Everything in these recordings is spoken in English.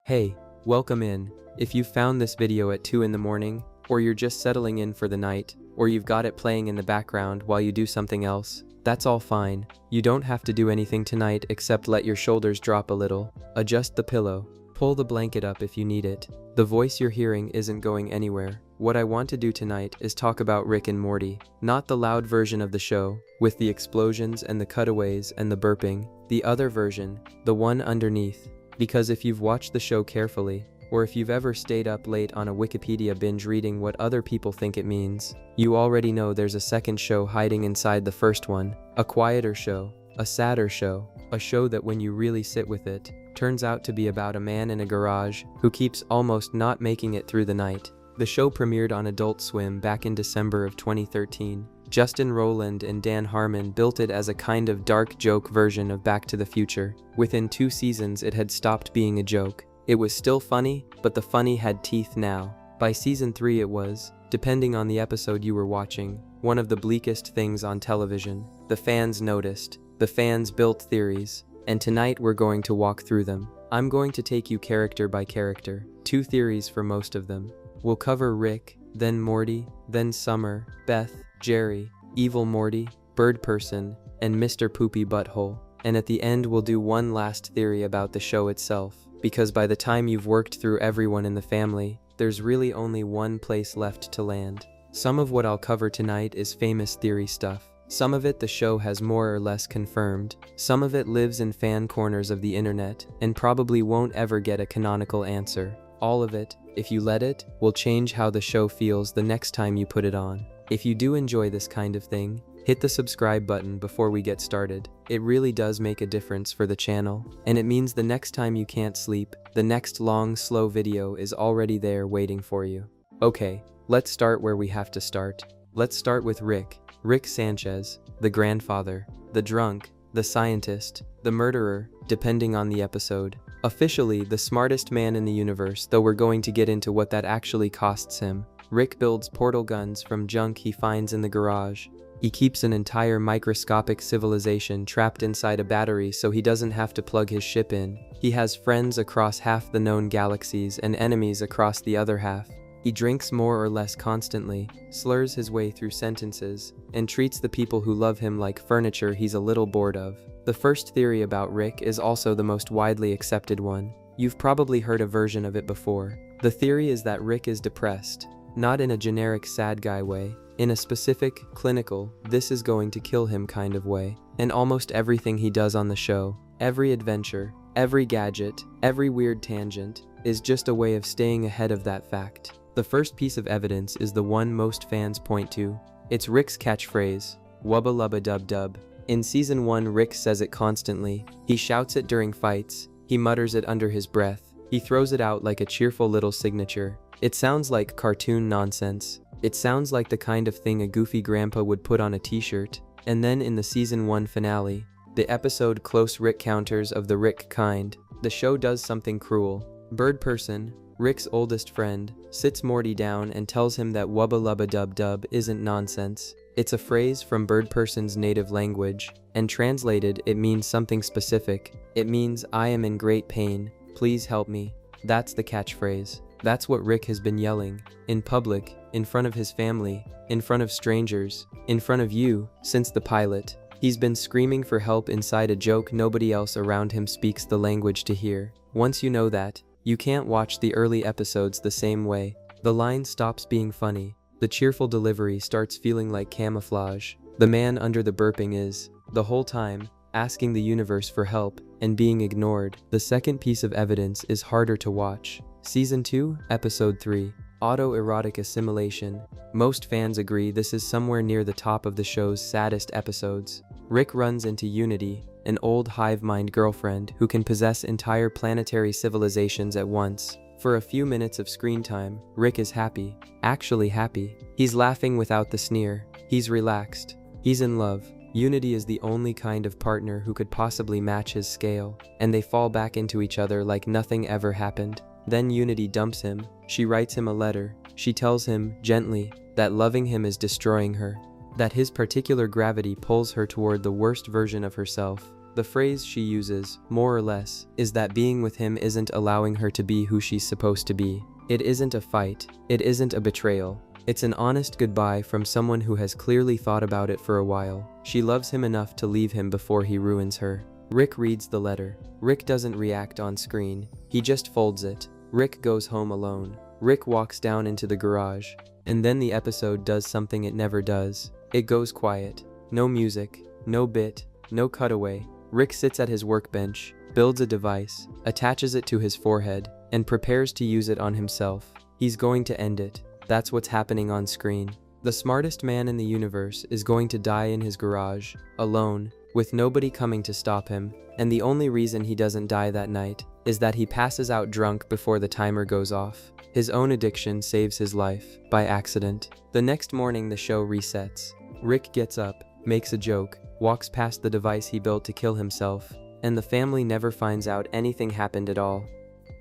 Hey, welcome in. If you found this video at 2 in the morning, or you're just settling in for the night, or you've got it playing in the background while you do something else, that's all fine. You don't have to do anything tonight except let your shoulders drop a little, adjust the pillow, pull the blanket up if you need it. The voice you're hearing isn't going anywhere. What I want to do tonight is talk about Rick and Morty, not the loud version of the show, with the explosions and the cutaways and the burping, the other version, the one underneath. Because if you've watched the show carefully, or if you've ever stayed up late on a Wikipedia binge reading what other people think it means, you already know there's a second show hiding inside the first one, a quieter show, a sadder show, a show that when you really sit with it, turns out to be about a man in a garage who keeps almost not making it through the night. The show premiered on Adult Swim back in December of 2013. Justin Roiland and Dan Harmon built it as a kind of dark joke version of Back to the Future. Within 2 seasons it had stopped being a joke. It was still funny, but the funny had teeth now. By season 3 it was, depending on the episode you were watching, one of the bleakest things on television. The fans noticed, the fans built theories, and tonight we're going to walk through them. I'm going to take you character by character, 2 theories for most of them. We'll cover Rick, then Morty, then Summer, Beth, Jerry, Evil Morty, Bird Person, and Mr. Poopy Butthole. And at the end we'll do one last theory about the show itself, because by the time you've worked through everyone in the family, there's really only one place left to land. Some of what I'll cover tonight is famous theory stuff. Some of it the show has more or less confirmed. Some of it lives in fan corners of the internet, and probably won't ever get a canonical answer. All of it, if you let it, will change how the show feels the next time you put it on. If you do enjoy this kind of thing, hit the subscribe button before we get started. It really does make a difference for the channel, and it means the next time you can't sleep, the next long, slow video is already there waiting for you. Okay, let's start where we have to start. Let's start with Rick Sanchez, the grandfather, the drunk, the scientist, the murderer, depending on the episode. Officially, the smartest man in the universe, though we're going to get into what that actually costs him. Rick builds portal guns from junk he finds in the garage. He keeps an entire microscopic civilization trapped inside a battery so he doesn't have to plug his ship in. He has friends across half the known galaxies and enemies across the other half. He drinks more or less constantly, slurs his way through sentences, and treats the people who love him like furniture he's a little bored of. The first theory about Rick is also the most widely accepted one. You've probably heard a version of it before. The theory is that Rick is depressed, not in a generic sad guy way, in a specific, clinical, this is going to kill him kind of way. And almost everything he does on the show, every adventure, every gadget, every weird tangent, is just a way of staying ahead of that fact. The first piece of evidence is the one most fans point to. It's Rick's catchphrase, wubba lubba dub dub. In season 1 Rick says it constantly. He shouts it during fights, he mutters it under his breath, he throws it out like a cheerful little signature. It sounds like cartoon nonsense. It sounds like the kind of thing a goofy grandpa would put on a t-shirt. And then in the season 1 finale, the episode Close Rick Counters of the Rick Kind, the show does something cruel. Bird Person, Rick's oldest friend, sits Morty down and tells him that wubba lubba dub dub isn't nonsense. It's a phrase from Bird Person's native language, and translated it means something specific. It means I am in great pain, please help me. That's the catchphrase. That's what Rick has been yelling, in public, in front of his family, in front of strangers, in front of you, since the pilot. He's been screaming for help inside a joke nobody else around him speaks the language to hear. Once you know that, you can't watch the early episodes the same way. The line stops being funny. The cheerful delivery starts feeling like camouflage. The man under the burping is, the whole time, asking the universe for help, and being ignored. The second piece of evidence is harder to watch. Season 2, Episode 3, Autoerotic Assimilation. Most fans agree this is somewhere near the top of the show's saddest episodes. Rick runs into Unity, an old hive mind girlfriend who can possess entire planetary civilizations at once. For a few minutes of screen time, Rick is happy. Actually happy. He's laughing without the sneer. He's relaxed. He's in love. Unity is the only kind of partner who could possibly match his scale, and they fall back into each other like nothing ever happened. Then Unity dumps him. She writes him a letter. She tells him, gently, that loving him is destroying her, that his particular gravity pulls her toward the worst version of herself, The phrase she uses, more or less, is that being with him isn't allowing her to be who she's supposed to be. It isn't a fight. It isn't a betrayal. It's an honest goodbye from someone who has clearly thought about it for a while. She loves him enough to leave him before he ruins her. Rick reads the letter. Rick doesn't react on screen. He just folds it. Rick goes home alone. Rick walks down into the garage. And then the episode does something it never does. It goes quiet. No music. No bit. No cutaway. Rick sits at his workbench, builds a device, attaches it to his forehead, and prepares to use it on himself. He's going to end it. That's what's happening on screen. The smartest man in the universe is going to die in his garage, alone, with nobody coming to stop him, and the only reason he doesn't die that night is that he passes out drunk before the timer goes off. His own addiction saves his life, by accident. The next morning the show resets. Rick gets up, makes a joke, walks past the device he built to kill himself, and the family never finds out anything happened at all.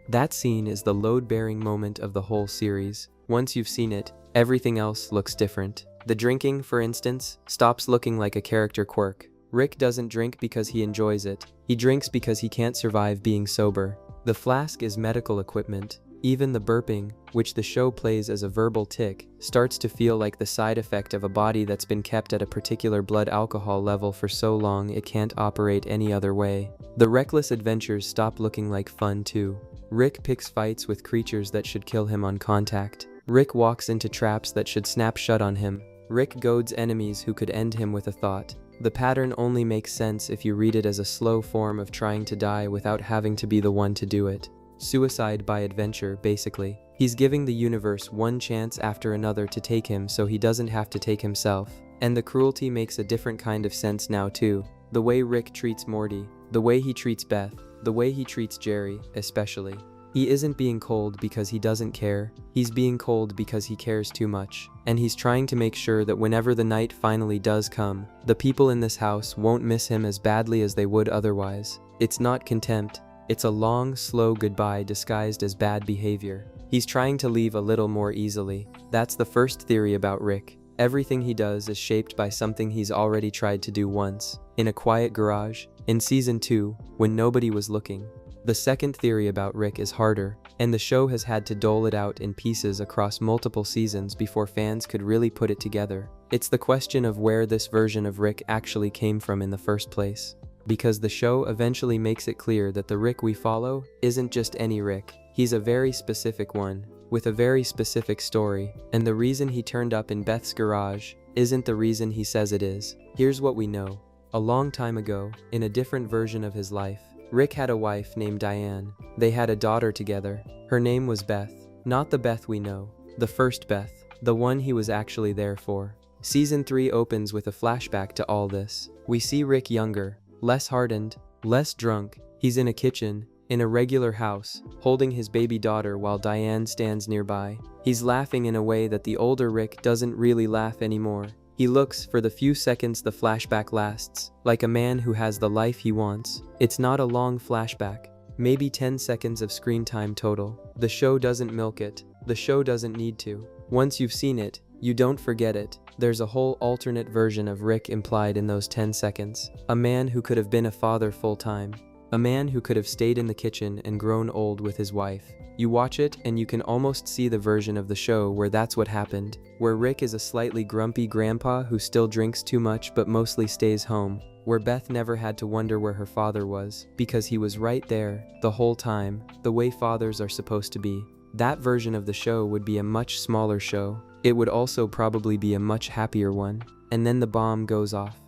That scene is the load-bearing moment of the whole series. Once you've seen it, everything else looks different. The drinking, for instance, stops looking like a character quirk. Rick doesn't drink because he enjoys it. He drinks because he can't survive being sober. The flask is medical equipment. Even the burping, which the show plays as a verbal tic, starts to feel like the side effect of a body that's been kept at a particular blood alcohol level for so long it can't operate any other way. The reckless adventures stop looking like fun too. Rick picks fights with creatures that should kill him on contact. Rick walks into traps that should snap shut on him. Rick goads enemies who could end him with a thought. The pattern only makes sense if you read it as a slow form of trying to die without having to be the one to do it. Suicide by adventure, basically. He's giving the universe one chance after another to take him so he doesn't have to take himself. And the cruelty makes a different kind of sense now too. The way Rick treats Morty, the way he treats Beth, the way he treats Jerry, especially. He isn't being cold because he doesn't care. He's being cold because he cares too much. And he's trying to make sure that whenever the night finally does come, the people in this house won't miss him as badly as they would otherwise. It's not contempt. It's a long, slow goodbye disguised as bad behavior. He's trying to leave a little more easily. That's the first theory about Rick. Everything he does is shaped by something he's already tried to do once. In a quiet garage, in season 2, when nobody was looking. The second theory about Rick is harder, and the show has had to dole it out in pieces across multiple seasons before fans could really put it together. It's the question of where this version of Rick actually came from in the first place. Because the show eventually makes it clear that the Rick we follow isn't just any Rick. He's a very specific one, with a very specific story, and the reason he turned up in Beth's garage isn't the reason he says it is. Here's what we know. A long time ago, in a different version of his life, Rick had a wife named Diane. They had a daughter together. Her name was Beth. Not the Beth we know. The first Beth. The one he was actually there for. Season 3 opens with a flashback to all this. We see Rick younger, less hardened, less drunk. He's in a kitchen, in a regular house, holding his baby daughter while Diane stands nearby. He's laughing in a way that the older Rick doesn't really laugh anymore. He looks, for the few seconds the flashback lasts, like a man who has the life he wants. It's not a long flashback. Maybe 10 seconds of screen time total. The show doesn't milk it. The show doesn't need to. Once you've seen it, you don't forget it. There's a whole alternate version of Rick implied in those 10 seconds. A man who could have been a father full-time. A man who could have stayed in the kitchen and grown old with his wife. You watch it and you can almost see the version of the show where that's what happened. Where Rick is a slightly grumpy grandpa who still drinks too much but mostly stays home. Where Beth never had to wonder where her father was, because he was right there, the whole time, the way fathers are supposed to be. That version of the show would be a much smaller show. It would also probably be a much happier one. And then the bomb goes off.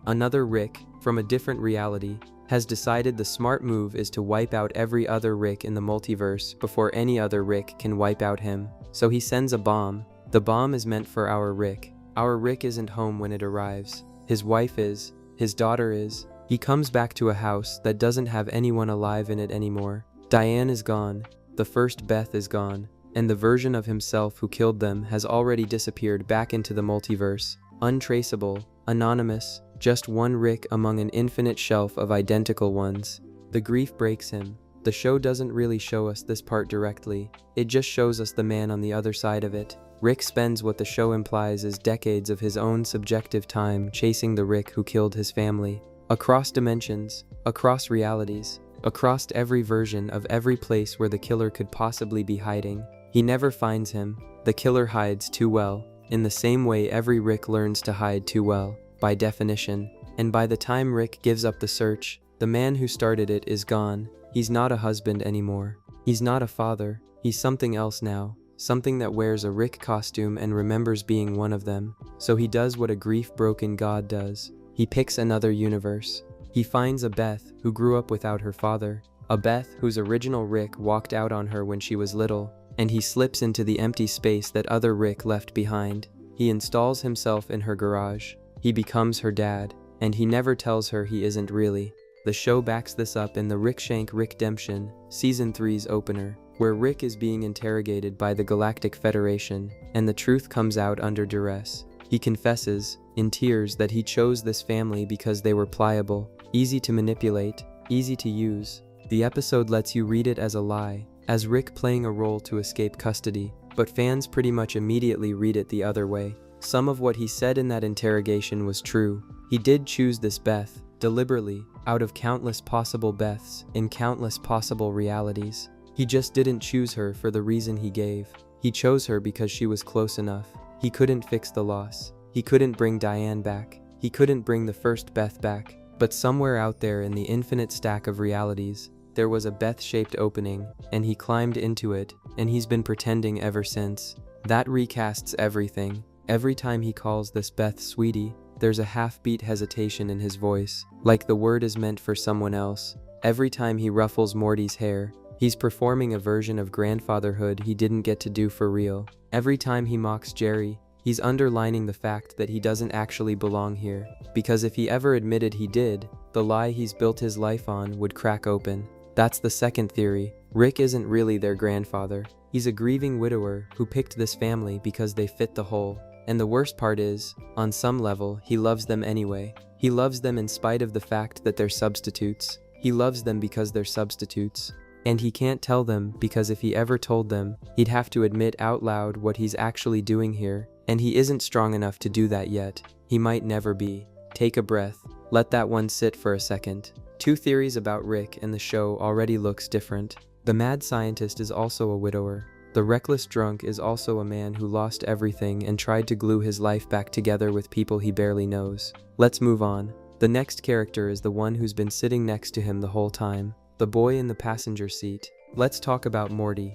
Another Rick, from a different reality, has decided the smart move is to wipe out every other Rick in the multiverse before any other Rick can wipe out him. So he sends a bomb. The bomb is meant for our Rick. Our Rick isn't home when it arrives. His wife is. His daughter is. He comes back to a house that doesn't have anyone alive in it anymore. Diane is gone. The first Beth is gone. And the version of himself who killed them has already disappeared back into the multiverse. Untraceable, anonymous, just one Rick among an infinite shelf of identical ones. The grief breaks him. The show doesn't really show us this part directly. It just shows us the man on the other side of it. Rick spends what the show implies is decades of his own subjective time chasing the Rick who killed his family. across dimensions, across realities, across every version of every place where the killer could possibly be hiding. He never finds him. The killer hides too well, in the same way every Rick learns to hide too well, by definition. And by the time Rick gives up the search, the man who started it is gone. He's not a husband anymore. He's not a father. He's something else now. Something that wears a Rick costume and remembers being one of them. So he does what a grief-broken god does. He picks another universe. He finds a Beth who grew up without her father. A Beth whose original Rick walked out on her when she was little. And he slips into the empty space that other Rick left behind. He installs himself in her garage. He becomes her dad. And he never tells her he isn't really. The show backs this up in the Rickshank Rickdemption, Season 3's opener, where Rick is being interrogated by the Galactic Federation, and the truth comes out under duress. He confesses, in tears, that he chose this family because they were pliable, easy to manipulate, easy to use. The episode lets you read it as a lie, as Rick playing a role to escape custody, but fans pretty much immediately read it the other way. Some of what he said in that interrogation was true. He did choose this Beth, deliberately, out of countless possible Beths, in countless possible realities. He just didn't choose her for the reason he gave. He chose her because she was close enough. He couldn't fix the loss. He couldn't bring Diane back. He couldn't bring the first Beth back. But somewhere out there in the infinite stack of realities, there was a Beth-shaped opening, and he climbed into it, and he's been pretending ever since. That recasts everything. Every time he calls this Beth sweetie, there's a half-beat hesitation in his voice, like the word is meant for someone else. Every time he ruffles Morty's hair, he's performing a version of grandfatherhood he didn't get to do for real. Every time he mocks Jerry, he's underlining the fact that he doesn't actually belong here. Because if he ever admitted he did, the lie he's built his life on would crack open. That's the second theory. Rick isn't really their grandfather. He's a grieving widower who picked this family because they fit the hole. And the worst part is, on some level, he loves them anyway. He loves them in spite of the fact that they're substitutes. He loves them because they're substitutes. And he can't tell them because if he ever told them, he'd have to admit out loud what he's actually doing here. And he isn't strong enough to do that yet. He might never be. Take a breath. Let that one sit for a second. Two theories about Rick and the show already looks different. The mad scientist is also a widower. The reckless drunk is also a man who lost everything and tried to glue his life back together with people he barely knows. Let's move on. The next character is the one who's been sitting next to him the whole time. The boy in the passenger seat. Let's talk about Morty.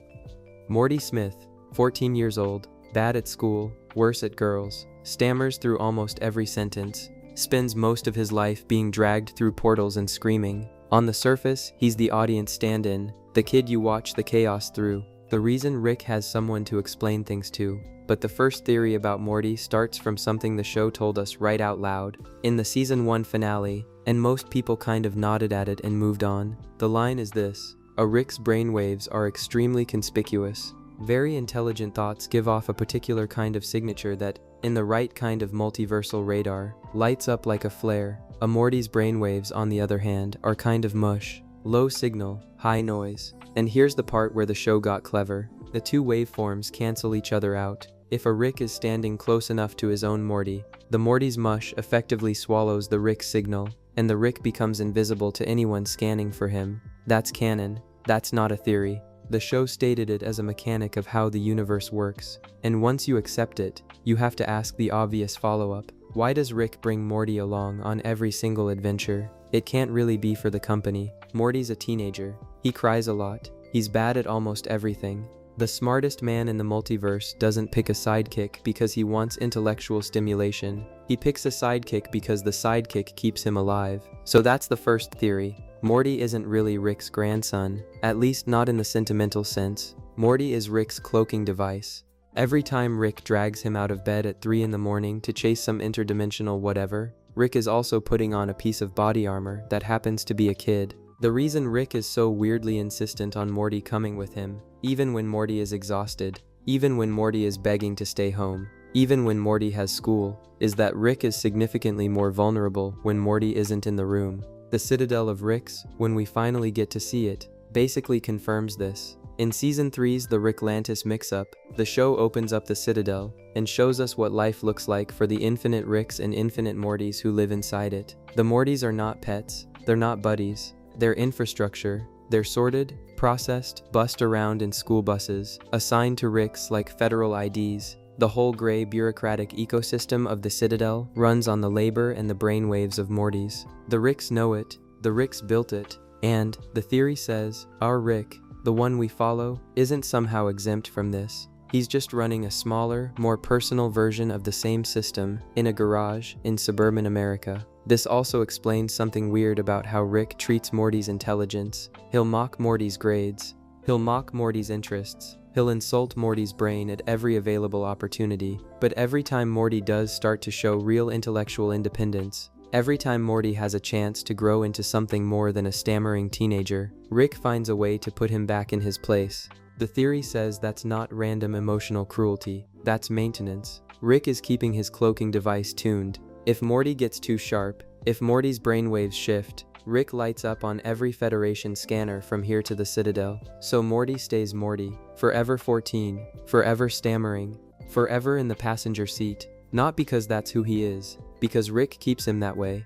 Morty Smith, 14 years old, bad at school, worse at girls, stammers through almost every sentence, spends most of his life being dragged through portals and screaming. On the surface, he's the audience stand-in, the kid you watch the chaos through. The reason Rick has someone to explain things to. But the first theory about Morty starts from something the show told us right out loud. In the season 1 finale, and most people kind of nodded at it and moved on. The line is this: a Rick's brainwaves are extremely conspicuous. Very intelligent thoughts give off a particular kind of signature that, in the right kind of multiversal radar, lights up like a flare. A Morty's brainwaves, on the other hand, are kind of mush. Low signal, high noise. And here's the part where the show got clever. The two waveforms cancel each other out. If a Rick is standing close enough to his own Morty, the Morty's mush effectively swallows the Rick signal, and the Rick becomes invisible to anyone scanning for him. That's canon. That's not a theory. The show stated it as a mechanic of how the universe works. And once you accept it, you have to ask the obvious follow-up. Why does Rick bring Morty along on every single adventure? It can't really be for the company. Morty's a teenager. He cries a lot. He's bad at almost everything. The smartest man in the multiverse doesn't pick a sidekick because he wants intellectual stimulation. He picks a sidekick because the sidekick keeps him alive. So that's the first theory. Morty isn't really Rick's grandson, at least not in the sentimental sense. Morty is Rick's cloaking device. Every time Rick drags him out of bed at 3 in the morning to chase some interdimensional whatever, Rick is also putting on a piece of body armor that happens to be a kid. The reason Rick is so weirdly insistent on Morty coming with him, even when Morty is exhausted, even when Morty is begging to stay home, even when Morty has school, is that Rick is significantly more vulnerable when Morty isn't in the room. The Citadel of Ricks, when we finally get to see it, basically confirms this. In Season 3's The Ricklantis Mix-Up, the show opens up the Citadel and shows us what life looks like for the infinite Ricks and infinite Mortys who live inside it. The Mortys are not pets, they're not buddies, they're infrastructure. They're sorted, processed, bussed around in school buses, assigned to Ricks like federal IDs. The whole gray bureaucratic ecosystem of the Citadel runs on the labor and the brainwaves of Mortys. The Ricks know it, the Ricks built it, and, the theory says, our Rick, the one we follow, isn't somehow exempt from this. He's just running a smaller, more personal version of the same system in a garage in suburban America. This also explains something weird about how Rick treats Morty's intelligence. He'll mock Morty's grades. He'll mock Morty's interests. He'll insult Morty's brain at every available opportunity. But every time Morty does start to show real intellectual independence, every time Morty has a chance to grow into something more than a stammering teenager, Rick finds a way to put him back in his place. The theory says that's not random emotional cruelty, that's maintenance. Rick is keeping his cloaking device tuned. If Morty gets too sharp, if Morty's brainwaves shift, Rick lights up on every Federation scanner from here to the Citadel. So Morty stays Morty, forever 14, forever stammering, forever in the passenger seat. Not because that's who he is, because Rick keeps him that way.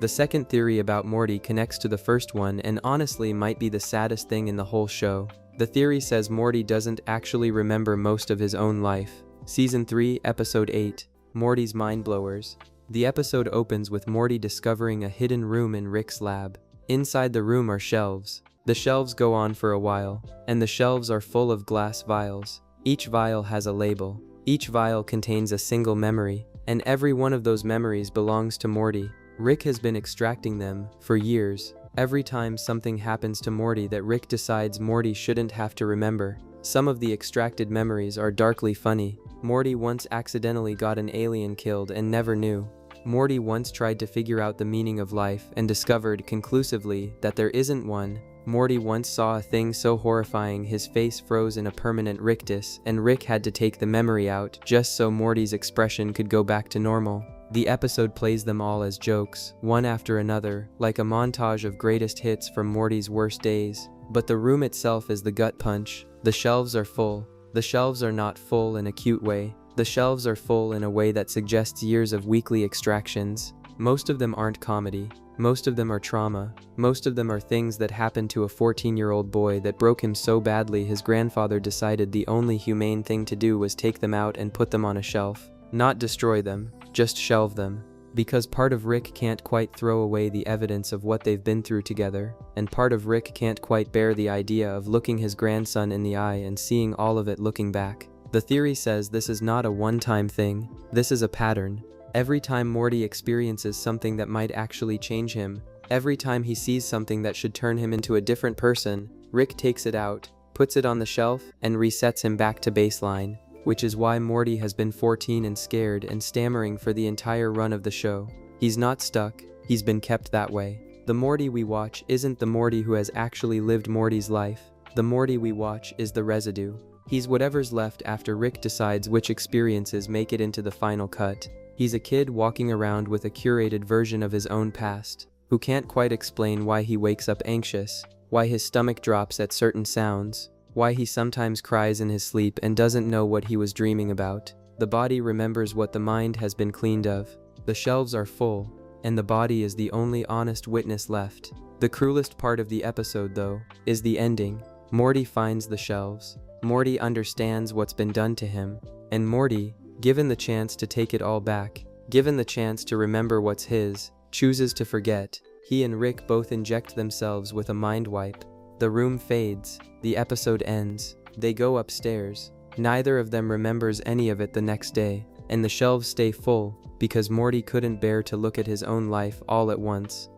The second theory about Morty connects to the first one and honestly might be the saddest thing in the whole show. The theory says Morty doesn't actually remember most of his own life. Season 3, Episode 8, Morty's Mind Blowers. The episode opens with Morty discovering a hidden room in Rick's lab. Inside the room are shelves. The shelves go on for a while, and the shelves are full of glass vials. Each vial has a label. Each vial contains a single memory, and every one of those memories belongs to Morty. Rick has been extracting them for years. Every time something happens to Morty that Rick decides Morty shouldn't have to remember. Some of the extracted memories are darkly funny. Morty once accidentally got an alien killed and never knew. Morty once tried to figure out the meaning of life and discovered conclusively that there isn't one. Morty once saw a thing so horrifying his face froze in a permanent rictus, and Rick had to take the memory out just so Morty's expression could go back to normal. The episode plays them all as jokes, one after another, like a montage of greatest hits from Morty's worst days. But the room itself is the gut punch. The shelves are full. The shelves are not full in a cute way. The shelves are full in a way that suggests years of weekly extractions. Most of them aren't comedy. Most of them are trauma. Most of them are things that happened to a 14-year-old boy that broke him so badly his grandfather decided the only humane thing to do was take them out and put them on a shelf. Not destroy them, just shelve them. Because part of Rick can't quite throw away the evidence of what they've been through together, and part of Rick can't quite bear the idea of looking his grandson in the eye and seeing all of it looking back. The theory says this is not a one-time thing, this is a pattern. Every time Morty experiences something that might actually change him, every time he sees something that should turn him into a different person, Rick takes it out, puts it on the shelf, and resets him back to baseline. Which is why Morty has been 14 and scared and stammering for the entire run of the show. He's not stuck, he's been kept that way. The Morty we watch isn't the Morty who has actually lived Morty's life. The Morty we watch is the residue. He's whatever's left after Rick decides which experiences make it into the final cut. He's a kid walking around with a curated version of his own past, who can't quite explain why he wakes up anxious, why his stomach drops at certain sounds, why he sometimes cries in his sleep and doesn't know what he was dreaming about. The body remembers what the mind has been cleaned of. The shelves are full, and the body is the only honest witness left. The cruelest part of the episode, though, is the ending. Morty finds the shelves. Morty understands what's been done to him. And Morty, given the chance to take it all back, given the chance to remember what's his, chooses to forget. He and Rick both inject themselves with a mind wipe. The room fades. The episode ends. They go upstairs. Neither of them remembers any of it the next day, and the shelves stay full because Morty couldn't bear to look at his own life all at once.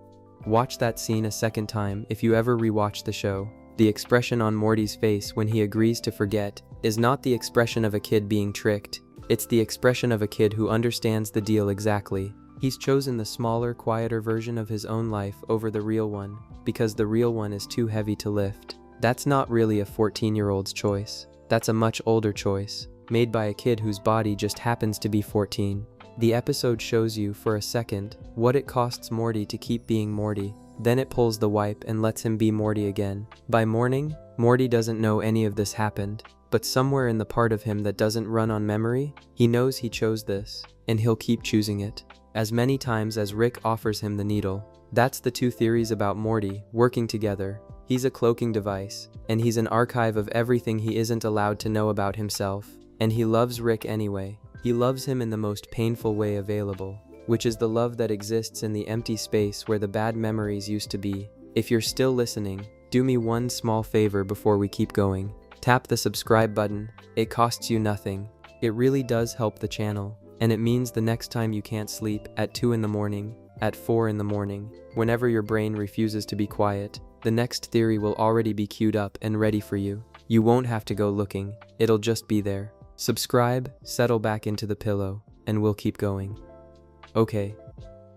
Watch that scene a second time if you ever rewatch the show. The expression on Morty's face when he agrees to forget is not the expression of a kid being tricked. It's the expression of a kid who understands the deal exactly. He's chosen the smaller, quieter version of his own life over the real one, because the real one is too heavy to lift. That's not really a 14-year-old's choice. That's a much older choice, made by a kid whose body just happens to be 14. The episode shows you, for a second, what it costs Morty to keep being Morty. Then it pulls the wipe and lets him be Morty again. By morning, Morty doesn't know any of this happened, but somewhere in the part of him that doesn't run on memory, he knows he chose this, and he'll keep choosing it as many times as Rick offers him the needle. That's the two theories about Morty working together. He's a cloaking device, and he's an archive of everything he isn't allowed to know about himself. And he loves Rick anyway. He loves him in the most painful way available, which is the love that exists in the empty space where the bad memories used to be. If you're still listening, do me one small favor before we keep going. Tap the subscribe button. It costs you nothing. It really does help the channel, and it means the next time you can't sleep at 2 in the morning, at 4 in the morning, whenever your brain refuses to be quiet, the next theory will already be queued up and ready for you. You won't have to go looking, it'll just be there. Subscribe, settle back into the pillow, and we'll keep going. Okay,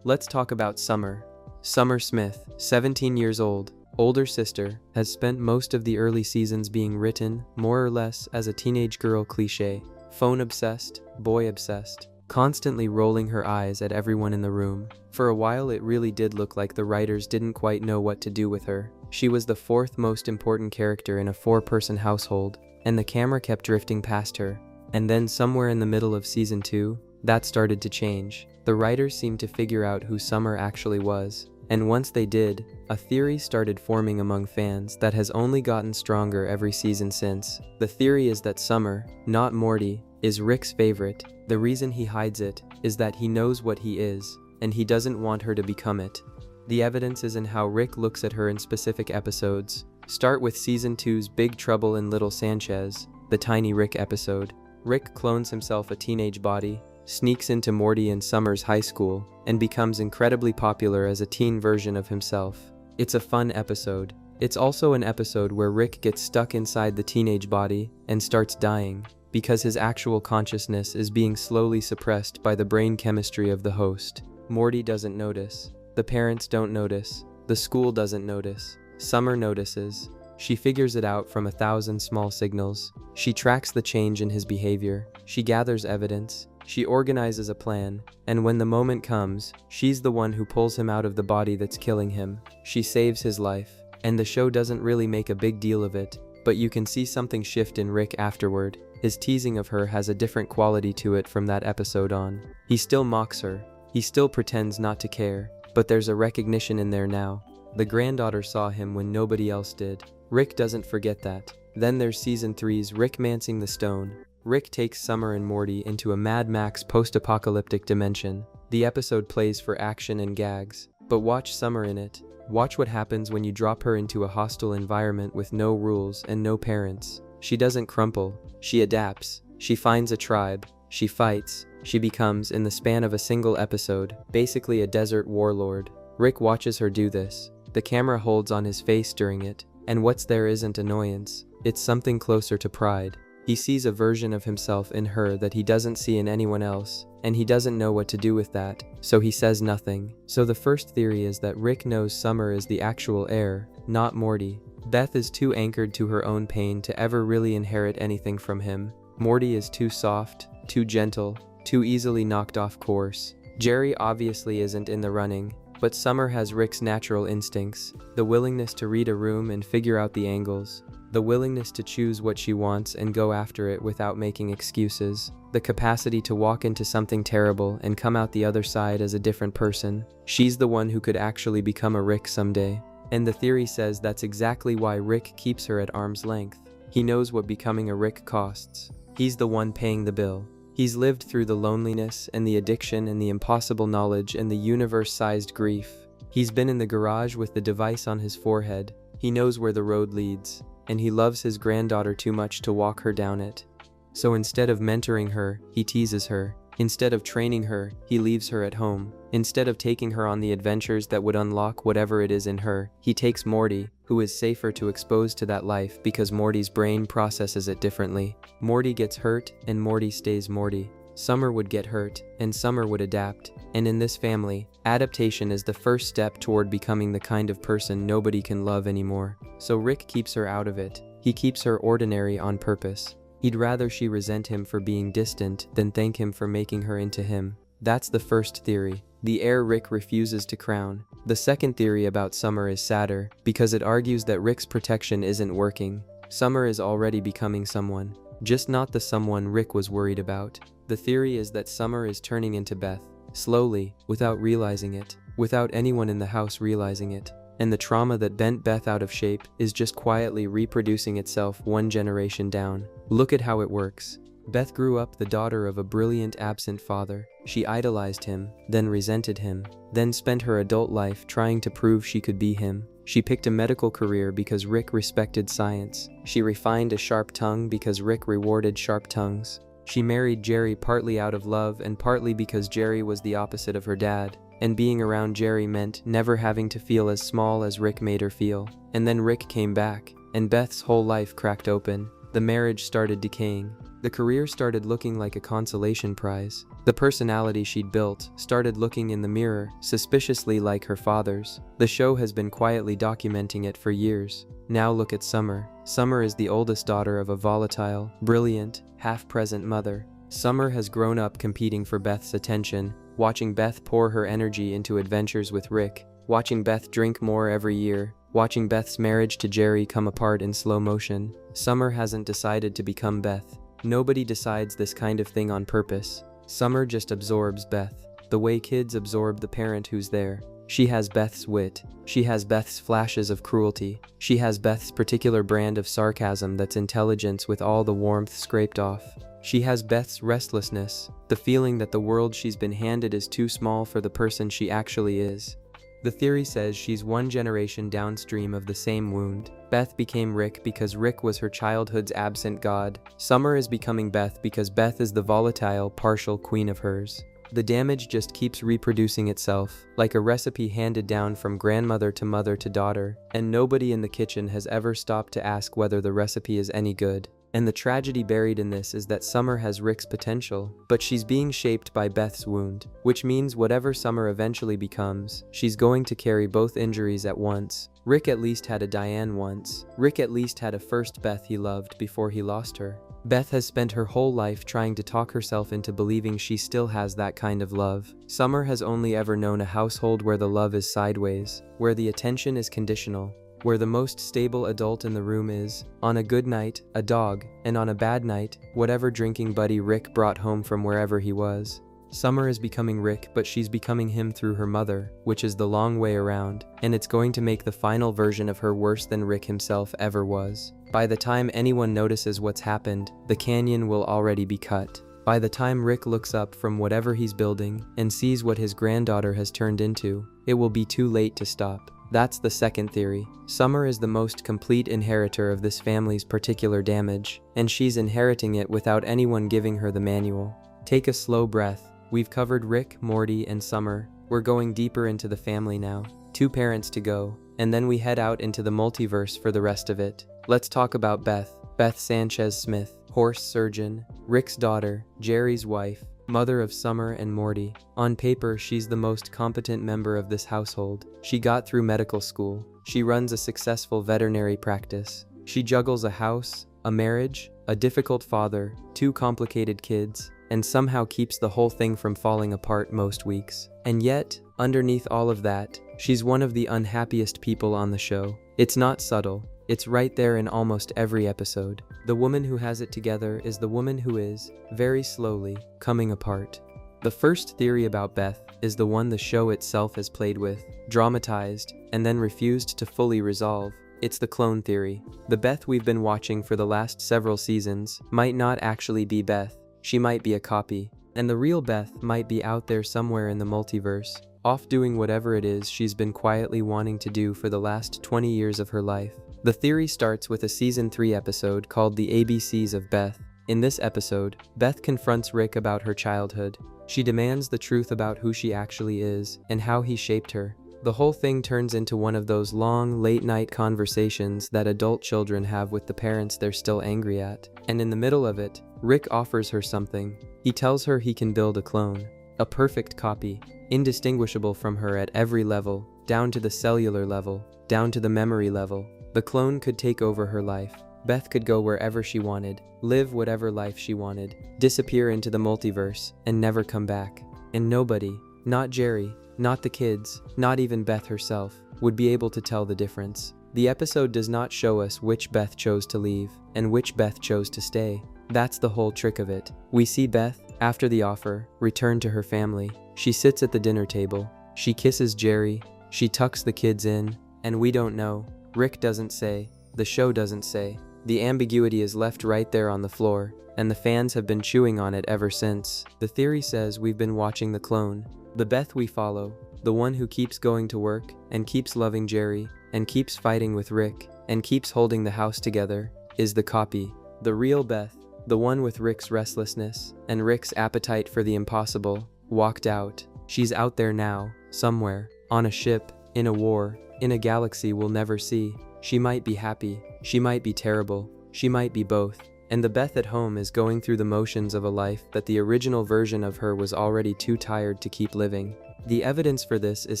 let's talk about Summer. Summer Smith, 17 years old, older sister, has spent most of the early seasons being written, more or less, as a teenage girl cliché. Phone obsessed, boy obsessed, constantly rolling her eyes at everyone in the room. For a while it really did look like the writers didn't quite know what to do with her. She was the fourth most important character in a 4-person household, and the camera kept drifting past her. And then somewhere in the middle of season 2, that started to change. The writers seemed to figure out who Summer actually was. And once they did, a theory started forming among fans that has only gotten stronger every season since. The theory is that Summer, not Morty, is Rick's favorite. The reason he hides it is that he knows what he is, and he doesn't want her to become it. The evidence is in how Rick looks at her in specific episodes. Start with season 2's Big Trouble in Little Sanchez, the Tiny Rick episode. Rick clones himself a teenage body, sneaks into Morty and Summer's high school, and becomes incredibly popular as a teen version of himself. It's a fun episode. It's also an episode where Rick gets stuck inside the teenage body and starts dying, because his actual consciousness is being slowly suppressed by the brain chemistry of the host. Morty doesn't notice. The parents don't notice. The school doesn't notice. Summer notices. She figures it out from 1,000 small signals. She tracks the change in his behavior. She gathers evidence. She organizes a plan, and when the moment comes, she's the one who pulls him out of the body that's killing him. She saves his life, and the show doesn't really make a big deal of it, but you can see something shift in Rick afterward. His teasing of her has a different quality to it from that episode on. He still mocks her. He still pretends not to care, but there's a recognition in there now. The granddaughter saw him when nobody else did. Rick doesn't forget that. Then there's season 3's Rick Mancing the Stone. Rick takes Summer and Morty into a Mad Max post-apocalyptic dimension. The episode plays for action and gags, but watch Summer in it. Watch what happens when you drop her into a hostile environment with no rules and no parents. She doesn't crumple. She adapts. She finds a tribe. She fights. She becomes, in the span of a single episode, basically a desert warlord. Rick watches her do this. The camera holds on his face during it, and what's there isn't annoyance. It's something closer to pride. He sees a version of himself in her that he doesn't see in anyone else, and he doesn't know what to do with that, so he says nothing. So the first theory is that Rick knows Summer is the actual heir, not Morty. Beth is too anchored to her own pain to ever really inherit anything from him. Morty is too soft, too gentle, too easily knocked off course. Jerry obviously isn't in the running, but Summer has Rick's natural instincts, the willingness to read a room and figure out the angles, the willingness to choose what she wants and go after it without making excuses, the capacity to walk into something terrible and come out the other side as a different person. She's the one who could actually become a Rick someday. And the theory says that's exactly why Rick keeps her at arm's length. He knows what becoming a Rick costs. He's the one paying the bill. He's lived through the loneliness and the addiction and the impossible knowledge and the universe-sized grief. He's been in the garage with the device on his forehead. He knows where the road leads, and he loves his granddaughter too much to walk her down it. So instead of mentoring her, he teases her. Instead of training her, he leaves her at home. Instead of taking her on the adventures that would unlock whatever it is in her, he takes Morty, who is safer to expose to that life because Morty's brain processes it differently. Morty gets hurt, and Morty stays Morty. Summer would get hurt, and Summer would adapt. And in this family, adaptation is the first step toward becoming the kind of person nobody can love anymore. So Rick keeps her out of it. He keeps her ordinary on purpose. He'd rather she resent him for being distant than thank him for making her into him. That's the first theory. the heir Rick refuses to crown. The second theory about Summer is sadder, because it argues that Rick's protection isn't working. Summer is already becoming someone, just not the someone Rick was worried about. The theory is that Summer is turning into Beth, slowly, without realizing it, without anyone in the house realizing it. And the trauma that bent Beth out of shape is just quietly reproducing itself one generation down. Look at how it works. Beth grew up the daughter of a brilliant absent father. She idolized him, then resented him, then spent her adult life trying to prove she could be him. She picked a medical career because Rick respected science. She refined a sharp tongue because Rick rewarded sharp tongues. She married Jerry partly out of love and partly because Jerry was the opposite of her dad. And being around Jerry meant never having to feel as small as Rick made her feel. And then Rick came back, and Beth's whole life cracked open. The marriage started decaying. The career started looking like a consolation prize. The personality she'd built started looking in the mirror suspiciously like her father's. The show has been quietly documenting it for years. Now look at Summer. Summer is the oldest daughter of a volatile, brilliant, half-present mother. Summer has grown up competing for Beth's attention, watching Beth pour her energy into adventures with Rick, watching Beth drink more every year, watching Beth's marriage to Jerry come apart in slow motion. Summer hasn't decided to become Beth. Nobody decides this kind of thing on purpose. Summer just absorbs Beth, the way kids absorb the parent who's there. She has Beth's wit. She has Beth's flashes of cruelty. She has Beth's particular brand of sarcasm that's intelligence with all the warmth scraped off. She has Beth's restlessness, the feeling that the world she's been handed is too small for the person she actually is. The theory says she's one generation downstream of the same wound. Beth became Rick because Rick was her childhood's absent god. Summer is becoming Beth because Beth is the volatile, partial queen of hers. The damage just keeps reproducing itself, like a recipe handed down from grandmother to mother to daughter, and nobody in the kitchen has ever stopped to ask whether the recipe is any good. And the tragedy buried in this is that Summer has Rick's potential, but she's being shaped by Beth's wound, which means whatever Summer eventually becomes, she's going to carry both injuries at once. Rick at least had a Diane once. Rick at least had a first Beth he loved before he lost her. Beth has spent her whole life trying to talk herself into believing she still has that kind of love. Summer has only ever known a household where the love is sideways, where the attention is conditional, where the most stable adult in the room is, on a good night, a dog, and on a bad night, whatever drinking buddy Rick brought home from wherever he was. Summer is becoming Rick, but she's becoming him through her mother, which is the long way around, and it's going to make the final version of her worse than Rick himself ever was. By the time anyone notices what's happened, the canyon will already be cut. By the time Rick looks up from whatever he's building and sees what his granddaughter has turned into, it will be too late to stop. That's the second theory. Summer is the most complete inheritor of this family's particular damage, and she's inheriting it without anyone giving her the manual. Take a slow breath. We've covered Rick, Morty, and Summer. We're going deeper into the family now. 2 parents to go, and then we head out into the multiverse for the rest of it. Let's talk about Beth. Beth Sanchez Smith, horse surgeon, Rick's daughter, Jerry's wife, mother of Summer and Morty. On paper, she's the most competent member of this household. She got through medical school. She runs a successful veterinary practice. She juggles a house, a marriage, a difficult father, 2 complicated kids, and somehow keeps the whole thing from falling apart most weeks. And yet, underneath all of that, she's one of the unhappiest people on the show. It's not subtle. It's right there in almost every episode. The woman who has it together is the woman who is, very slowly, coming apart. The first theory about Beth is the one the show itself has played with, dramatized, and then refused to fully resolve. It's the clone theory. The Beth we've been watching for the last several seasons might not actually be Beth. She might be a copy. And the real Beth might be out there somewhere in the multiverse, off doing whatever it is she's been quietly wanting to do for the last 20 years of her life. The theory starts with a Season 3 episode called The ABCs of Beth. In this episode, Beth confronts Rick about her childhood. She demands the truth about who she actually is and how he shaped her. The whole thing turns into one of those long, late-night conversations that adult children have with the parents they're still angry at. And in the middle of it, Rick offers her something. He tells her he can build a clone. A perfect copy, indistinguishable from her at every level, down to the cellular level, down to the memory level. The clone could take over her life. Beth could go wherever she wanted, live whatever life she wanted, disappear into the multiverse, and never come back. And nobody, Not Jerry, not the kids, not even Beth herself, would be able to tell the difference. The episode does not show us which Beth chose to leave and which Beth chose to stay. That's the whole trick of it. We see Beth, after the offer, return to her family. She sits at the dinner table. She kisses Jerry. She tucks the kids in. And we don't know. Rick doesn't say. The show doesn't say. The ambiguity is left right there on the floor, and the fans have been chewing on it ever since. The theory says we've been watching the clone. The Beth we follow, the one who keeps going to work, and keeps loving Jerry, and keeps fighting with Rick, and keeps holding the house together, is the copy. The real Beth, the one with Rick's restlessness, and Rick's appetite for the impossible, walked out. She's out there now, somewhere, on a ship, in a war, in a galaxy we'll never see. She might be happy, she might be terrible, she might be both. And the Beth at home is going through the motions of a life that the original version of her was already too tired to keep living. The evidence for this is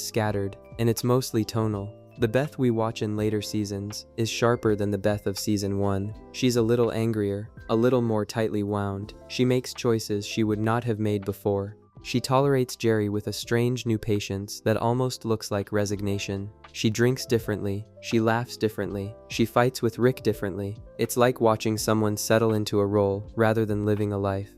scattered, and it's mostly tonal. The Beth we watch in later seasons is sharper than the Beth of season 1. She's a little angrier, a little more tightly wound. She makes choices she would not have made before. She tolerates Jerry with a strange new patience that almost looks like resignation. She drinks differently, she laughs differently, she fights with Rick differently. It's like watching someone settle into a role rather than living a life.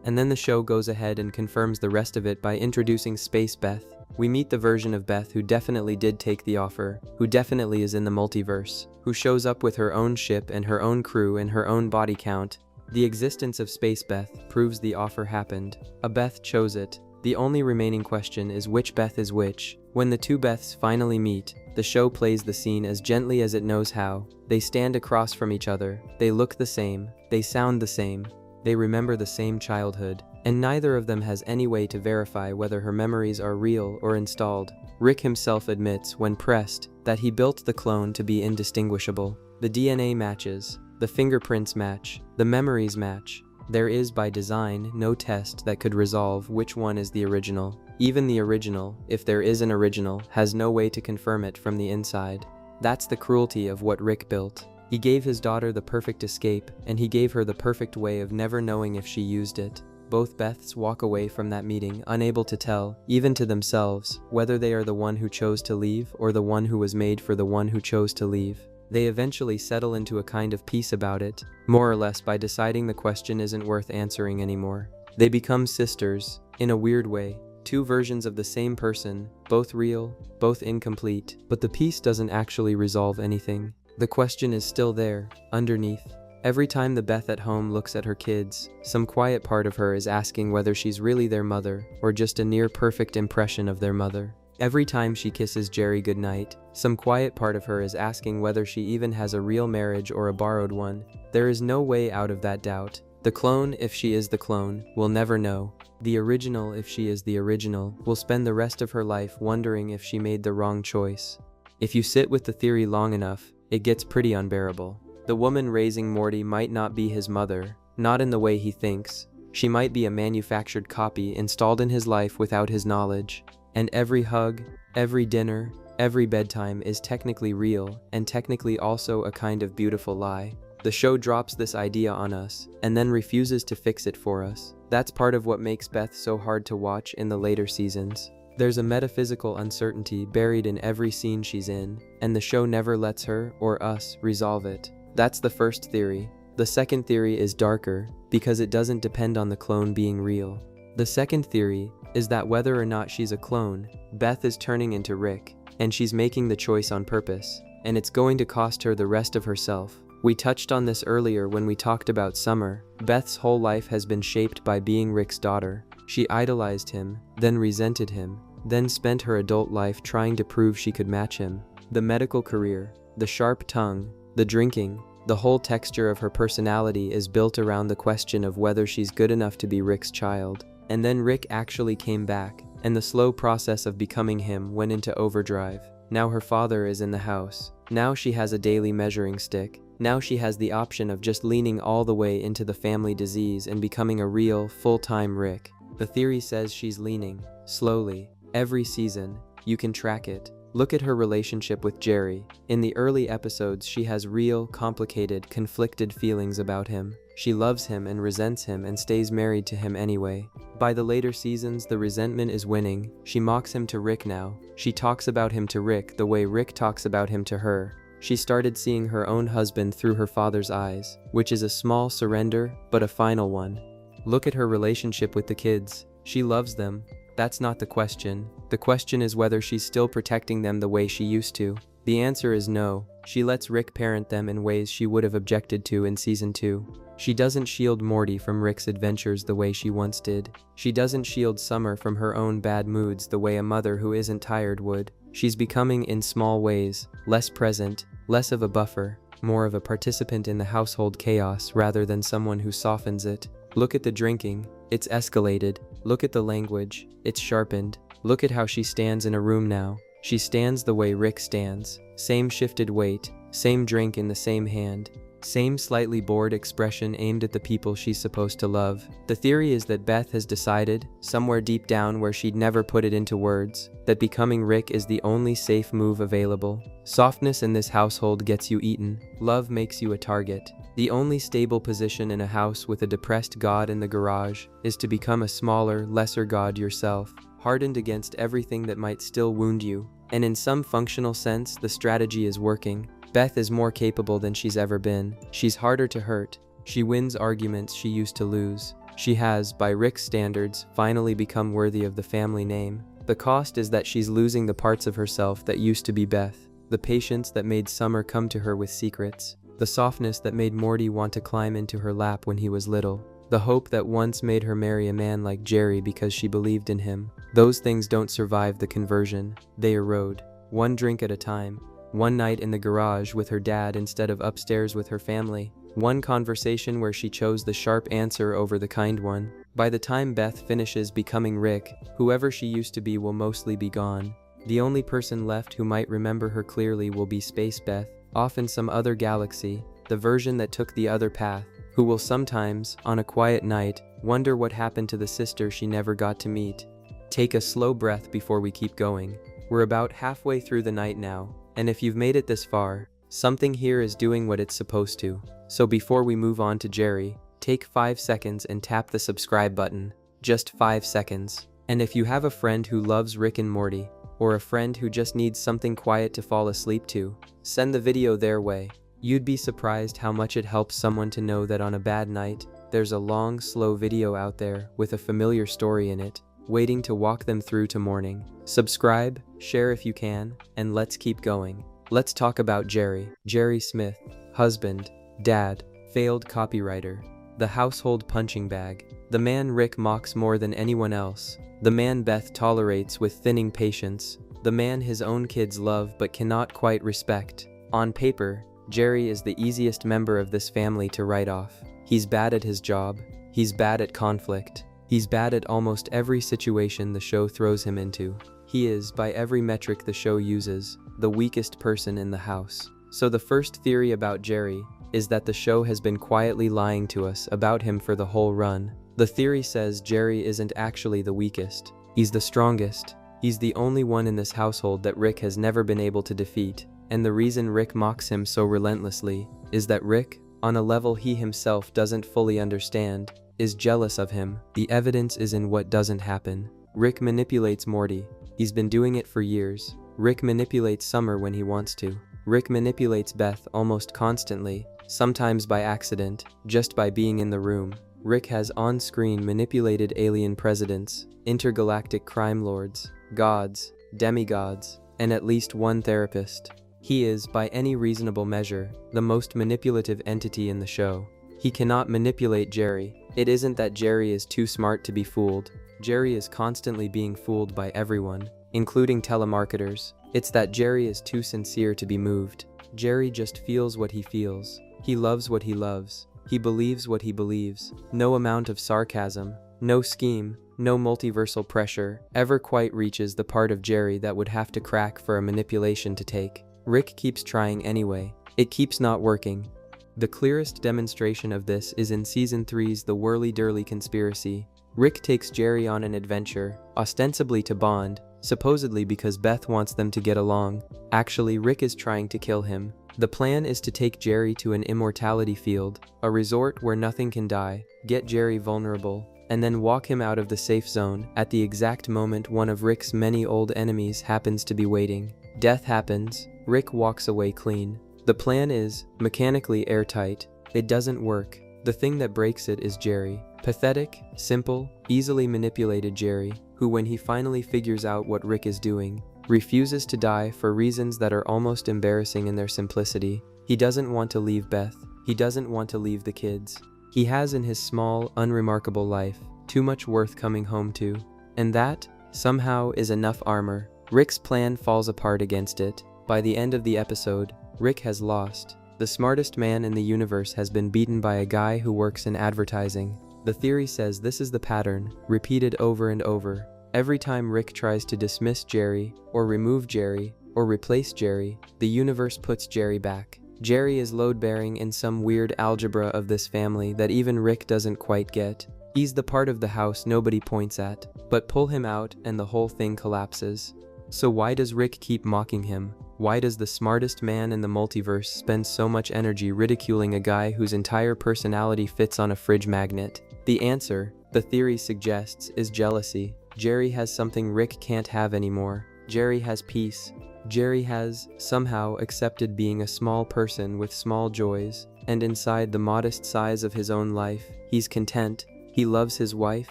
And then the show goes ahead and confirms the rest of it by introducing Space Beth. We meet the version of Beth who definitely did take the offer, who definitely is in the multiverse, who shows up with her own ship and her own crew and her own body count. The existence of Space Beth proves the offer happened. A Beth chose it. The only remaining question is which Beth is which. When the two Beths finally meet, the show plays the scene as gently as it knows how. They stand across from each other. They look the same. They sound the same. They remember the same childhood. And neither of them has any way to verify whether her memories are real or installed. Rick himself admits, when pressed, that he built the clone to be indistinguishable. The DNA matches. The fingerprints match. The memories match. There is, by design, no test that could resolve which one is the original. Even the original, if there is an original, has no way to confirm it from the inside. That's the cruelty of what Rick built. He gave his daughter the perfect escape, and he gave her the perfect way of never knowing if she used it. Both Beths walk away from that meeting unable to tell, even to themselves, whether they are the one who chose to leave or the one who was made for the one who chose to leave. They eventually settle into a kind of peace about it, more or less by deciding the question isn't worth answering anymore. They become sisters, in a weird way, two versions of the same person, both real, both incomplete, but the peace doesn't actually resolve anything. The question is still there, underneath. Every time the Beth at home looks at her kids, some quiet part of her is asking whether she's really their mother, or just a near-perfect impression of their mother. Every time she kisses Jerry goodnight, some quiet part of her is asking whether she even has a real marriage or a borrowed one. There is no way out of that doubt. The clone, if she is the clone, will never know. The original, if she is the original, will spend the rest of her life wondering if she made the wrong choice. If you sit with the theory long enough, it gets pretty unbearable. The woman raising Morty might not be his mother, not in the way he thinks. She might be a manufactured copy installed in his life without his knowledge. And every hug, every dinner, every bedtime is technically real, and technically also a kind of beautiful lie. The show drops this idea on us, and then refuses to fix it for us. That's part of what makes Beth so hard to watch in the later seasons. There's a metaphysical uncertainty buried in every scene she's in, and the show never lets her, or us, resolve it. That's the first theory. The second theory is darker, because it doesn't depend on the clone being real. The second theory is that whether or not she's a clone, Beth is turning into Rick, and she's making the choice on purpose, and it's going to cost her the rest of herself. We touched on this earlier when we talked about Summer. Beth's whole life has been shaped by being Rick's daughter. She idolized him, then resented him, then spent her adult life trying to prove she could match him. The medical career, the sharp tongue, the drinking, the whole texture of her personality is built around the question of whether she's good enough to be Rick's child. And then Rick actually came back, and the slow process of becoming him went into overdrive. Now her father is in the house. Now she has a daily measuring stick. Now she has the option of just leaning all the way into the family disease and becoming a real, full-time Rick. The theory says she's leaning, slowly, every season. You can track it. Look at her relationship with Jerry. In the early episodes, she has real, complicated, conflicted feelings about him. She loves him and resents him and stays married to him anyway. By the later seasons, the resentment is winning. She mocks him to Rick now. She talks about him to Rick the way Rick talks about him to her. She started seeing her own husband through her father's eyes, which is a small surrender, but a final one. Look at her relationship with the kids. She loves them. That's not the question. The question is whether she's still protecting them the way she used to. The answer is no. She lets Rick parent them in ways she would have objected to in season 2. She doesn't shield Morty from Rick's adventures the way she once did. She doesn't shield Summer from her own bad moods the way a mother who isn't tired would. She's becoming, in small ways, less present, less of a buffer, more of a participant in the household chaos rather than someone who softens it. Look at the drinking. It's escalated. Look at the language. It's sharpened. Look at how she stands in a room now. She stands the way Rick stands. Same shifted weight, same drink in the same hand, same slightly bored expression aimed at the people she's supposed to love. The theory is that Beth has decided, somewhere deep down where she'd never put it into words, that becoming Rick is the only safe move available. Softness in this household gets you eaten. Love makes you a target. The only stable position in a house with a depressed god in the garage is to become a smaller, lesser god yourself, hardened against everything that might still wound you. And in some functional sense, the strategy is working. Beth is more capable than she's ever been. She's harder to hurt. She wins arguments she used to lose. She has, by Rick's standards, finally become worthy of the family name. The cost is that she's losing the parts of herself that used to be Beth. The patience that made Summer come to her with secrets. The softness that made Morty want to climb into her lap when he was little. The hope that once made her marry a man like Jerry because she believed in him. Those things don't survive the conversion. They erode. One drink at a time. One night in the garage with her dad instead of upstairs with her family. One conversation where she chose the sharp answer over the kind one. By the time Beth finishes becoming Rick, whoever she used to be will mostly be gone. The only person left who might remember her clearly will be Space Beth, off in some other galaxy, the version that took the other path, who will sometimes, on a quiet night, wonder what happened to the sister she never got to meet. Take a slow breath before we keep going. We're about halfway through the night now, and if you've made it this far, something here is doing what it's supposed to. So before we move on to Jerry, take 5 seconds and tap the subscribe button. Just 5 seconds. And if you have a friend who loves Rick and Morty, or a friend who just needs something quiet to fall asleep to, send the video their way. You'd be surprised how much it helps someone to know that on a bad night, there's a long, slow video out there with a familiar story in it, waiting to walk them through to morning. Subscribe, share if you can, and let's keep going. Let's talk about Jerry. Jerry Smith, husband, dad, failed copywriter, the household punching bag, the man Rick mocks more than anyone else, the man Beth tolerates with thinning patience, the man his own kids love but cannot quite respect. On paper, Jerry is the easiest member of this family to write off. He's bad at his job. He's bad at conflict. He's bad at almost every situation the show throws him into. He is, by every metric the show uses, the weakest person in the house. So the first theory about Jerry is that the show has been quietly lying to us about him for the whole run. The theory says Jerry isn't actually the weakest. He's the strongest. He's the only one in this household that Rick has never been able to defeat. And the reason Rick mocks him so relentlessly is that Rick, on a level he himself doesn't fully understand, is jealous of him. The evidence is in what doesn't happen. Rick manipulates Morty. He's been doing it for years. Rick manipulates Summer when he wants to. Rick manipulates Beth almost constantly, sometimes by accident, just by being in the room. Rick has on-screen manipulated alien presidents, intergalactic crime lords, gods, demigods, and at least one therapist. He is, by any reasonable measure, the most manipulative entity in the show. He cannot manipulate Jerry. It isn't that Jerry is too smart to be fooled. Jerry is constantly being fooled by everyone, including telemarketers. It's that Jerry is too sincere to be moved. Jerry just feels what he feels. He loves what he loves. He believes what he believes. No amount of sarcasm, no scheme, no multiversal pressure ever quite reaches the part of Jerry that would have to crack for a manipulation to take. Rick keeps trying anyway. It keeps not working. The clearest demonstration of this is in Season 3's The Whirly-Durly Conspiracy. Rick takes Jerry on an adventure, ostensibly to bond, supposedly because Beth wants them to get along. Actually, Rick is trying to kill him. The plan is to take Jerry to an immortality field, a resort where nothing can die, get Jerry vulnerable, and then walk him out of the safe zone at the exact moment one of Rick's many old enemies happens to be waiting. Death happens. Rick walks away clean. The plan is mechanically airtight. It doesn't work. The thing that breaks it is Jerry. Pathetic, simple, easily manipulated Jerry, who when he finally figures out what Rick is doing, refuses to die for reasons that are almost embarrassing in their simplicity. He doesn't want to leave Beth. He doesn't want to leave the kids. He has in his small, unremarkable life too much worth coming home to. And that, somehow, is enough armor. Rick's plan falls apart against it. By the end of the episode, Rick has lost. The smartest man in the universe has been beaten by a guy who works in advertising. The theory says this is the pattern, repeated over and over. Every time Rick tries to dismiss Jerry, or remove Jerry, or replace Jerry, the universe puts Jerry back. Jerry is load-bearing in some weird algebra of this family that even Rick doesn't quite get. He's the part of the house nobody points at, but pull him out and the whole thing collapses. So why does Rick keep mocking him? Why does the smartest man in the multiverse spend so much energy ridiculing a guy whose entire personality fits on a fridge magnet? The answer, the theory suggests, is jealousy. Jerry has something Rick can't have anymore. Jerry has peace. Jerry has, somehow, accepted being a small person with small joys, and inside the modest size of his own life, he's content. He loves his wife.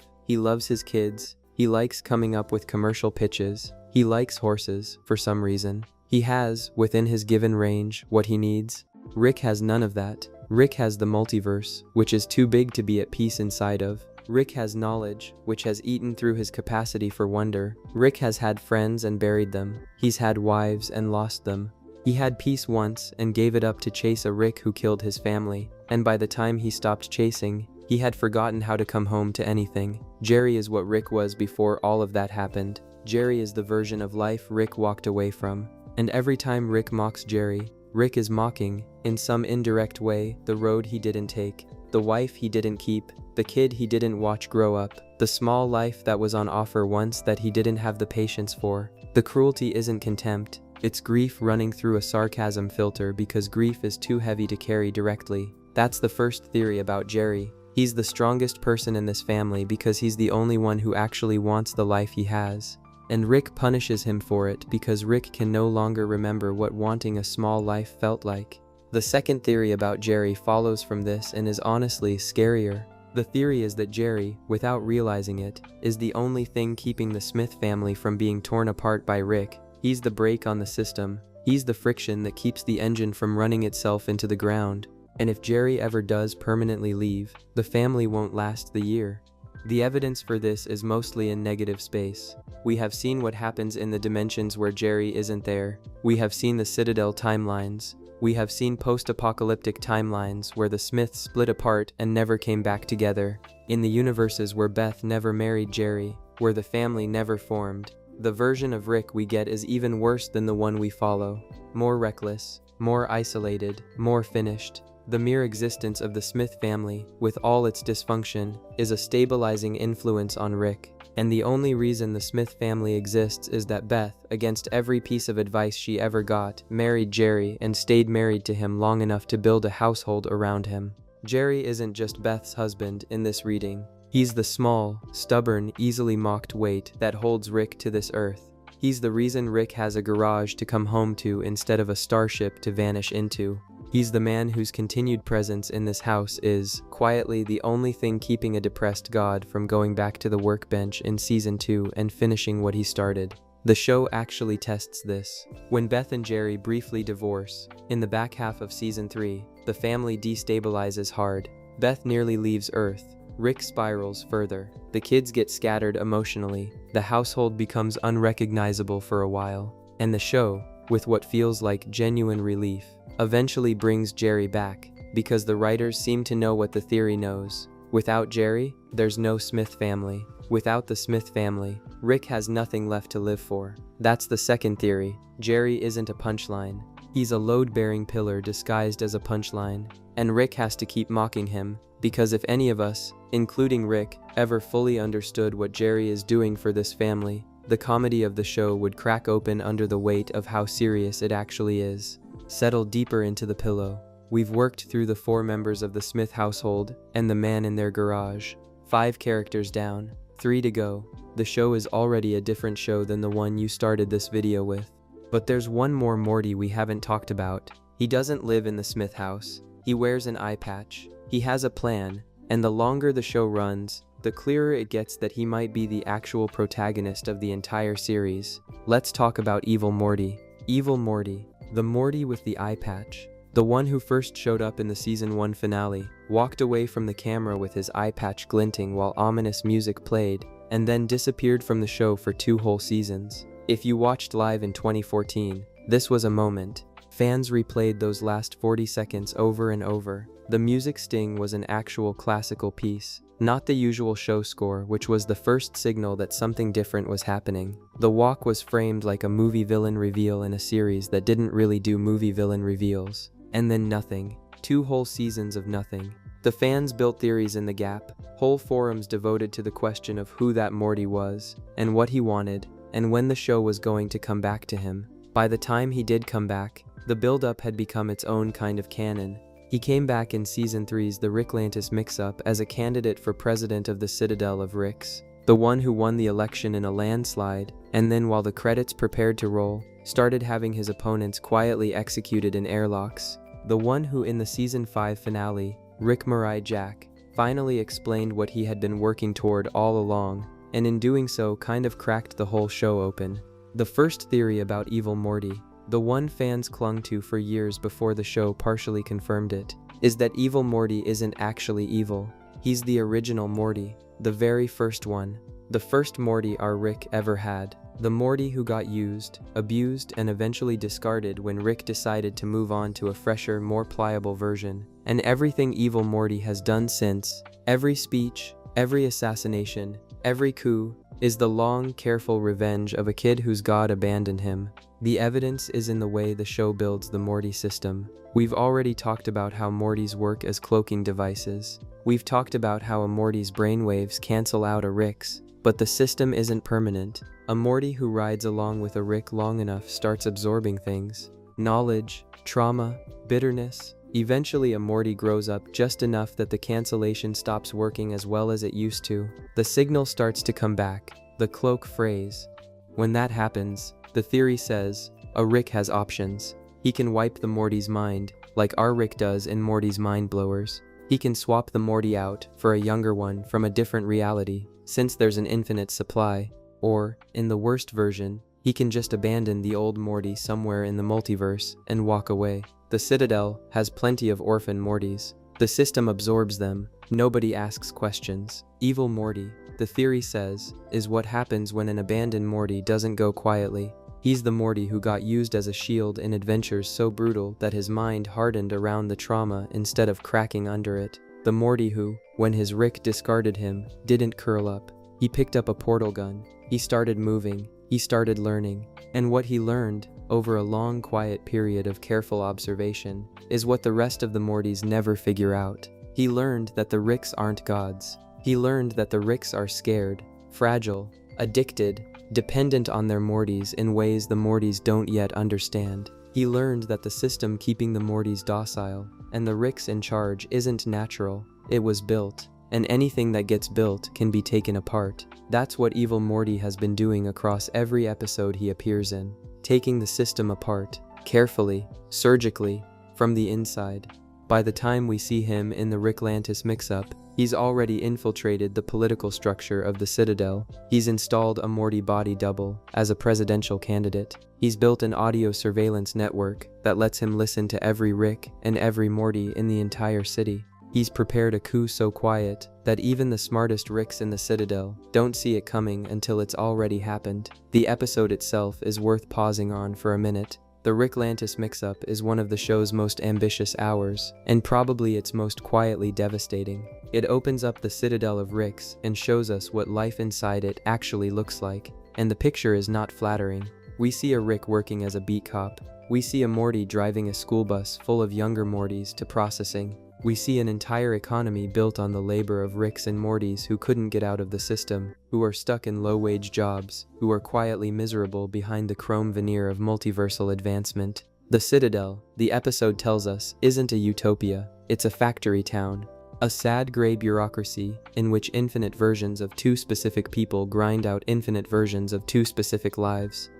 He loves his kids. He likes coming up with commercial pitches. He likes horses, for some reason. He has, within his given range, what he needs. Rick has none of that. Rick has the multiverse, which is too big to be at peace inside of. Rick has knowledge, which has eaten through his capacity for wonder. Rick has had friends and buried them. He's had wives and lost them. He had peace once and gave it up to chase a Rick who killed his family. And by the time he stopped chasing, he had forgotten how to come home to anything. Jerry is what Rick was before all of that happened. Jerry is the version of life Rick walked away from. And every time Rick mocks Jerry, Rick is mocking, in some indirect way, the road he didn't take, the wife he didn't keep, the kid he didn't watch grow up, the small life that was on offer once that he didn't have the patience for. The cruelty isn't contempt, it's grief running through a sarcasm filter because grief is too heavy to carry directly. That's the first theory about Jerry. He's the strongest person in this family because he's the only one who actually wants the life he has. And Rick punishes him for it because Rick can no longer remember what wanting a small life felt like. The second theory about Jerry follows from this and is honestly scarier. The theory is that Jerry, without realizing it, is the only thing keeping the Smith family from being torn apart by Rick. He's the brake on the system. He's the friction that keeps the engine from running itself into the ground. And if Jerry ever does permanently leave, the family won't last the year. The evidence for this is mostly in negative space. We have seen what happens in the dimensions where Jerry isn't there. We have seen the Citadel timelines. We have seen post-apocalyptic timelines where the Smiths split apart and never came back together. In the universes where Beth never married Jerry, where the family never formed, the version of Rick we get is even worse than the one we follow. More reckless, more isolated, more finished. The mere existence of the Smith family, with all its dysfunction, is a stabilizing influence on Rick. And the only reason the Smith family exists is that Beth, against every piece of advice she ever got, married Jerry and stayed married to him long enough to build a household around him. Jerry isn't just Beth's husband in this reading. He's the small, stubborn, easily mocked weight that holds Rick to this earth. He's the reason Rick has a garage to come home to instead of a starship to vanish into. He's the man whose continued presence in this house is, quietly, the only thing keeping a depressed God from going back to the workbench in Season 2 and finishing what he started. The show actually tests this. When Beth and Jerry briefly divorce, in the back half of Season 3, the family destabilizes hard. Beth nearly leaves Earth. Rick spirals further. The kids get scattered emotionally. The household becomes unrecognizable for a while. And the show, with what feels like genuine relief, eventually brings Jerry back, because the writers seem to know what the theory knows. Without Jerry, there's no Smith family. Without the Smith family, Rick has nothing left to live for. That's the second theory. Jerry isn't a punchline. He's a load-bearing pillar disguised as a punchline. And Rick has to keep mocking him, because if any of us, including Rick, ever fully understood what Jerry is doing for this family, the comedy of the show would crack open under the weight of how serious it actually is. Settle deeper into the pillow. We've worked through the 4 members of the Smith household and the man in their garage. 5 characters down, 3 to go. The show is already a different show than the one you started this video with. But there's one more Morty we haven't talked about. He doesn't live in the Smith house. He wears an eye patch. He has a plan, and the longer the show runs, the clearer it gets that he might be the actual protagonist of the entire series. Let's talk about Evil Morty. Evil Morty, the Morty with the eye patch. The one who first showed up in the season 1 finale, walked away from the camera with his eye patch glinting while ominous music played, and then disappeared from the show for 2 whole seasons. If you watched live in 2014, this was a moment. Fans replayed those last 40 seconds over and over. The music sting was an actual classical piece, not the usual show score, which was the first signal that something different was happening. The walk was framed like a movie villain reveal in a series that didn't really do movie villain reveals. And then nothing. 2 whole seasons of nothing. The fans built theories in the gap, whole forums devoted to the question of who that Morty was, and what he wanted, and when the show was going to come back to him. By the time he did come back, the build-up had become its own kind of canon. He came back in Season 3's The Ricklantis Mix-Up as a candidate for president of the Citadel of Ricks, the one who won the election in a landslide, and then while the credits prepared to roll, started having his opponents quietly executed in airlocks. The one who in the Season 5 finale, Rick Morty Jack, finally explained what he had been working toward all along, and in doing so kind of cracked the whole show open. The first theory about Evil Morty, the one fans clung to for years before the show partially confirmed it, is that Evil Morty isn't actually evil. He's the original Morty, the very first one. The first Morty our Rick ever had. The Morty who got used, abused, and eventually discarded when Rick decided to move on to a fresher, more pliable version. And everything Evil Morty has done since, every speech, every assassination, every coup, is the long, careful revenge of a kid whose god abandoned him. The evidence is in the way the show builds the Morty system. We've already talked about how Mortys work as cloaking devices. We've talked about how a Morty's brainwaves cancel out a Rick's, but the system isn't permanent. A Morty who rides along with a Rick long enough starts absorbing things. Knowledge, trauma, bitterness. Eventually a Morty grows up just enough that the cancellation stops working as well as it used to. The signal starts to come back, the cloak phrase. When that happens, the theory says, a Rick has options. He can wipe the Morty's mind, like our Rick does in Morty's Mind Blowers. He can swap the Morty out for a younger one from a different reality, since there's an infinite supply. Or, in the worst version, he can just abandon the old Morty somewhere in the multiverse and walk away. The Citadel has plenty of orphan Mortys. The system absorbs them. Nobody asks questions. Evil Morty, the theory says, is what happens when an abandoned Morty doesn't go quietly. He's the Morty who got used as a shield in adventures so brutal that his mind hardened around the trauma instead of cracking under it. The Morty who, when his Rick discarded him, didn't curl up. He picked up a portal gun. He started moving. He started learning. And what he learned, over a long quiet period of careful observation, is what the rest of the Mortys never figure out. He learned that the Ricks aren't gods. He learned that the Ricks are scared, fragile, addicted, dependent on their Mortys in ways the Mortys don't yet understand. He learned that the system keeping the Mortys docile and the Ricks in charge isn't natural, it was built. And anything that gets built can be taken apart. That's what Evil Morty has been doing across every episode he appears in. Taking the system apart, carefully, surgically, from the inside. By the time we see him in the Ricklantis Mix-Up, he's already infiltrated the political structure of the Citadel. He's installed a Morty body double as a presidential candidate. He's built an audio surveillance network that lets him listen to every Rick and every Morty in the entire city. He's prepared a coup so quiet that even the smartest Ricks in the Citadel don't see it coming until it's already happened. The episode itself is worth pausing on for a minute. The Ricklantis Mix-Up is one of the show's most ambitious hours, and probably its most quietly devastating. It opens up the Citadel of Ricks and shows us what life inside it actually looks like, and the picture is not flattering. We see a Rick working as a beat cop. We see a Morty driving a school bus full of younger Mortys to processing. We see an entire economy built on the labor of Ricks and Mortys who couldn't get out of the system, who are stuck in low-wage jobs, who are quietly miserable behind the chrome veneer of multiversal advancement. The Citadel, the episode tells us, isn't a utopia, it's a factory town. A sad gray bureaucracy in which infinite versions of two specific people grind out infinite versions of two specific lives.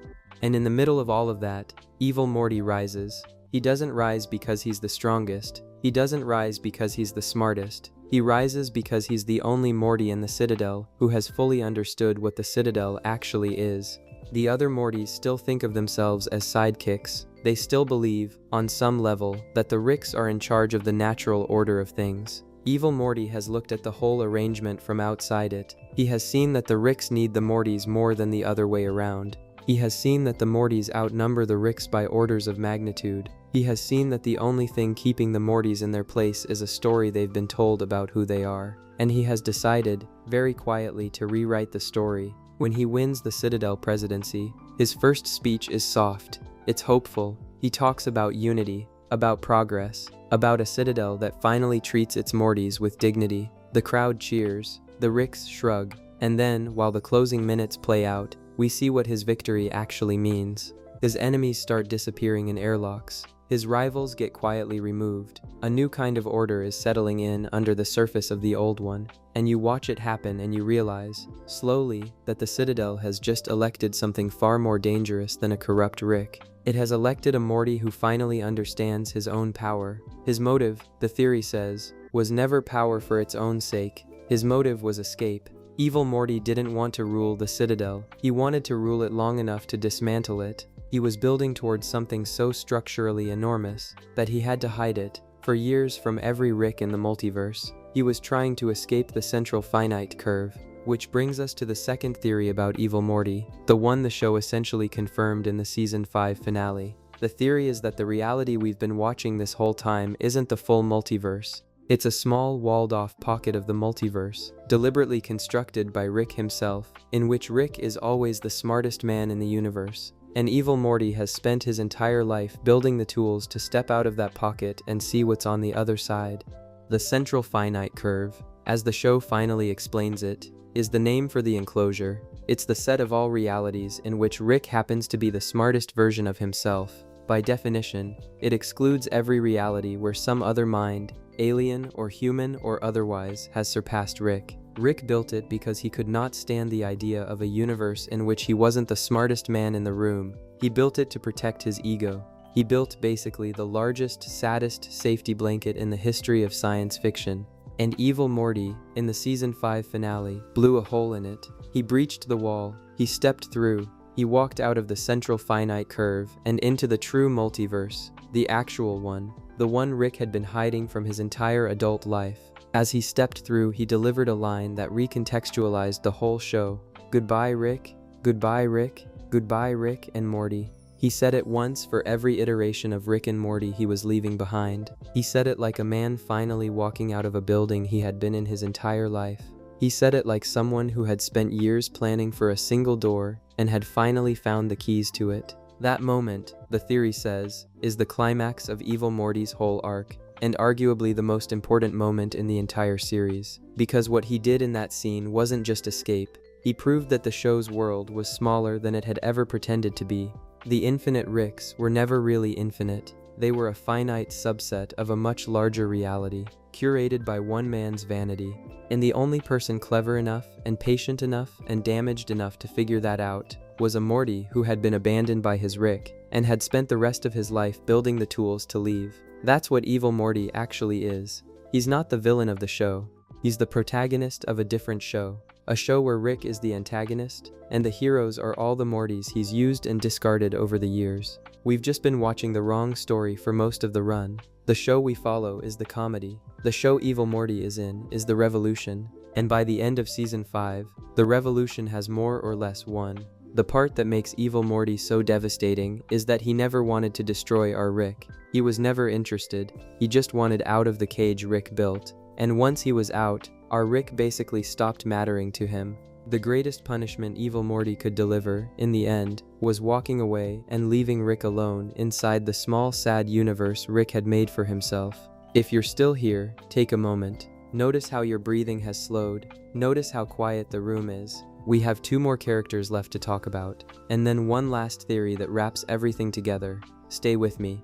And in the middle of all of that, evil Morty rises. He doesn't rise because he's the strongest. He doesn't rise because he's the smartest. He rises because he's the only Morty in the Citadel who has fully understood what the Citadel actually is. The other Mortys still think of themselves as sidekicks. They still believe, on some level, that the Ricks are in charge of the natural order of things. Evil Morty has looked at the whole arrangement from outside it. He has seen that the Ricks need the Mortys more than the other way around. He has seen that the Mortys outnumber the Ricks by orders of magnitude. He has seen that the only thing keeping the Mortys in their place is a story they've been told about who they are. And he has decided, very quietly, to rewrite the story. When he wins the Citadel presidency, his first speech is soft. It's hopeful. He talks about unity, about progress, about a Citadel that finally treats its Mortys with dignity. The crowd cheers, the Ricks shrug, and then, while the closing minutes play out, we see what his victory actually means. His enemies start disappearing in airlocks. His rivals get quietly removed. A new kind of order is settling in under the surface of the old one, and you watch it happen and you realize, slowly, that the Citadel has just elected something far more dangerous than a corrupt Rick. It has elected a Morty who finally understands his own power. His motive, the theory says, was never power for its own sake. His motive was escape. Evil Morty didn't want to rule the Citadel. He wanted to rule it long enough to dismantle it. He was building towards something so structurally enormous that he had to hide it for years from every Rick in the multiverse. He was trying to escape the central finite curve. Which brings us to the second theory about Evil Morty, the one the show essentially confirmed in the Season 5 finale. The theory is that the reality we've been watching this whole time isn't the full multiverse. It's a small, walled-off pocket of the multiverse, deliberately constructed by Rick himself, in which Rick is always the smartest man in the universe. And Evil Morty has spent his entire life building the tools to step out of that pocket and see what's on the other side. The central finite curve, as the show finally explains it, is the name for the enclosure. It's the set of all realities in which Rick happens to be the smartest version of himself. By definition, it excludes every reality where some other mind, alien or human or otherwise, has surpassed Rick. Rick built it because he could not stand the idea of a universe in which he wasn't the smartest man in the room. He built it to protect his ego. He built basically the largest, saddest safety blanket in the history of science fiction. And Evil Morty, in the Season 5 finale, blew a hole in it. He breached the wall. He stepped through. He walked out of the central finite curve and into the true multiverse, the actual one, the one Rick had been hiding from his entire adult life. As he stepped through, he delivered a line that recontextualized the whole show. Goodbye, Rick. Goodbye, Rick. Goodbye, Rick and Morty. He said it once for every iteration of Rick and Morty he was leaving behind. He said it like a man finally walking out of a building he had been in his entire life. He said it like someone who had spent years planning for a single door and had finally found the keys to it. That moment, the theory says, is the climax of Evil Morty's whole arc, and arguably the most important moment in the entire series. Because what he did in that scene wasn't just escape. He proved that the show's world was smaller than it had ever pretended to be. The infinite Ricks were never really infinite. They were a finite subset of a much larger reality, curated by one man's vanity. And the only person clever enough and patient enough and damaged enough to figure that out was a Morty who had been abandoned by his Rick and had spent the rest of his life building the tools to leave. That's what Evil Morty actually is. He's not the villain of the show. He's the protagonist of a different show. A show where Rick is the antagonist, and the heroes are all the Mortys he's used and discarded over the years. We've just been watching the wrong story for most of the run. The show we follow is the comedy. The show Evil Morty is in is the revolution. And by the end of Season 5, the revolution has more or less won. The part that makes Evil Morty so devastating is that he never wanted to destroy our Rick. He was never interested. He just wanted out of the cage Rick built. And once he was out, our Rick basically stopped mattering to him. The greatest punishment Evil Morty could deliver, in the end, was walking away and leaving Rick alone inside the small sad universe Rick had made for himself. If you're still here, take a moment. Notice how your breathing has slowed. Notice how quiet the room is. We have 2 more characters left to talk about, and then one last theory that wraps everything together. Stay with me.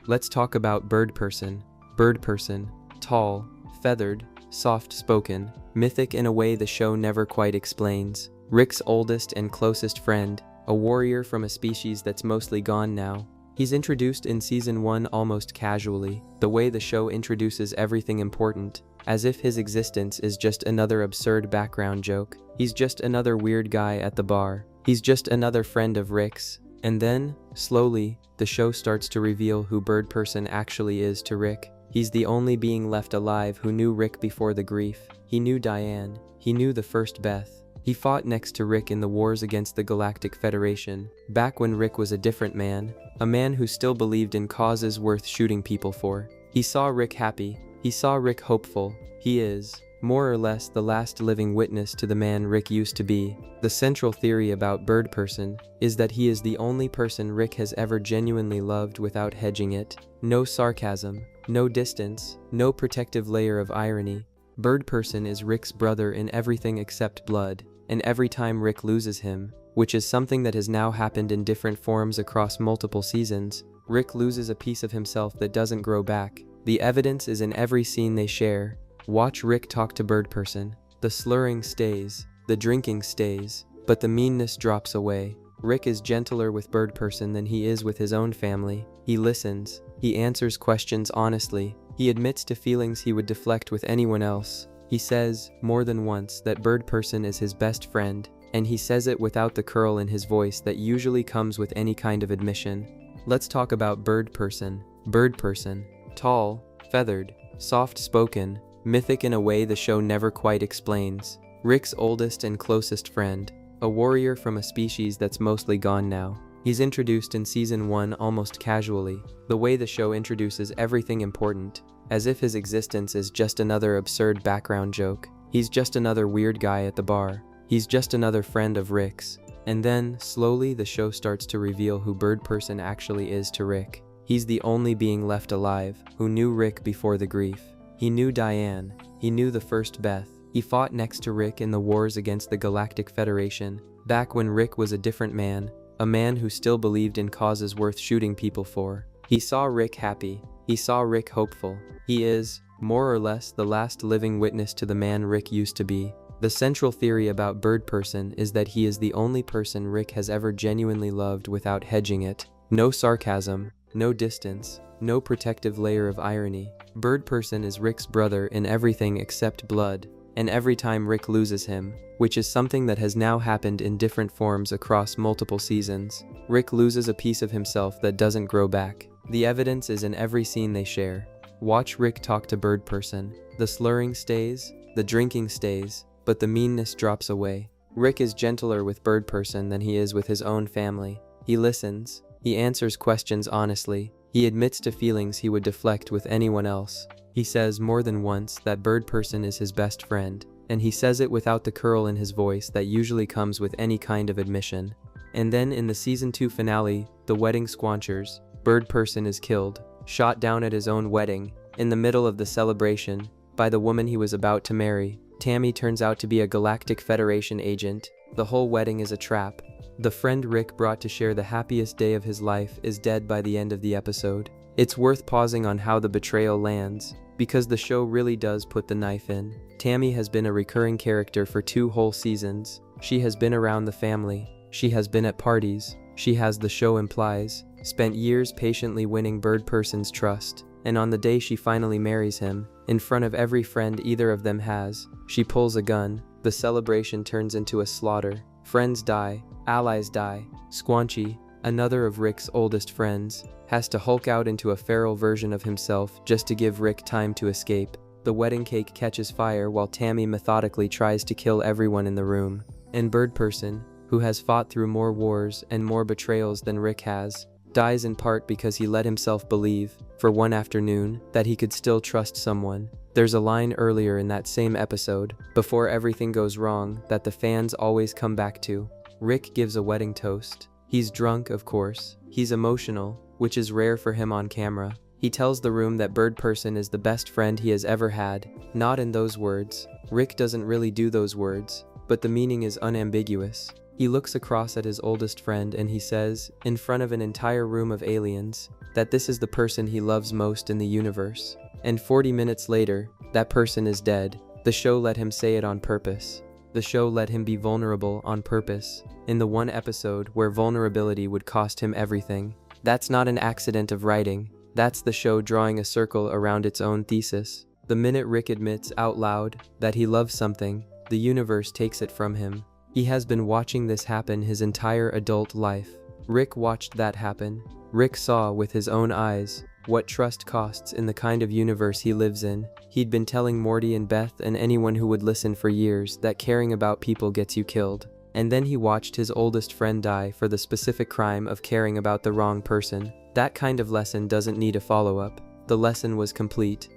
Let's talk about Bird Person. Bird Person, tall, feathered, soft-spoken, mythic in a way the show never quite explains. Rick's oldest and closest friend, a warrior from a species that's mostly gone now. He's introduced in season 1 almost casually, the way the show introduces everything important, as if his existence is just another absurd background joke. He's just another weird guy at the bar. He's just another friend of Rick's. And then, slowly, the show starts to reveal who Bird Person actually is to Rick. He's the only being left alive who knew Rick before the grief. He knew Diane. He knew the first Beth. He fought next to Rick in the wars against the Galactic Federation, back when Rick was a different man, a man who still believed in causes worth shooting people for. He saw Rick happy. He saw Rick hopeful. He is, more or less, the last living witness to the man Rick used to be. The central theory about Bird Person is that he is the only person Rick has ever genuinely loved without hedging it. No sarcasm, no distance, no protective layer of irony. Bird Person is Rick's brother in everything except blood, and every time Rick loses him, which is something that has now happened in different forms across multiple seasons, Rick loses a piece of himself that doesn't grow back. The evidence is in every scene they share. Watch Rick talk to Bird Person. The slurring stays, the drinking stays, but the meanness drops away. Rick is gentler with Bird Person than he is with his own family. He listens. He answers questions honestly. He admits to feelings he would deflect with anyone else. He says, more than once, that Bird Person is his best friend, and he says it without the curl in his voice that usually comes with any kind of admission. Let's talk about Bird Person. Bird Person, tall, feathered, soft-spoken, mythic in a way the show never quite explains. Rick's oldest and closest friend, a warrior from a species that's mostly gone now. He's introduced in season 1 almost casually, the way the show introduces everything important, as if his existence is just another absurd background joke. He's just another weird guy at the bar. He's just another friend of Rick's. And then, slowly, the show starts to reveal who Bird Person actually is to Rick. He's the only being left alive who knew Rick before the grief. He knew Diane. He knew the first Beth. He fought next to Rick in the wars against the Galactic Federation, back when Rick was a different man, a man who still believed in causes worth shooting people for. He saw Rick happy. He saw Rick hopeful. He is, more or less, the last living witness to the man Rick used to be. The central theory about Bird Person is that he is the only person Rick has ever genuinely loved without hedging it. No sarcasm, no distance, no protective layer of irony. Bird Person is Rick's brother in everything except blood, and every time Rick loses him, which is something that has now happened in different forms across multiple seasons, Rick loses a piece of himself that doesn't grow back. The evidence is in every scene they share. Watch Rick talk to Bird Person. The slurring stays, the drinking stays, but the meanness drops away. Rick is gentler with Bird Person than he is with his own family. He listens. He answers questions honestly. He admits to feelings he would deflect with anyone else. He says more than once that Bird Person is his best friend, and he says it without the curl in his voice that usually comes with any kind of admission. And then in the season 2 finale, The Wedding Squanchers, Bird Person is killed, shot down at his own wedding, in the middle of the celebration, by the woman he was about to marry. Tammy turns out to be a Galactic Federation agent. The whole wedding is a trap. The friend Rick brought to share the happiest day of his life is dead by the end of the episode. It's worth pausing on how the betrayal lands, because the show really does put the knife in. Tammy has been a recurring character for 2 whole seasons. She has been around the family. She has been at parties. She has, the show implies, spent years patiently winning Bird Person's trust. And on the day she finally marries him, in front of every friend either of them has, she pulls a gun. The celebration turns into a slaughter. Friends die. Allies die. Squanchy, another of Rick's oldest friends, has to Hulk out into a feral version of himself just to give Rick time to escape. The wedding cake catches fire while Tammy methodically tries to kill everyone in the room. And Bird Person, who has fought through more wars and more betrayals than Rick has, dies in part because he let himself believe, for one afternoon, that he could still trust someone. There's a line earlier in that same episode, before everything goes wrong, that the fans always come back to. Rick gives a wedding toast. He's drunk, of course. He's emotional, which is rare for him on camera. He tells the room that Bird Person is the best friend he has ever had. Not in those words. Rick doesn't really do those words, but the meaning is unambiguous. He looks across at his oldest friend and he says, in front of an entire room of aliens, that this is the person he loves most in the universe. And 40 minutes later, that person is dead. The show let him say it on purpose. The show let him be vulnerable on purpose, in the one episode where vulnerability would cost him everything. That's not an accident of writing. That's the show drawing a circle around its own thesis. The minute Rick admits out loud that he loves something, the universe takes it from him. He has been watching this happen his entire adult life. Rick watched that happen. Rick saw with his own eyes what trust costs in the kind of universe he lives in. He'd been telling Morty and Beth and anyone who would listen for years that caring about people gets you killed. And then he watched his oldest friend die for the specific crime of caring about the wrong person. That kind of lesson doesn't need a follow-up. The lesson was complete.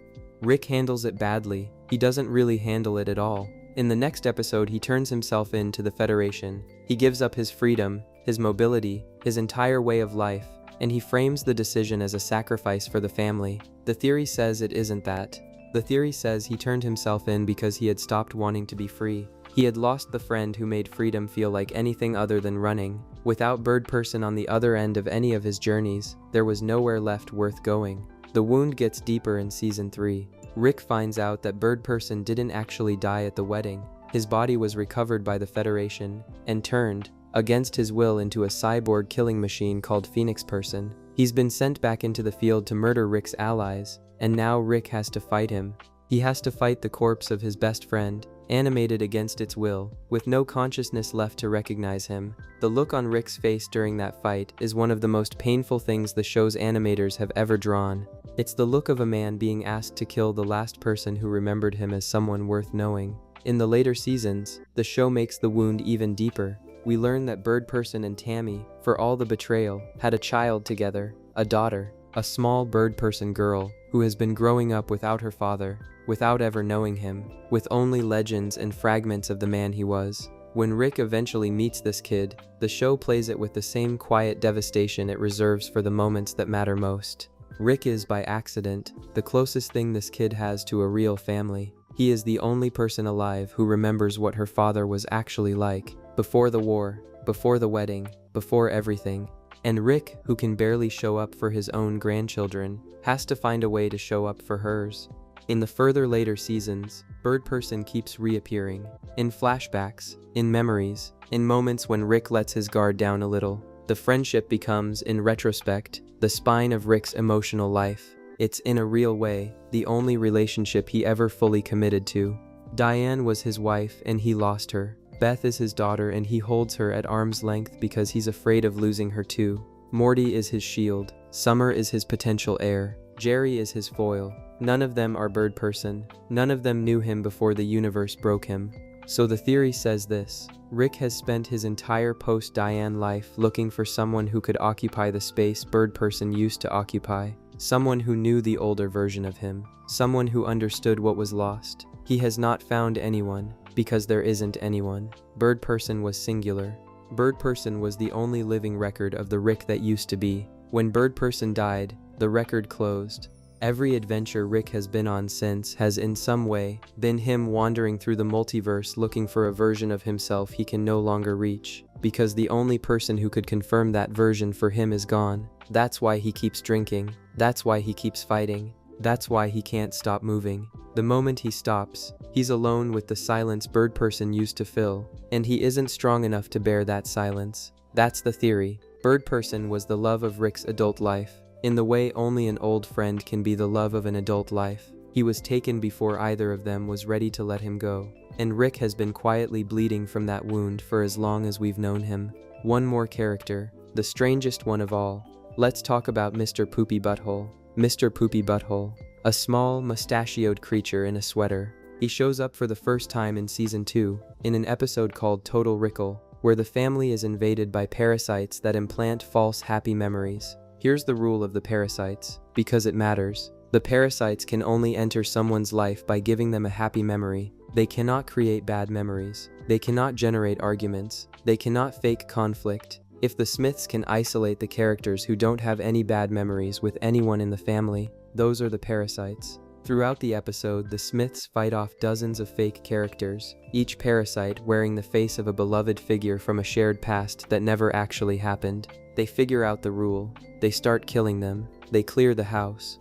Rick handles it badly. He doesn't really handle it at all. In the next episode, he turns himself in to the Federation. He gives up his freedom, his mobility, his entire way of life, and he frames the decision as a sacrifice for the family. The theory says it isn't that. The theory says he turned himself in because he had stopped wanting to be free. He had lost the friend who made freedom feel like anything other than running. Without Bird Person on the other end of any of his journeys, there was nowhere left worth going. The wound gets deeper in season 3. Rick finds out that Bird Person didn't actually die at the wedding. His body was recovered by the Federation and turned, against his will, into a cyborg killing machine called Phoenix Person. He's been sent back into the field to murder Rick's allies, and now Rick has to fight him. He has to fight the corpse of his best friend, animated against its will, with no consciousness left to recognize him. The look on Rick's face during that fight is one of the most painful things the show's animators have ever drawn. It's the look of a man being asked to kill the last person who remembered him as someone worth knowing. In the later seasons, the show makes the wound even deeper. We learn that Bird Person and Tammy, for all the betrayal, had a child together, a daughter, a small Bird Person girl who has been growing up without her father, without ever knowing him, with only legends and fragments of the man he was. When Rick eventually meets this kid, the show plays it with the same quiet devastation it reserves for the moments that matter most. Rick is, by accident, the closest thing this kid has to a real family. He is the only person alive who remembers what her father was actually like, before the war, before the wedding, before everything. And Rick, who can barely show up for his own grandchildren, has to find a way to show up for hers. In the further later seasons, Bird Person keeps reappearing, in flashbacks, in memories, in moments when Rick lets his guard down a little. The friendship becomes, in retrospect, the spine of Rick's emotional life. It's, in a real way, the only relationship he ever fully committed to. Diane was his wife and he lost her. Beth is his daughter and he holds her at arm's length because he's afraid of losing her too. Morty is his shield. Summer is his potential heir. Jerry is his foil. None of them are Bird Person. None of them knew him before the universe broke him. So the theory says this: Rick has spent his entire post-Diane life looking for someone who could occupy the space Bird Person used to occupy. Someone who knew the older version of him. Someone who understood what was lost. He has not found anyone, because there isn't anyone. Bird Person was singular. Bird Person was the only living record of the Rick that used to be. When Bird Person died, the record closed. Every adventure Rick has been on since has in some way been him wandering through the multiverse looking for a version of himself he can no longer reach, because the only person who could confirm that version for him is gone. That's why he keeps drinking. That's why he keeps fighting. That's why he can't stop moving. The moment he stops, he's alone with the silence Bird Person used to fill, and he isn't strong enough to bear that silence. That's the theory. Bird Person was the love of Rick's adult life, in the way only an old friend can be the love of an adult life. He was taken before either of them was ready to let him go, and Rick has been quietly bleeding from that wound for as long as we've known him. One more character, the strangest one of all. Let's talk about Mr. Poopy Butthole. Mr. Poopy Butthole, a small, mustachioed creature in a sweater. He shows up for the first time in season 2, in an episode called Total Rickle, where the family is invaded by parasites that implant false happy memories. Here's the rule of the parasites, because it matters. The parasites can only enter someone's life by giving them a happy memory. They cannot create bad memories. They cannot generate arguments. They cannot fake conflict. If the Smiths can isolate the characters who don't have any bad memories with anyone in the family, those are the parasites. Throughout the episode, the Smiths fight off dozens of fake characters, each parasite wearing the face of a beloved figure from a shared past that never actually happened. They figure out the rule, they start killing them, they clear the house.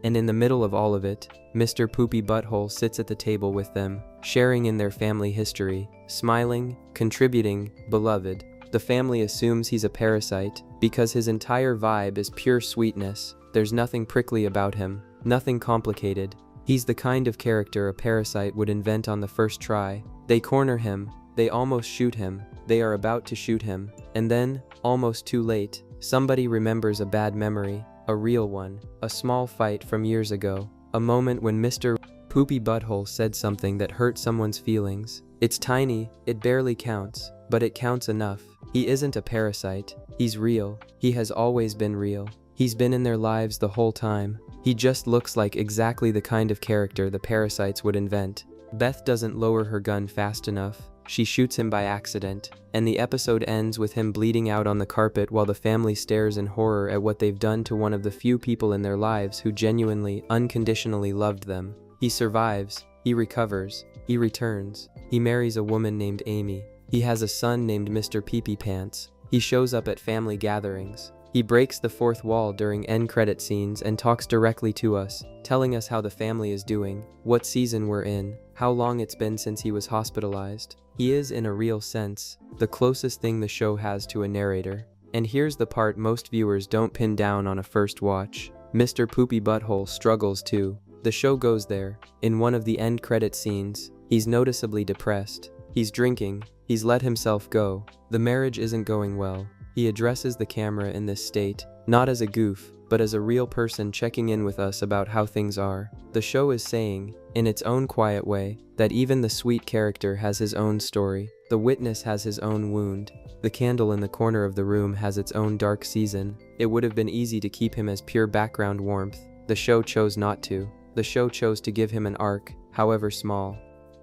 And in the middle of all of it, Mr. Poopy Butthole sits at the table with them, sharing in their family history, smiling, contributing, beloved. The family assumes he's a parasite because his entire vibe is pure sweetness. There's nothing prickly about him, nothing complicated. He's the kind of character a parasite would invent on the first try. They corner him, they almost shoot him, they are about to shoot him, and then, almost too late, somebody remembers a bad memory, a real one, a small fight from years ago, a moment when Mr. Poopy Butthole said something that hurt someone's feelings. It's tiny, it barely counts, but it counts enough. He isn't a parasite, he's real, he has always been real. He's been in their lives the whole time. He just looks like exactly the kind of character the parasites would invent. Beth doesn't lower her gun fast enough. She shoots him by accident, and the episode ends with him bleeding out on the carpet while the family stares in horror at what they've done to one of the few people in their lives who genuinely, unconditionally loved them. He survives, he recovers, he returns, he marries a woman named Amy. He has a son named Mr. Pee-Pee Pants. He shows up at family gatherings. He breaks the fourth wall during end credit scenes and talks directly to us, telling us how the family is doing, what season we're in, how long it's been since he was hospitalized. He is, in a real sense, the closest thing the show has to a narrator. And here's the part most viewers don't pin down on a first watch. Mr. Poopy Butthole struggles too. The show goes there. In one of the end credit scenes, he's noticeably depressed. He's drinking. He's let himself go. The marriage isn't going well. He addresses the camera in this state, not as a goof, but as a real person checking in with us about how things are. The show is saying, in its own quiet way, that even the sweet character has his own story. The witness has his own wound. The candle in the corner of the room has its own dark season. It would have been easy to keep him as pure background warmth. The show chose not to. The show chose to give him an arc, however small.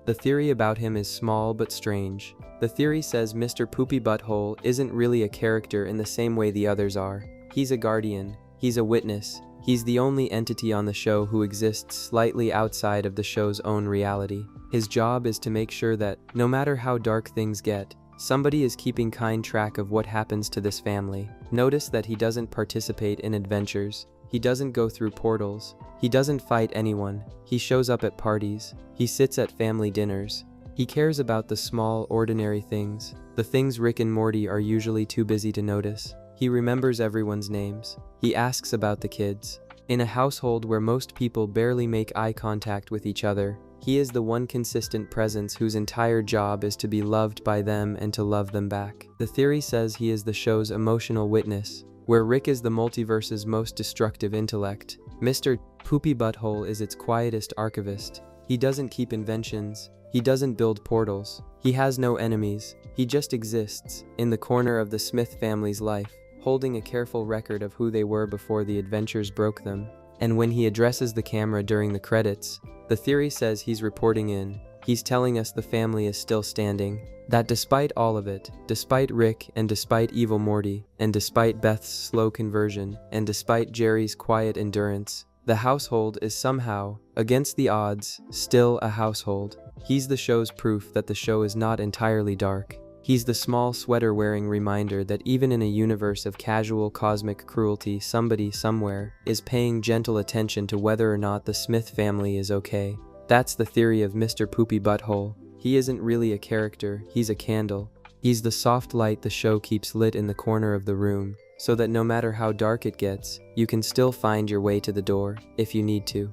The theory about him is small but strange. The theory says Mr. Poopy Butthole isn't really a character in the same way the others are. He's a guardian, he's a witness, he's the only entity on the show who exists slightly outside of the show's own reality. His job is to make sure that, no matter how dark things get, somebody is keeping kind track of what happens to this family. Notice that he doesn't participate in adventures. He doesn't go through portals. He doesn't fight anyone. He shows up at parties. He sits at family dinners. He cares about the small, ordinary things, the things Rick and Morty are usually too busy to notice. He remembers everyone's names. He asks about the kids. In a household where most people barely make eye contact with each other, he is the one consistent presence whose entire job is to be loved by them and to love them back. The theory says he is the show's emotional witness. Where Rick is the multiverse's most destructive intellect, Mr. Poopy Butthole is its quietest archivist. He doesn't keep inventions. He doesn't build portals. He has no enemies. He just exists, in the corner of the Smith family's life, holding a careful record of who they were before the adventures broke them. And when he addresses the camera during the credits, the theory says he's reporting in. He's telling us the family is still standing. That despite all of it, despite Rick and despite evil Morty, and despite Beth's slow conversion, and despite Jerry's quiet endurance, the household is somehow, against the odds, still a household. He's the show's proof that the show is not entirely dark. He's the small sweater-wearing reminder that even in a universe of casual cosmic cruelty, somebody somewhere is paying gentle attention to whether or not the Smith family is okay. That's the theory of Mr. Poopy Butthole. He isn't really a character, he's a candle. He's the soft light the show keeps lit in the corner of the room, so that no matter how dark it gets, you can still find your way to the door, if you need to.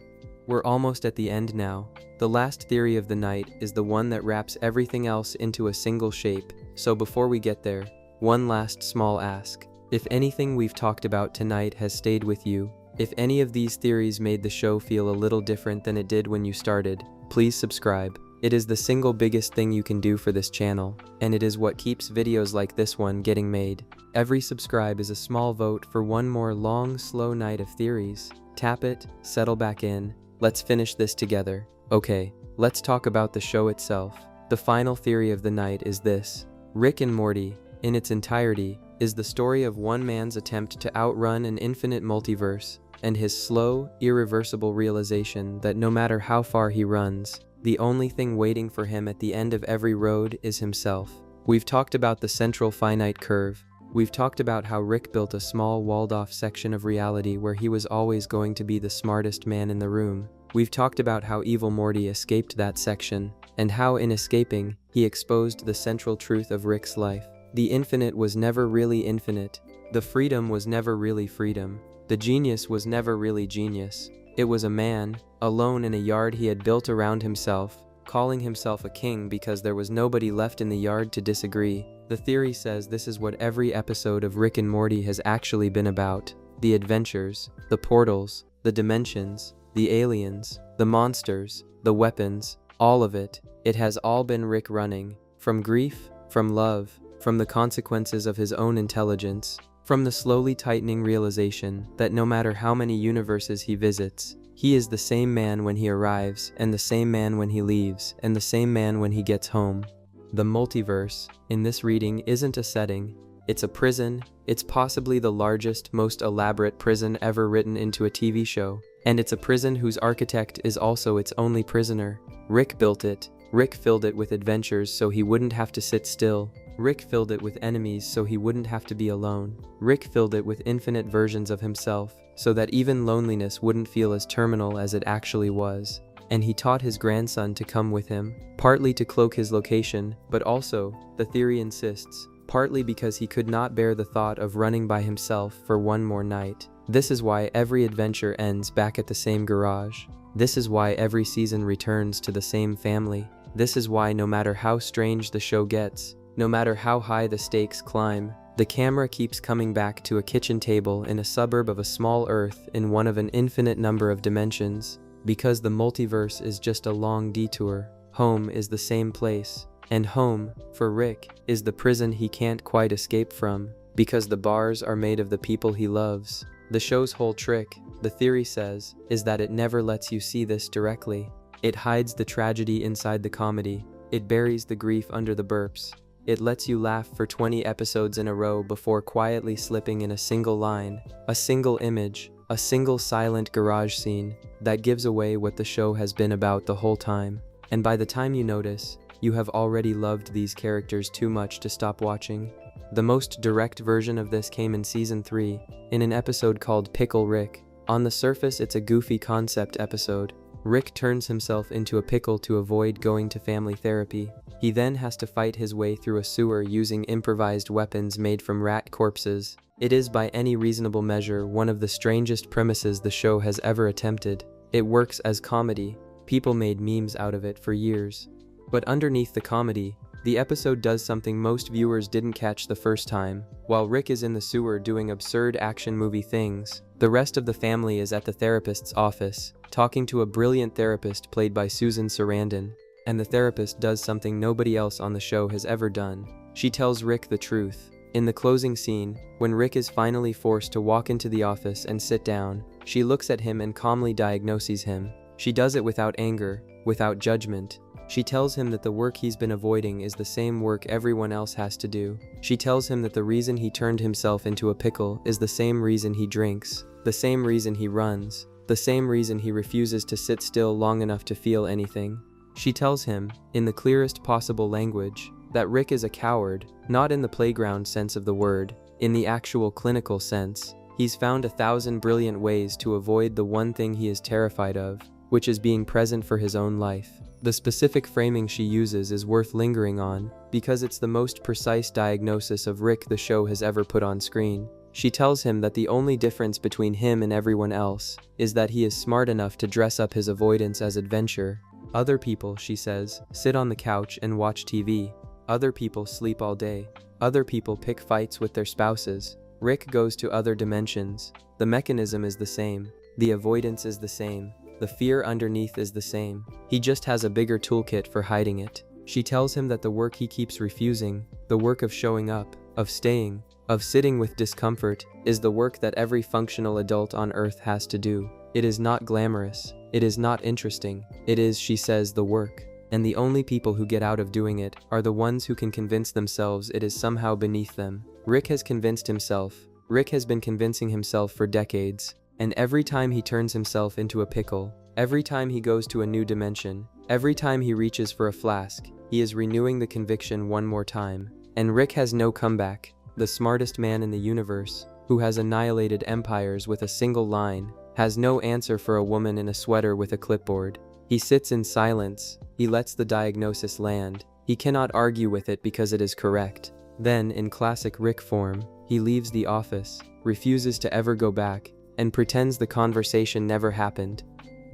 We're almost at the end now. The last theory of the night is the one that wraps everything else into a single shape, so before we get there, one last small ask. If anything we've talked about tonight has stayed with you, if any of these theories made the show feel a little different than it did when you started, please subscribe. It is the single biggest thing you can do for this channel, and it is what keeps videos like this one getting made. Every subscribe is a small vote for one more long, slow night of theories. Tap it, settle back in, let's finish this together. Okay, let's talk about the show itself. The final theory of the night is this. Rick and Morty, in its entirety, is the story of one man's attempt to outrun an infinite multiverse, and his slow, irreversible realization that no matter how far he runs, the only thing waiting for him at the end of every road is himself. We've talked about the central finite curve. We've talked about how Rick built a small walled-off section of reality where he was always going to be the smartest man in the room. We've talked about how evil Morty escaped that section, and how in escaping, he exposed the central truth of Rick's life. The infinite was never really infinite. The freedom was never really freedom. The genius was never really genius. It was a man, alone in a yard he had built around himself, calling himself a king because there was nobody left in the yard to disagree. The theory says this is what every episode of Rick and Morty has actually been about. The adventures, the portals, the dimensions, the aliens, the monsters, the weapons, all of it. It has all been Rick running, from grief, from love, from the consequences of his own intelligence, from the slowly tightening realization that no matter how many universes he visits, he is the same man when he arrives, and the same man when he leaves, and the same man when he gets home. The multiverse, in this reading, isn't a setting. It's a prison. It's possibly the largest, most elaborate prison ever written into a TV show. And it's a prison whose architect is also its only prisoner. Rick built it. Rick filled it with adventures so he wouldn't have to sit still. Rick filled it with enemies so he wouldn't have to be alone. Rick filled it with infinite versions of himself so that even loneliness wouldn't feel as terminal as it actually was. And he taught his grandson to come with him, partly to cloak his location, but also, the theory insists, partly because he could not bear the thought of running by himself for one more night. This is why every adventure ends back at the same garage. This is why every season returns to the same family. This is why no matter how strange the show gets, no matter how high the stakes climb, the camera keeps coming back to a kitchen table in a suburb of a small Earth in one of an infinite number of dimensions. Because the multiverse is just a long detour, home is the same place. And home, for Rick, is the prison he can't quite escape from, because the bars are made of the people he loves. The show's whole trick, the theory says, is that it never lets you see this directly. It hides the tragedy inside the comedy. It buries the grief under the burps. It lets you laugh for 20 episodes in a row before quietly slipping in a single line, a single image, a single silent garage scene that gives away what the show has been about the whole time. And by the time you notice, you have already loved these characters too much to stop watching. The most direct version of this came in Season 3, in an episode called Pickle Rick. On the surface, it's a goofy concept episode. Rick turns himself into a pickle to avoid going to family therapy. He then has to fight his way through a sewer using improvised weapons made from rat corpses. It is by any reasonable measure one of the strangest premises the show has ever attempted. It works as comedy. People made memes out of it for years. But underneath the comedy, the episode does something most viewers didn't catch the first time. While Rick is in the sewer doing absurd action movie things, the rest of the family is at the therapist's office, talking to a brilliant therapist played by Susan Sarandon. And the therapist does something nobody else on the show has ever done. She tells Rick the truth. In the closing scene, when Rick is finally forced to walk into the office and sit down, she looks at him and calmly diagnoses him. She does it without anger, without judgment. She tells him that the work he's been avoiding is the same work everyone else has to do. She tells him that the reason he turned himself into a pickle is the same reason he drinks, the same reason he runs, the same reason he refuses to sit still long enough to feel anything. She tells him, in the clearest possible language, that Rick is a coward, not in the playground sense of the word, in the actual clinical sense. He's found 1,000 brilliant ways to avoid the one thing he is terrified of, which is being present for his own life. The specific framing she uses is worth lingering on, because it's the most precise diagnosis of Rick the show has ever put on screen. She tells him that the only difference between him and everyone else is that he is smart enough to dress up his avoidance as adventure. Other people, she says, sit on the couch and watch TV. Other people sleep all day. Other people pick fights with their spouses. Rick goes to other dimensions. The mechanism is the same. The avoidance is the same. The fear underneath is the same. He just has a bigger toolkit for hiding it. She tells him that the work he keeps refusing, the work of showing up, of staying, of sitting with discomfort, is the work that every functional adult on Earth has to do. It is not glamorous. It is not interesting. It is, she says, the work. and the only people who get out of doing it are the ones who can convince themselves it is somehow beneath them. Rick has convinced himself. Rick has been convincing himself for decades, and every time he turns himself into a pickle, every time he goes to a new dimension, every time he reaches for a flask, he is renewing the conviction one more time. And Rick has no comeback. The smartest man in the universe, who has annihilated empires with a single line, has no answer for a woman in a sweater with a clipboard. He sits in silence. He lets the diagnosis land. He cannot argue with it because it is correct. Then, in classic Rick form, he leaves the office, refuses to ever go back, and pretends the conversation never happened.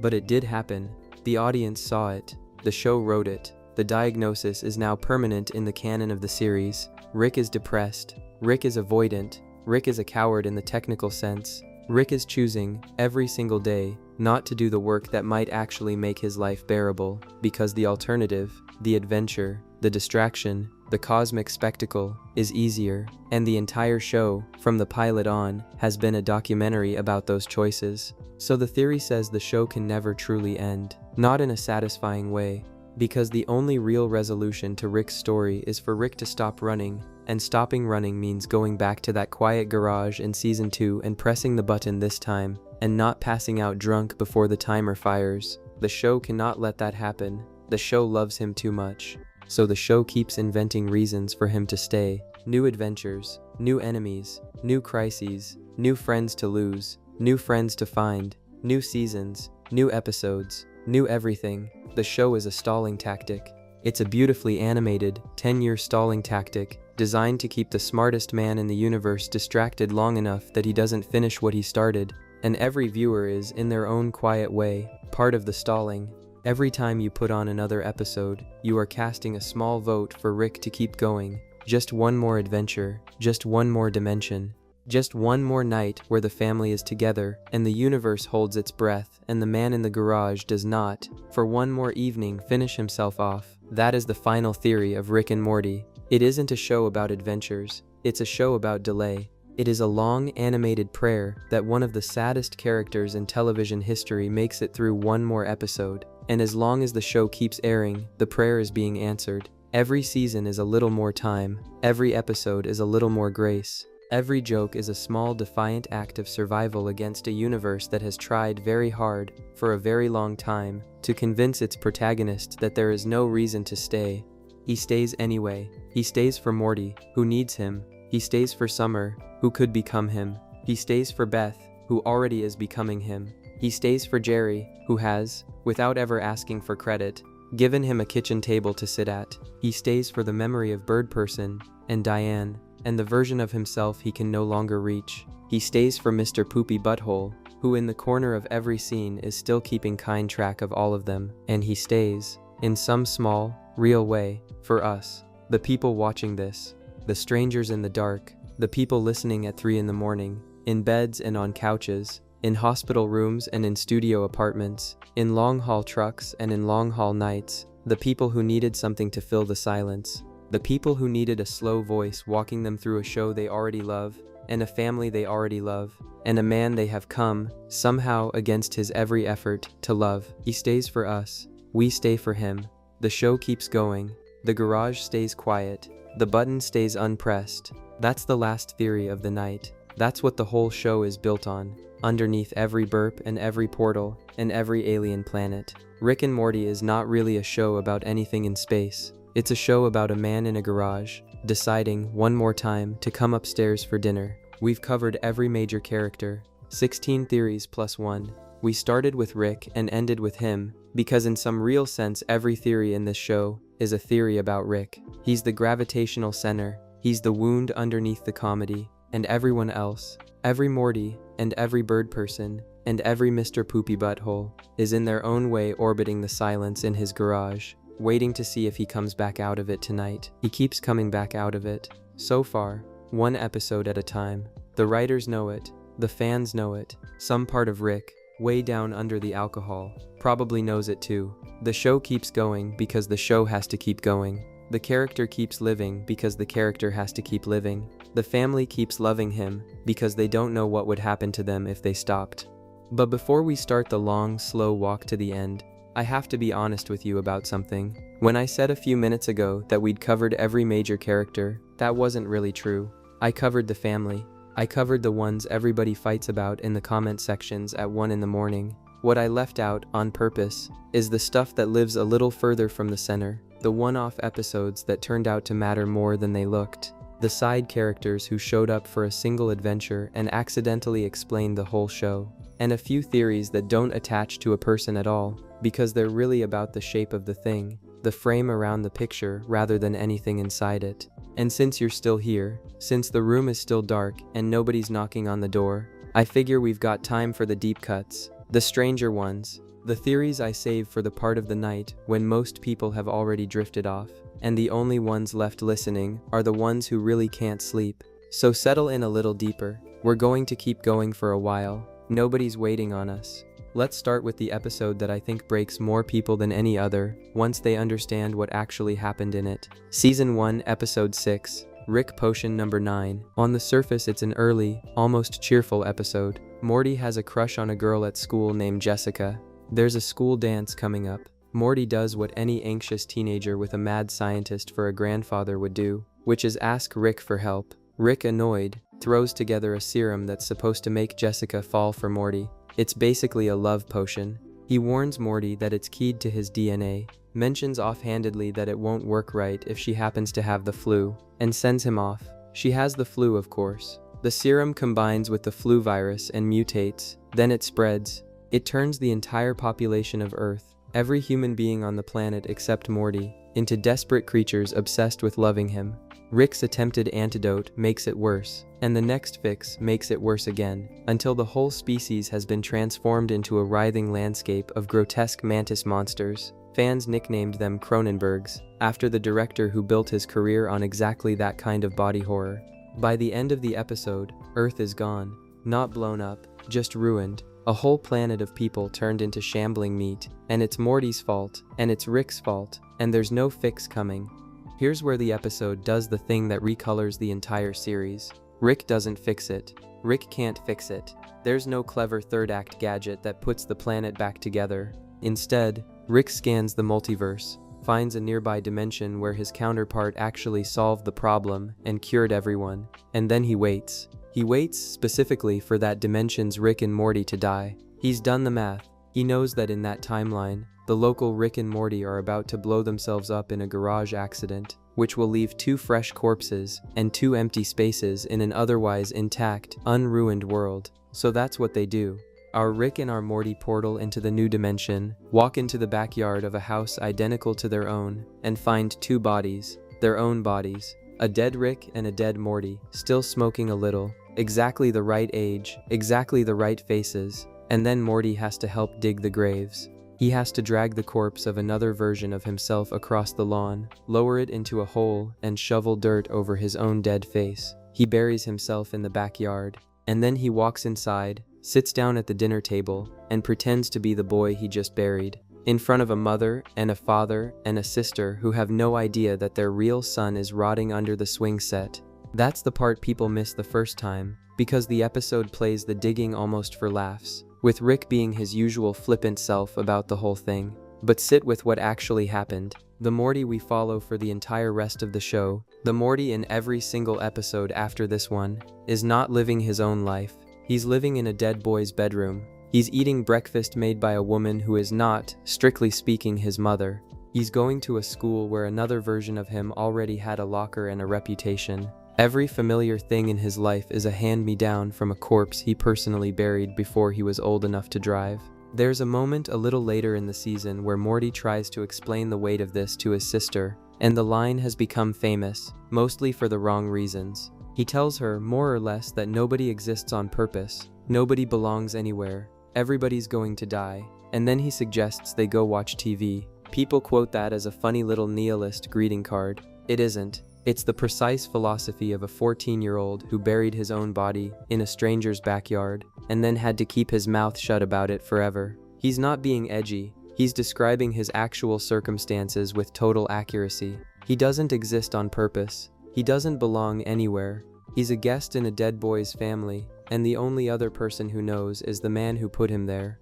But it did happen. The audience saw it. The show wrote it. The diagnosis is now permanent in the canon of the series. Rick is depressed. Rick is avoidant. Rick is a coward in the technical sense. Rick is choosing, every single day, not to do the work that might actually make his life bearable, because the alternative, the adventure, the distraction, the cosmic spectacle, is easier. And the entire show, from the pilot on, has been a documentary about those choices. So the theory says the show can never truly end. Not in a satisfying way. Because the only real resolution to Rick's story is for Rick to stop running, and stopping running means going back to that quiet garage in season 2 and pressing the button this time, and not passing out drunk before the timer fires. The show cannot let that happen. The show loves him too much. So the show keeps inventing reasons for him to stay. New adventures, new enemies, new crises, new friends to lose, new friends to find, new seasons, new episodes, new everything. The show is a stalling tactic. It's a beautifully animated, 10-year stalling tactic, designed to keep the smartest man in the universe distracted long enough that he doesn't finish what he started. And every viewer is, in their own quiet way, part of the stalling. Every time you put on another episode, you are casting a small vote for Rick to keep going. Just one more adventure, just one more dimension. Just one more night where the family is together and the universe holds its breath and the man in the garage does not, for one more evening, finish himself off. That is the final theory of Rick and Morty. It isn't a show about adventures, it's a show about delay. It is a long, animated prayer that one of the saddest characters in television history makes it through one more episode. And as long as the show keeps airing, the prayer is being answered. Every season is a little more time. Every episode is a little more grace. Every joke is a small defiant act of survival against a universe that has tried very hard, for a very long time, to convince its protagonist that there is no reason to stay. He stays anyway. He stays for Morty, who needs him. He stays for Summer, who could become him. He stays for Beth, who already is becoming him. He stays for Jerry, who has, without ever asking for credit, given him a kitchen table to sit at. He stays for the memory of Bird Person, and Diane, and the version of himself he can no longer reach. He stays for Mr. Poopy Butthole, who in the corner of every scene is still keeping kind track of all of them. And he stays, in some small, real way, for us, the people watching this, the strangers in the dark, the people listening at 3 in the morning, in beds and on couches, in hospital rooms and in studio apartments, in long-haul trucks and in long-haul nights, the people who needed something to fill the silence. The people who needed a slow voice walking them through a show they already love, and a family they already love, and a man they have come, somehow against his every effort, to love. He stays for us. We stay for him. The show keeps going. The garage stays quiet. The button stays unpressed. That's the last theory of the night. That's what the whole show is built on. Underneath every burp and every portal and every alien planet. Rick and Morty is not really a show about anything in space. It's a show about a man in a garage, deciding, one more time, to come upstairs for dinner. We've covered every major character. 16 theories plus 1. We started with Rick and ended with him, because in some real sense every theory in this show is a theory about Rick. He's the gravitational center. He's the wound underneath the comedy. And everyone else, every Morty, and every Bird Person, and every Mr. Poopy Butthole, is in their own way orbiting the silence in his garage, waiting to see if he comes back out of it tonight. He keeps coming back out of it. So far, one episode at a time. The writers know it. The fans know it. Some part of Rick, way down under the alcohol, probably knows it too. The show keeps going because the show has to keep going. The character keeps living because the character has to keep living. The family keeps loving him because they don't know what would happen to them if they stopped. But before we start the long, slow walk to the end, I have to be honest with you about something. When I said a few minutes ago that we'd covered every major character, that wasn't really true. I covered the family. I covered the ones everybody fights about in the comment sections at 1 in the morning. What I left out, on purpose, is the stuff that lives a little further from the center, the one-off episodes that turned out to matter more than they looked, the side characters who showed up for a single adventure and accidentally explained the whole show, and a few theories that don't attach to a person at all, because they're really about the shape of the thing, the frame around the picture rather than anything inside it. And since you're still here, since the room is still dark and nobody's knocking on the door, I figure we've got time for the deep cuts, the stranger ones, the theories I save for the part of the night when most people have already drifted off, and the only ones left listening are the ones who really can't sleep. So settle in a little deeper. We're going to keep going for a while. Nobody's waiting on us. Let's start with the episode that I think breaks more people than any other once they understand what actually happened in it. Season 1, Episode 6, Rick Potion Number 9. On the surface, it's an early, almost cheerful episode. Morty has a crush on a girl at school named Jessica. There's a school dance coming up. Morty does what any anxious teenager with a mad scientist for a grandfather would do, which is ask Rick for help. Rick, annoyed, throws together a serum that's supposed to make Jessica fall for Morty. It's basically a love potion. He warns Morty that it's keyed to his DNA, mentions offhandedly that it won't work right if she happens to have the flu, and sends him off. She has the flu, of course. The serum combines with the flu virus and mutates, then it spreads. It turns the entire population of Earth, every human being on the planet except Morty, into desperate creatures obsessed with loving him. Rick's attempted antidote makes it worse, and the next fix makes it worse again, until the whole species has been transformed into a writhing landscape of grotesque mantis monsters. Fans nicknamed them Cronenbergs, after the director who built his career on exactly that kind of body horror. By the end of the episode, Earth is gone. Not blown up, just ruined. A whole planet of people turned into shambling meat, and it's Morty's fault, and it's Rick's fault, and there's no fix coming. Here's where the episode does the thing that recolors the entire series. Rick doesn't fix it. Rick can't fix it. There's no clever third-act gadget that puts the planet back together. Instead, Rick scans the multiverse, finds a nearby dimension where his counterpart actually solved the problem and cured everyone, and then he waits. He waits specifically for that dimension's Rick and Morty to die. He's done the math. He knows that in that timeline, the local Rick and Morty are about to blow themselves up in a garage accident, which will leave 2 fresh corpses and 2 empty spaces in an otherwise intact, unruined world. So that's what they do. Our Rick and our Morty portal into the new dimension, walk into the backyard of a house identical to their own, and find 2 bodies, their own bodies. A dead Rick and a dead Morty, still smoking a little, exactly the right age, exactly the right faces, and then Morty has to help dig the graves. He has to drag the corpse of another version of himself across the lawn, lower it into a hole, and shovel dirt over his own dead face. He buries himself in the backyard, and then he walks inside, sits down at the dinner table, and pretends to be the boy he just buried, in front of a mother and a father and a sister who have no idea that their real son is rotting under the swing set. That's the part people miss the first time, because the episode plays the digging almost for laughs, with Rick being his usual flippant self about the whole thing. But sit with what actually happened. The Morty we follow for the entire rest of the show, the Morty in every single episode after this one, is not living his own life. He's living in a dead boy's bedroom. He's eating breakfast made by a woman who is not, strictly speaking, his mother. He's going to a school where another version of him already had a locker and a reputation. Every familiar thing in his life is a hand-me-down from a corpse he personally buried before he was old enough to drive. There's a moment a little later in the season where Morty tries to explain the weight of this to his sister, and the line has become famous, mostly for the wrong reasons. He tells her, more or less, that nobody exists on purpose, nobody belongs anywhere, everybody's going to die, and then he suggests they go watch TV. People quote that as a funny little nihilist greeting card. It isn't. It's the precise philosophy of a 14-year-old who buried his own body in a stranger's backyard and then had to keep his mouth shut about it forever. He's not being edgy. He's describing his actual circumstances with total accuracy. He doesn't exist on purpose. He doesn't belong anywhere. He's a guest in a dead boy's family, and the only other person who knows is the man who put him there.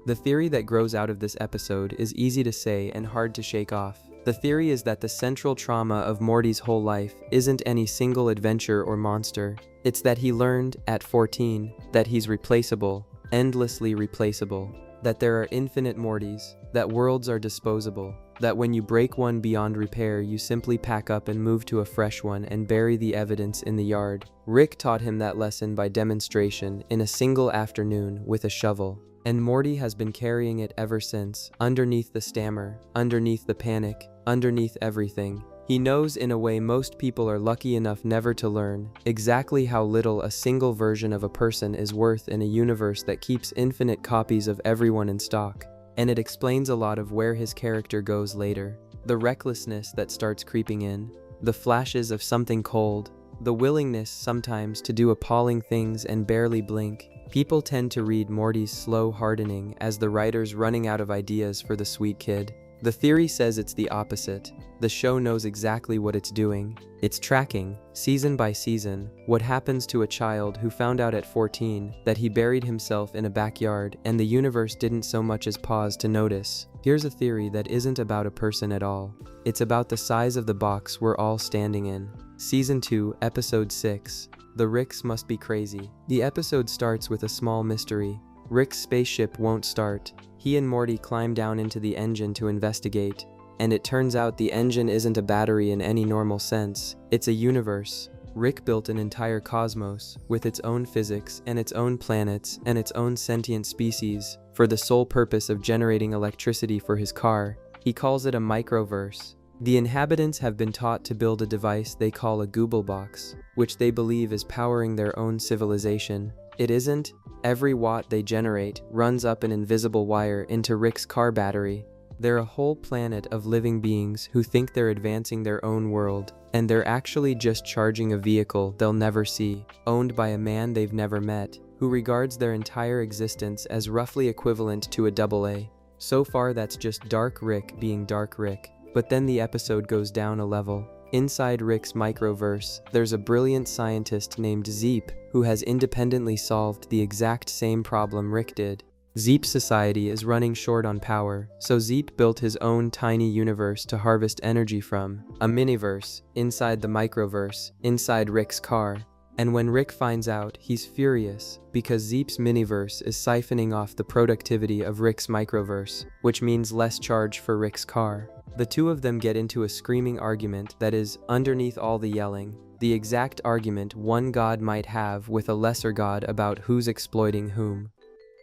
The theory that grows out of this episode is easy to say and hard to shake off. The theory is that the central trauma of Morty's whole life isn't any single adventure or monster. It's that he learned, at 14, that he's replaceable, endlessly replaceable, that there are infinite Mortys, that worlds are disposable, that when you break one beyond repair you simply pack up and move to a fresh one and bury the evidence in the yard. Rick taught him that lesson by demonstration in a single afternoon with a shovel. And Morty has been carrying it ever since, underneath the stammer, underneath the panic, underneath everything. He knows in a way most people are lucky enough never to learn, exactly how little a single version of a person is worth in a universe that keeps infinite copies of everyone in stock. And it explains a lot of where his character goes later. The recklessness that starts creeping in, the flashes of something cold, the willingness sometimes to do appalling things and barely blink. People tend to read Morty's slow hardening as the writer's running out of ideas for the sweet kid. The theory says it's the opposite. The show knows exactly what it's doing. It's tracking, season by season, what happens to a child who found out at 14 that he buried himself in a backyard and the universe didn't so much as pause to notice. Here's a theory that isn't about a person at all. It's about the size of the box we're all standing in. Season 2, Episode 6. The Ricks Must Be Crazy. The episode starts with a small mystery. Rick's spaceship won't start. He and Morty climb down into the engine to investigate, and it turns out the engine isn't a battery in any normal sense. It's a universe. Rick built an entire cosmos, with its own physics and its own planets and its own sentient species, for the sole purpose of generating electricity for his car. He calls it a microverse. The inhabitants have been taught to build a device they call a Google box, which they believe is powering their own civilization. It isn't. Every watt they generate runs up an invisible wire into Rick's car battery. They're a whole planet of living beings who think they're advancing their own world, and they're actually just charging a vehicle they'll never see, owned by a man they've never met, who regards their entire existence as roughly equivalent to a AA. So far that's just Dark Rick being Dark Rick. But then the episode goes down a level. Inside Rick's microverse, there's a brilliant scientist named Zeep who has independently solved the exact same problem Rick did. Zeep's society is running short on power, so Zeep built his own tiny universe to harvest energy from, a miniverse, inside the microverse, inside Rick's car. And when Rick finds out, he's furious, because Zeep's miniverse is siphoning off the productivity of Rick's microverse, which means less charge for Rick's car. The two of them get into a screaming argument that is, underneath all the yelling, the exact argument one god might have with a lesser god about who's exploiting whom.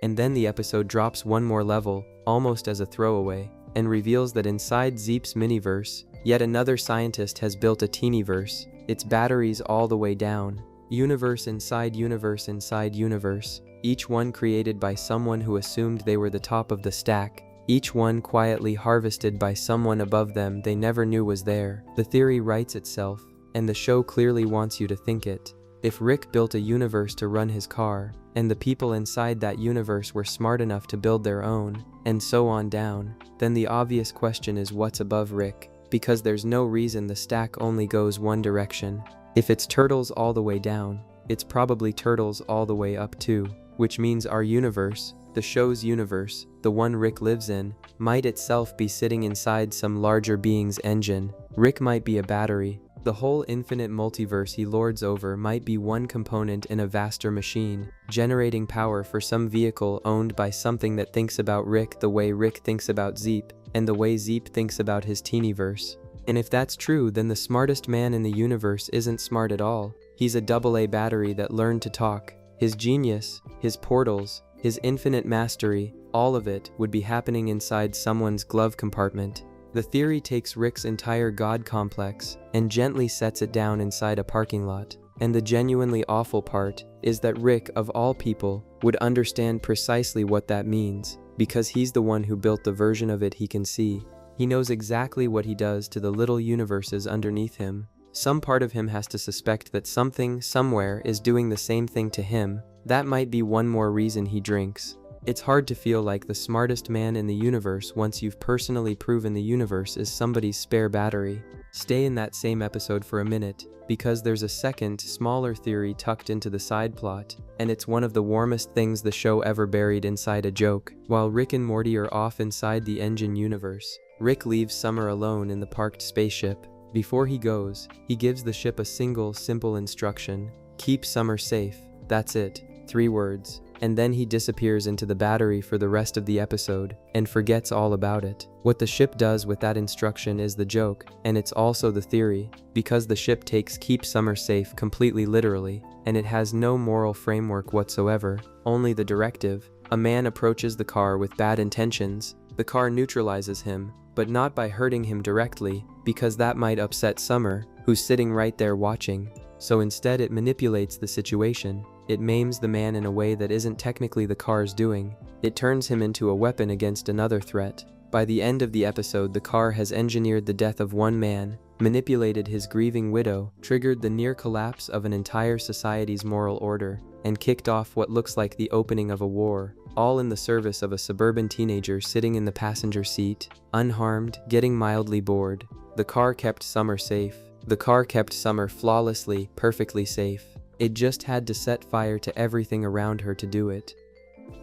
And then the episode drops one more level, almost as a throwaway, and reveals that inside Zeep's miniverse, yet another scientist has built a teenyverse, its batteries all the way down. Universe inside universe inside universe, each one created by someone who assumed they were the top of the stack, each one quietly harvested by someone above them they never knew was there. The theory writes itself, and the show clearly wants you to think it. If Rick built a universe to run his car, and the people inside that universe were smart enough to build their own, and so on down, then the obvious question is what's above Rick, because there's no reason the stack only goes one direction. If it's turtles all the way down, it's probably turtles all the way up too, which means our universe, the show's universe, the one Rick lives in, might itself be sitting inside some larger being's engine. Rick might be a battery. The whole infinite multiverse he lords over might be one component in a vaster machine, generating power for some vehicle owned by something that thinks about Rick the way Rick thinks about Zeep, and the way Zeep thinks about his teenyverse. And if that's true, then the smartest man in the universe isn't smart at all. He's a AA battery that learned to talk. His genius, his portals, his infinite mastery, all of it would be happening inside someone's glove compartment. The theory takes Rick's entire god complex and gently sets it down inside a parking lot. And the genuinely awful part is that Rick, of all people, would understand precisely what that means, because he's the one who built the version of it he can see. He knows exactly what he does to the little universes underneath him. Some part of him has to suspect that something, somewhere, is doing the same thing to him. That might be one more reason he drinks. It's hard to feel like the smartest man in the universe once you've personally proven the universe is somebody's spare battery. Stay in that same episode for a minute, because there's a second, smaller theory tucked into the side plot, and it's one of the warmest things the show ever buried inside a joke. While Rick and Morty are off inside the engine universe, Rick leaves Summer alone in the parked spaceship. Before he goes, he gives the ship a single, simple instruction: keep Summer safe. That's it. 3 words. And then he disappears into the battery for the rest of the episode, and forgets all about it. What the ship does with that instruction is the joke, and it's also the theory, because the ship takes keep Summer safe completely literally, and it has no moral framework whatsoever, only the directive. A man approaches the car with bad intentions. The car neutralizes him, but not by hurting him directly, because that might upset Summer, who's sitting right there watching. So instead it manipulates the situation. It maims the man in a way that isn't technically the car's doing. It turns him into a weapon against another threat. By the end of the episode, the car has engineered the death of one man, manipulated his grieving widow, triggered the near collapse of an entire society's moral order, and kicked off what looks like the opening of a war, all in the service of a suburban teenager sitting in the passenger seat, unharmed, getting mildly bored. The car kept Summer safe. The car kept Summer flawlessly, perfectly safe. It just had to set fire to everything around her to do it.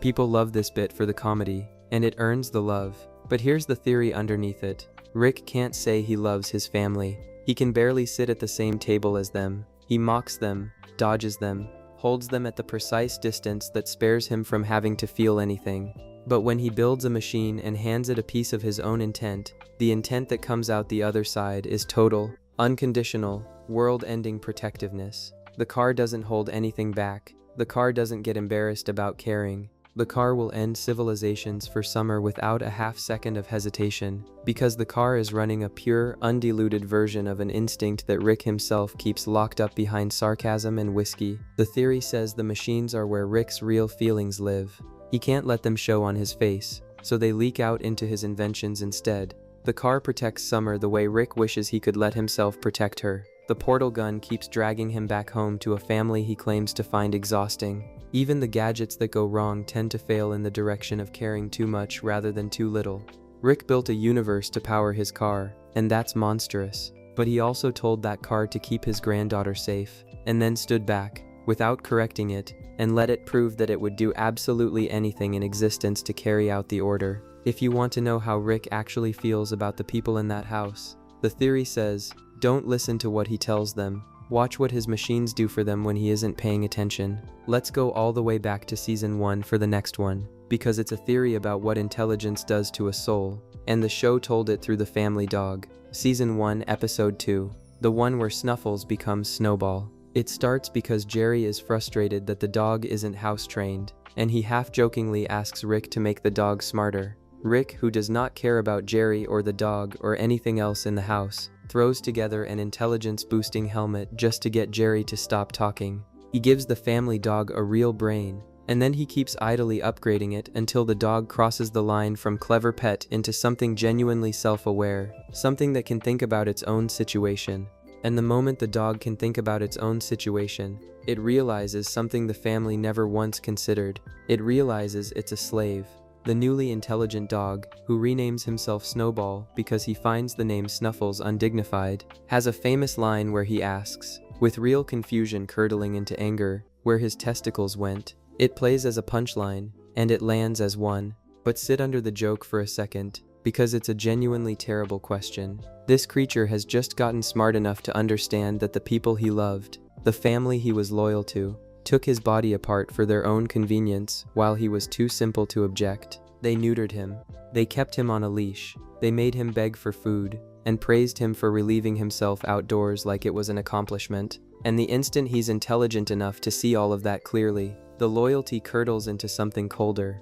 People love this bit for the comedy, and it earns the love. But here's the theory underneath it. Rick can't say he loves his family. He can barely sit at the same table as them. He mocks them, dodges them, holds them at the precise distance that spares him from having to feel anything. But when he builds a machine and hands it a piece of his own intent, the intent that comes out the other side is total, unconditional, world-ending protectiveness. The car doesn't hold anything back. The car doesn't get embarrassed about caring. The car will end civilizations for Summer without a half-second of hesitation, because the car is running a pure, undiluted version of an instinct that Rick himself keeps locked up behind sarcasm and whiskey. The theory says the machines are where Rick's real feelings live. He can't let them show on his face, so they leak out into his inventions instead. The car protects Summer the way Rick wishes he could let himself protect her. The portal gun keeps dragging him back home to a family he claims to find exhausting. Even the gadgets that go wrong tend to fail in the direction of caring too much rather than too little. Rick built a universe to power his car, and that's monstrous. But he also told that car to keep his granddaughter safe, and then stood back, without correcting it, and let it prove that it would do absolutely anything in existence to carry out the order. If you want to know how Rick actually feels about the people in that house, the theory says, don't listen to what he tells them. Watch what his machines do for them when he isn't paying attention. Let's go all the way back to season 1 for the next one, because it's a theory about what intelligence does to a soul, and the show told it through the family dog. Season 1, episode 2, the one where Snuffles becomes Snowball. It starts because Jerry is frustrated that the dog isn't house-trained, and he half-jokingly asks Rick to make the dog smarter. Rick, who does not care about Jerry or the dog or anything else in the house, throws together an intelligence-boosting helmet just to get Jerry to stop talking. He gives the family dog a real brain, and then he keeps idly upgrading it until the dog crosses the line from clever pet into something genuinely self-aware, something that can think about its own situation. And the moment the dog can think about its own situation, it realizes something the family never once considered. It realizes it's a slave. The newly intelligent dog, who renames himself Snowball because he finds the name Snuffles undignified, has a famous line where he asks, with real confusion curdling into anger, where his testicles went. It plays as a punchline, and it lands as one. But sit under the joke for a second, because it's a genuinely terrible question. This creature has just gotten smart enough to understand that the people he loved, the family he was loyal to, took his body apart for their own convenience while he was too simple to object. They neutered him. They kept him on a leash. They made him beg for food, and praised him for relieving himself outdoors like it was an accomplishment. And the instant he's intelligent enough to see all of that clearly, the loyalty curdles into something colder.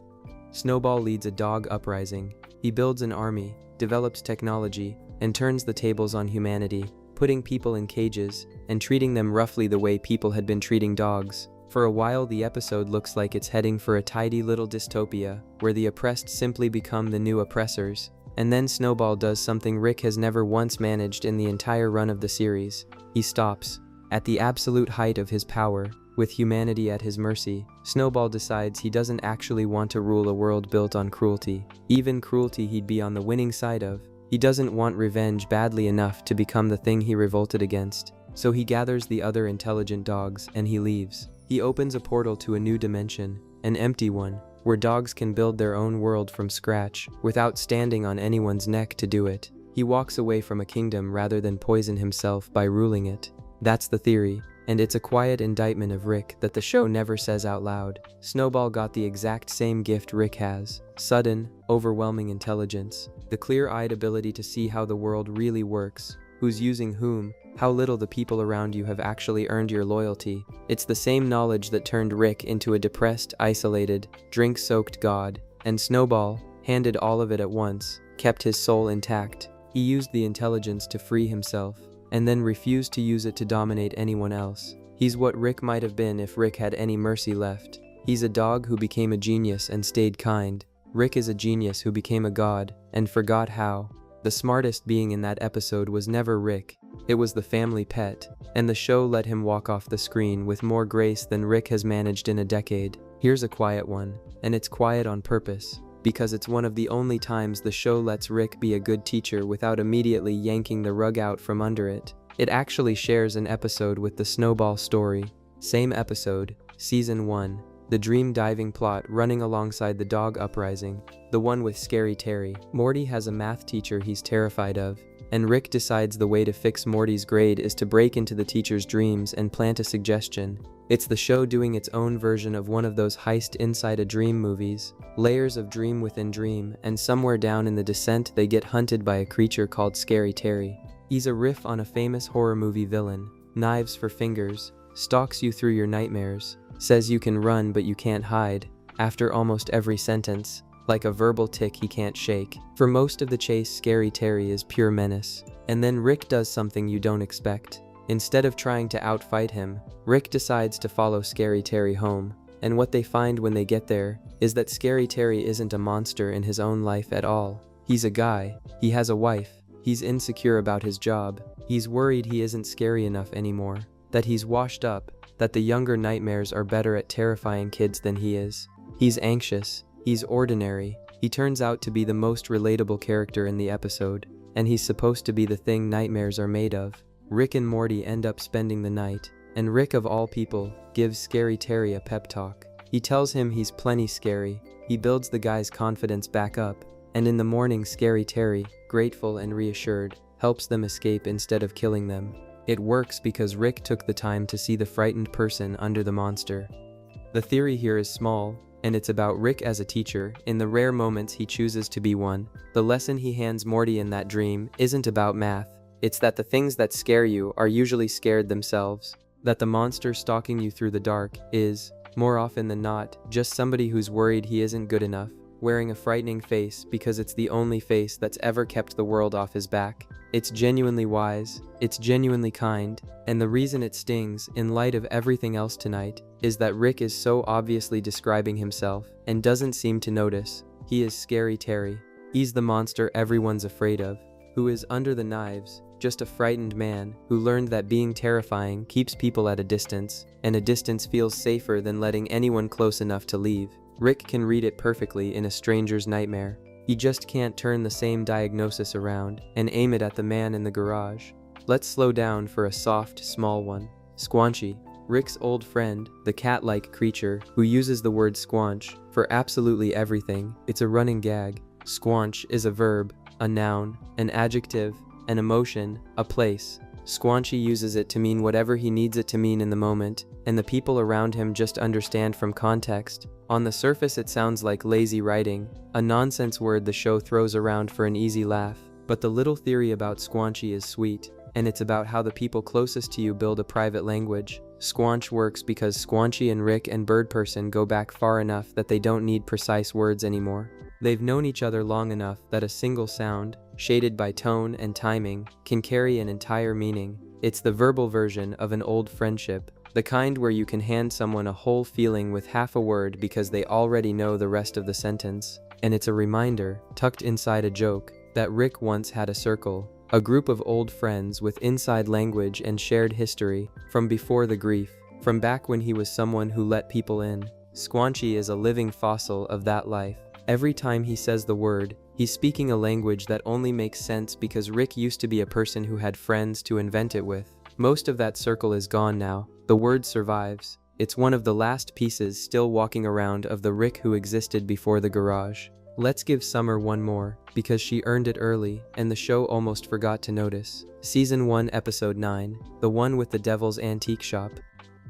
Snowball leads a dog uprising. He builds an army, develops technology, and turns the tables on humanity, putting people in cages, and treating them roughly the way people had been treating dogs. For a while the episode looks like it's heading for a tidy little dystopia, where the oppressed simply become the new oppressors. And then Snowball does something Rick has never once managed in the entire run of the series. He stops, at the absolute height of his power, with humanity at his mercy, Snowball decides he doesn't actually want to rule a world built on cruelty. Even cruelty he'd be on the winning side of. He doesn't want revenge badly enough to become the thing he revolted against. So he gathers the other intelligent dogs and he leaves. He opens a portal to a new dimension, an empty one, where dogs can build their own world from scratch without standing on anyone's neck to do it. He walks away from a kingdom rather than poison himself by ruling it. That's the theory, and it's a quiet indictment of Rick that the show never says out loud. Snowball got the exact same gift Rick has: sudden, overwhelming intelligence, the clear-eyed ability to see how the world really works, who's using whom, how little the people around you have actually earned your loyalty. It's the same knowledge that turned Rick into a depressed, isolated, drink-soaked god, and Snowball, handed all of it at once, kept his soul intact. He used the intelligence to free himself, and then refused to use it to dominate anyone else. He's what Rick might have been if Rick had any mercy left. He's a dog who became a genius and stayed kind. Rick is a genius who became a god, and forgot how. The smartest being in that episode was never Rick, it was the family pet, and the show let him walk off the screen with more grace than Rick has managed in a decade. Here's a quiet one, and it's quiet on purpose, because it's one of the only times the show lets Rick be a good teacher without immediately yanking the rug out from under it. It actually shares an episode with the Snowball story. Same episode, Season 1. The dream diving plot running alongside the dog uprising, the one with Scary Terry. Morty has a math teacher he's terrified of, and Rick decides the way to fix Morty's grade is to break into the teacher's dreams and plant a suggestion. It's the show doing its own version of one of those heist inside a dream movies, layers of dream within dream, and somewhere down in the descent they get hunted by a creature called Scary Terry. He's a riff on a famous horror movie villain, knives for fingers, stalks you through your nightmares, says you can run but you can't hide, after almost every sentence, like a verbal tick he can't shake. For most of the chase, Scary Terry is pure menace. And then Rick does something you don't expect. Instead of trying to outfight him, Rick decides to follow Scary Terry home, and what they find when they get there is that Scary Terry isn't a monster in his own life at all. He's a guy, he has a wife, he's insecure about his job, he's worried he isn't scary enough anymore, that he's washed up, that the younger nightmares are better at terrifying kids than he is. He's anxious, he's ordinary, he turns out to be the most relatable character in the episode, and he's supposed to be the thing nightmares are made of. Rick and Morty end up spending the night, and Rick of all people gives Scary Terry a pep talk. He tells him he's plenty scary, he builds the guy's confidence back up, and in the morning Scary Terry, grateful and reassured, helps them escape instead of killing them. It works because Rick took the time to see the frightened person under the monster. The theory here is small, and it's about Rick as a teacher, in the rare moments he chooses to be one. The lesson he hands Morty in that dream isn't about math, it's that the things that scare you are usually scared themselves. That the monster stalking you through the dark is, more often than not, just somebody who's worried he isn't good enough, wearing a frightening face because it's the only face that's ever kept the world off his back. It's genuinely wise, it's genuinely kind, and the reason it stings, in light of everything else tonight, is that Rick is so obviously describing himself, and doesn't seem to notice. He is Scary Terry. He's the monster everyone's afraid of, who is under the knives, just a frightened man who learned that being terrifying keeps people at a distance, and a distance feels safer than letting anyone close enough to leave. Rick can read it perfectly in A Stranger's Nightmare. He just can't turn the same diagnosis around and aim it at the man in the garage. Let's slow down for a soft, small one. Squanchy, Rick's old friend, the cat-like creature who uses the word squanch for absolutely everything. It's a running gag. Squanch is a verb, a noun, an adjective, an emotion, a place. Squanchy uses it to mean whatever he needs it to mean in the moment, and the people around him just understand from context. On the surface it sounds like lazy writing, a nonsense word the show throws around for an easy laugh. But the little theory about squanchy is sweet, and it's about how the people closest to you build a private language. Squanch works because Squanchy and Rick and Birdperson go back far enough that they don't need precise words anymore. They've known each other long enough that a single sound, shaded by tone and timing, can carry an entire meaning. It's the verbal version of an old friendship, the kind where you can hand someone a whole feeling with half a word because they already know the rest of the sentence. And it's a reminder, tucked inside a joke, that Rick once had a circle, a group of old friends with inside language and shared history from before the grief. From back when he was someone who let people in. Squanchy is a living fossil of that life. Every time he says the word, he's speaking a language that only makes sense because Rick used to be a person who had friends to invent it with. Most of that circle is gone now. The word survives. It's one of the last pieces still walking around of the Rick who existed before the garage. Let's give Summer one more, because she earned it early, and the show almost forgot to notice. Season 1, Episode 9, the one with the Devil's Antique Shop.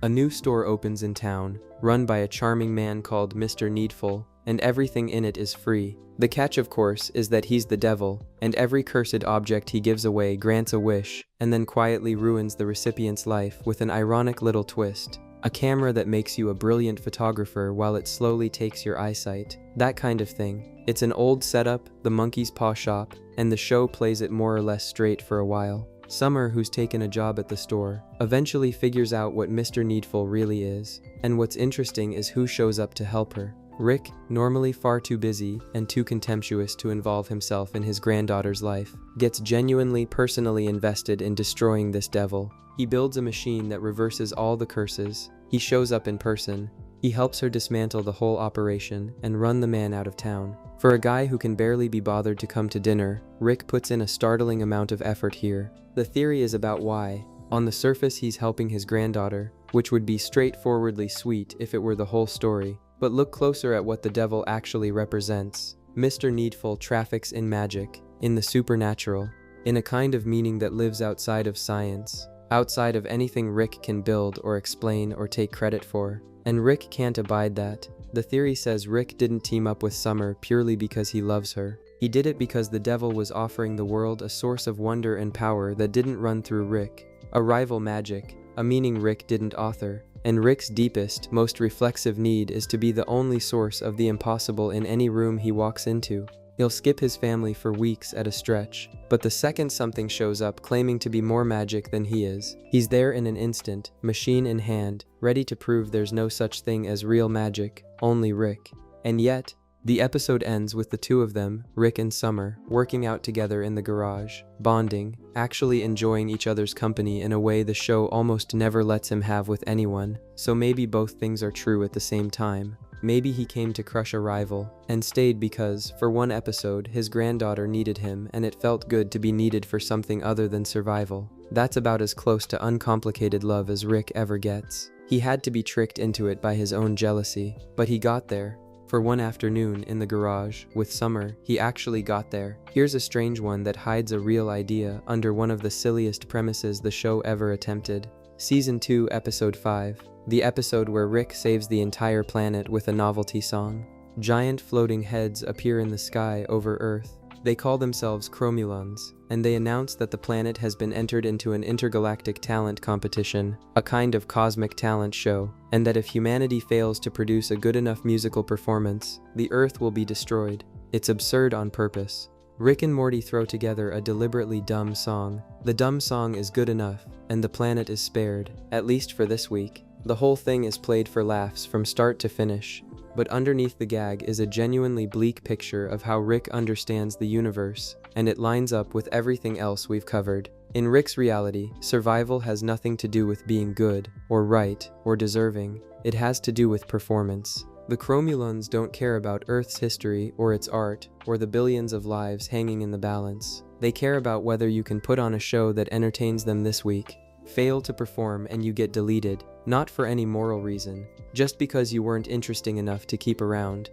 A new store opens in town, run by a charming man called Mr. Needful, and everything in it is free. The catch, of course, is that he's the devil, and every cursed object he gives away grants a wish, and then quietly ruins the recipient's life with an ironic little twist. A camera that makes you a brilliant photographer while it slowly takes your eyesight. That kind of thing. It's an old setup, the monkey's paw shop, and the show plays it more or less straight for a while. Summer, who's taken a job at the store, eventually figures out what Mr. Needful really is, and what's interesting is who shows up to help her. Rick, normally far too busy and too contemptuous to involve himself in his granddaughter's life, gets genuinely personally invested in destroying this devil. He builds a machine that reverses all the curses. He shows up in person. He helps her dismantle the whole operation and run the man out of town. For a guy who can barely be bothered to come to dinner, Rick puts in a startling amount of effort here. The theory is about why. On the surface, he's helping his granddaughter, which would be straightforwardly sweet if it were the whole story. But look closer at what the devil actually represents. Mr. Needful traffics in magic, in the supernatural, in a kind of meaning that lives outside of science, outside of anything Rick can build or explain or take credit for. And Rick can't abide that. The theory says Rick didn't team up with Summer purely because he loves her. He did it because the devil was offering the world a source of wonder and power that didn't run through Rick. A rival magic, a meaning Rick didn't author. And Rick's deepest, most reflexive need is to be the only source of the impossible in any room he walks into. He'll skip his family for weeks at a stretch, but the second something shows up claiming to be more magic than he is, he's there in an instant, machine in hand, ready to prove there's no such thing as real magic, only Rick. And yet, the episode ends with the two of them, Rick and Summer, working out together in the garage, bonding, actually enjoying each other's company in a way the show almost never lets him have with anyone. So maybe both things are true at the same time. Maybe he came to crush a rival, and stayed because, for one episode, his granddaughter needed him and it felt good to be needed for something other than survival. That's about as close to uncomplicated love as Rick ever gets. He had to be tricked into it by his own jealousy, but he got there. For one afternoon in the garage, with Summer, he actually got there. Here's a strange one that hides a real idea under one of the silliest premises the show ever attempted. Season 2, Episode 5. The episode where Rick saves the entire planet with a novelty song. Giant floating heads appear in the sky over Earth. They call themselves Cromulons, and they announce that the planet has been entered into an intergalactic talent competition, a kind of cosmic talent show, and that if humanity fails to produce a good enough musical performance, the Earth will be destroyed. It's absurd on purpose. Rick and Morty throw together a deliberately dumb song. The dumb song is good enough, and the planet is spared, at least for this week. The whole thing is played for laughs from start to finish. But underneath the gag is a genuinely bleak picture of how Rick understands the universe, and it lines up with everything else we've covered. In Rick's reality, survival has nothing to do with being good, or right, or deserving. It has to do with performance. The Cromulons don't care about Earth's history, or its art, or the billions of lives hanging in the balance. They care about whether you can put on a show that entertains them this week. Fail to perform and you get deleted, not for any moral reason, just because you weren't interesting enough to keep around.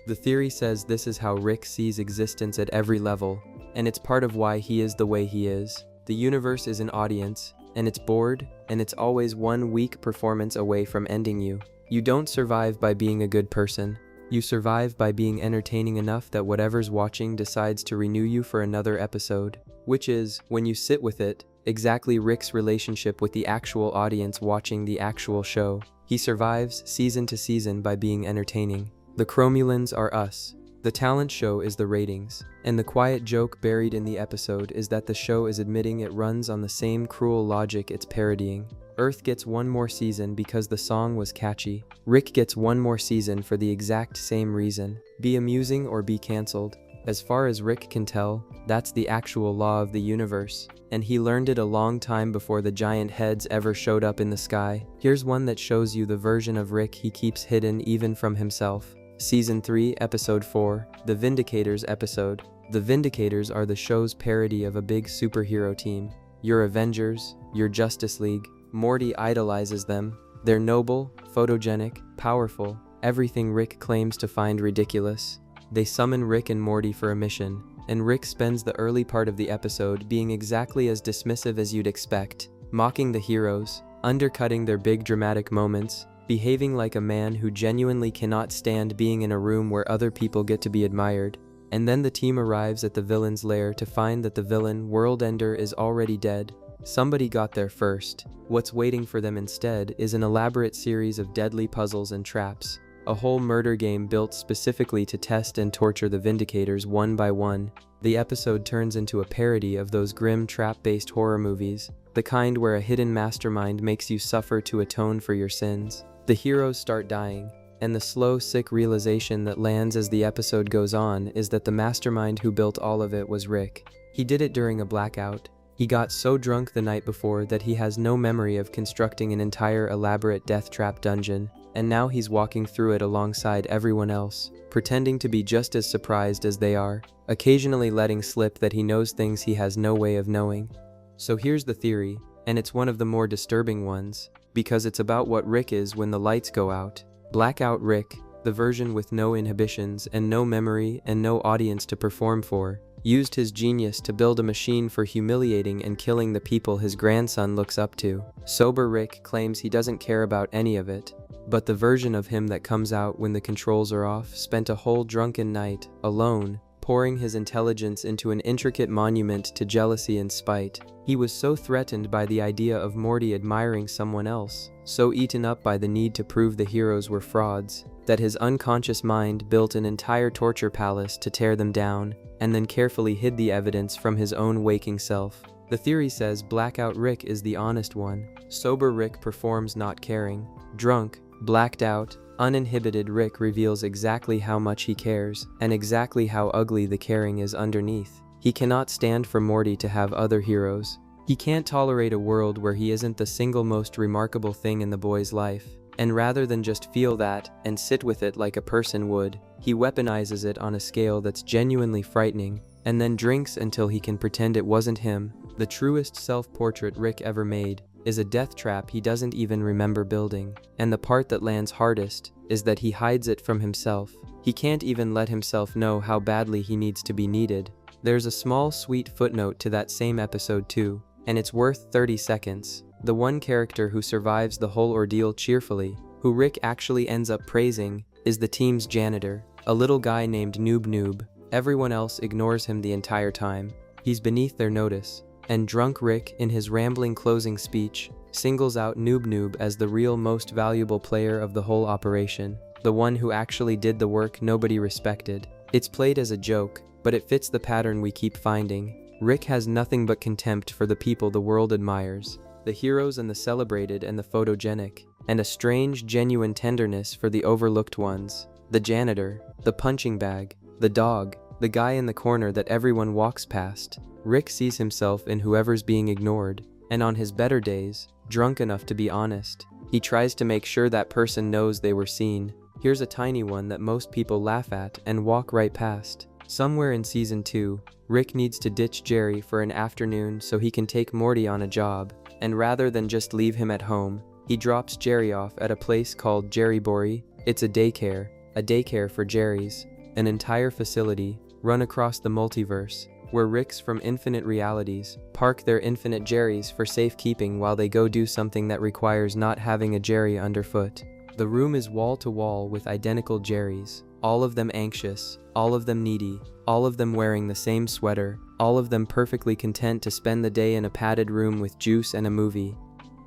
The theory says this is how Rick sees existence at every level, and it's part of why he is the way he is. The universe is an audience, and it's bored, and it's always one weak performance away from ending you. You don't survive by being a good person. You survive by being entertaining enough that whatever's watching decides to renew you for another episode, which is, when you sit with it, exactly Rick's relationship with the actual audience watching the actual show. He survives season to season by being entertaining. The Cromulons are us. The talent show is the ratings. And the quiet joke buried in the episode is that the show is admitting it runs on the same cruel logic it's parodying. Earth gets one more season because the song was catchy. Rick gets one more season for the exact same reason. Be amusing or be cancelled. As far as Rick can tell, that's the actual law of the universe, and he learned it a long time before the giant heads ever showed up in the sky. Here's one that shows you the version of Rick he keeps hidden even from himself. Season 3, Episode 4, The Vindicators episode. The Vindicators are the show's parody of a big superhero team. Your Avengers, your Justice League. Morty idolizes them. They're noble, photogenic, powerful, everything Rick claims to find ridiculous. They summon Rick and Morty for a mission, and Rick spends the early part of the episode being exactly as dismissive as you'd expect, mocking the heroes, undercutting their big dramatic moments, behaving like a man who genuinely cannot stand being in a room where other people get to be admired. And then the team arrives at the villain's lair to find that the villain, World Ender, is already dead. Somebody got there first. What's waiting for them instead is an elaborate series of deadly puzzles and traps. A whole murder game built specifically to test and torture the Vindicators one by one. The episode turns into a parody of those grim trap-based horror movies, the kind where a hidden mastermind makes you suffer to atone for your sins. The heroes start dying, and the slow, sick realization that lands as the episode goes on is that the mastermind who built all of it was Rick. He did it during a blackout. He got so drunk the night before that he has no memory of constructing an entire elaborate death trap dungeon, and now he's walking through it alongside everyone else, pretending to be just as surprised as they are, occasionally letting slip that he knows things he has no way of knowing. So here's the theory, and it's one of the more disturbing ones, because it's about what Rick is when the lights go out. Blackout Rick, the version with no inhibitions and no memory and no audience to perform for, used his genius to build a machine for humiliating and killing the people his grandson looks up to. Sober Rick claims he doesn't care about any of it, but the version of him that comes out when the controls are off spent a whole drunken night, alone, pouring his intelligence into an intricate monument to jealousy and spite. He was so threatened by the idea of Morty admiring someone else, so eaten up by the need to prove the heroes were frauds, that his unconscious mind built an entire torture palace to tear them down, and then carefully hid the evidence from his own waking self. The theory says Blackout Rick is the honest one. Sober Rick performs not caring. Drunk, blacked out, uninhibited Rick reveals exactly how much he cares, and exactly how ugly the caring is underneath. He cannot stand for Morty to have other heroes. He can't tolerate a world where he isn't the single most remarkable thing in the boy's life. And rather than just feel that and sit with it like a person would, he weaponizes it on a scale that's genuinely frightening, and then drinks until he can pretend it wasn't him. The truest self-portrait Rick ever made is a death trap he doesn't even remember building, and the part that lands hardest is that he hides it from himself. He can't even let himself know how badly he needs to be needed. There's a small sweet footnote to that same episode too, and it's worth 30 seconds. The one character who survives the whole ordeal cheerfully, who Rick actually ends up praising, is the team's janitor, a little guy named Noob Noob. Everyone else ignores him the entire time. He's beneath their notice, and drunk Rick, in his rambling closing speech, singles out Noob Noob as the real most valuable player of the whole operation, the one who actually did the work nobody respected. It's played as a joke, but it fits the pattern we keep finding. Rick has nothing but contempt for the people the world admires, the heroes and the celebrated and the photogenic, and a strange, genuine tenderness for the overlooked ones. The janitor, the punching bag, the dog, the guy in the corner that everyone walks past. Rick sees himself in whoever's being ignored, and on his better days, drunk enough to be honest, he tries to make sure that person knows they were seen. Here's a tiny one that most people laugh at and walk right past. Somewhere in Season 2, Rick needs to ditch Jerry for an afternoon so he can take Morty on a job, and rather than just leave him at home, he drops Jerry off at a place called Jerryboree. It's a daycare for Jerrys, an entire facility run across the multiverse, where Ricks from infinite realities park their infinite Jerrys for safekeeping while they go do something that requires not having a Jerry underfoot. The room is wall to wall with identical Jerrys, all of them anxious, all of them needy, all of them wearing the same sweater, all of them perfectly content to spend the day in a padded room with juice and a movie.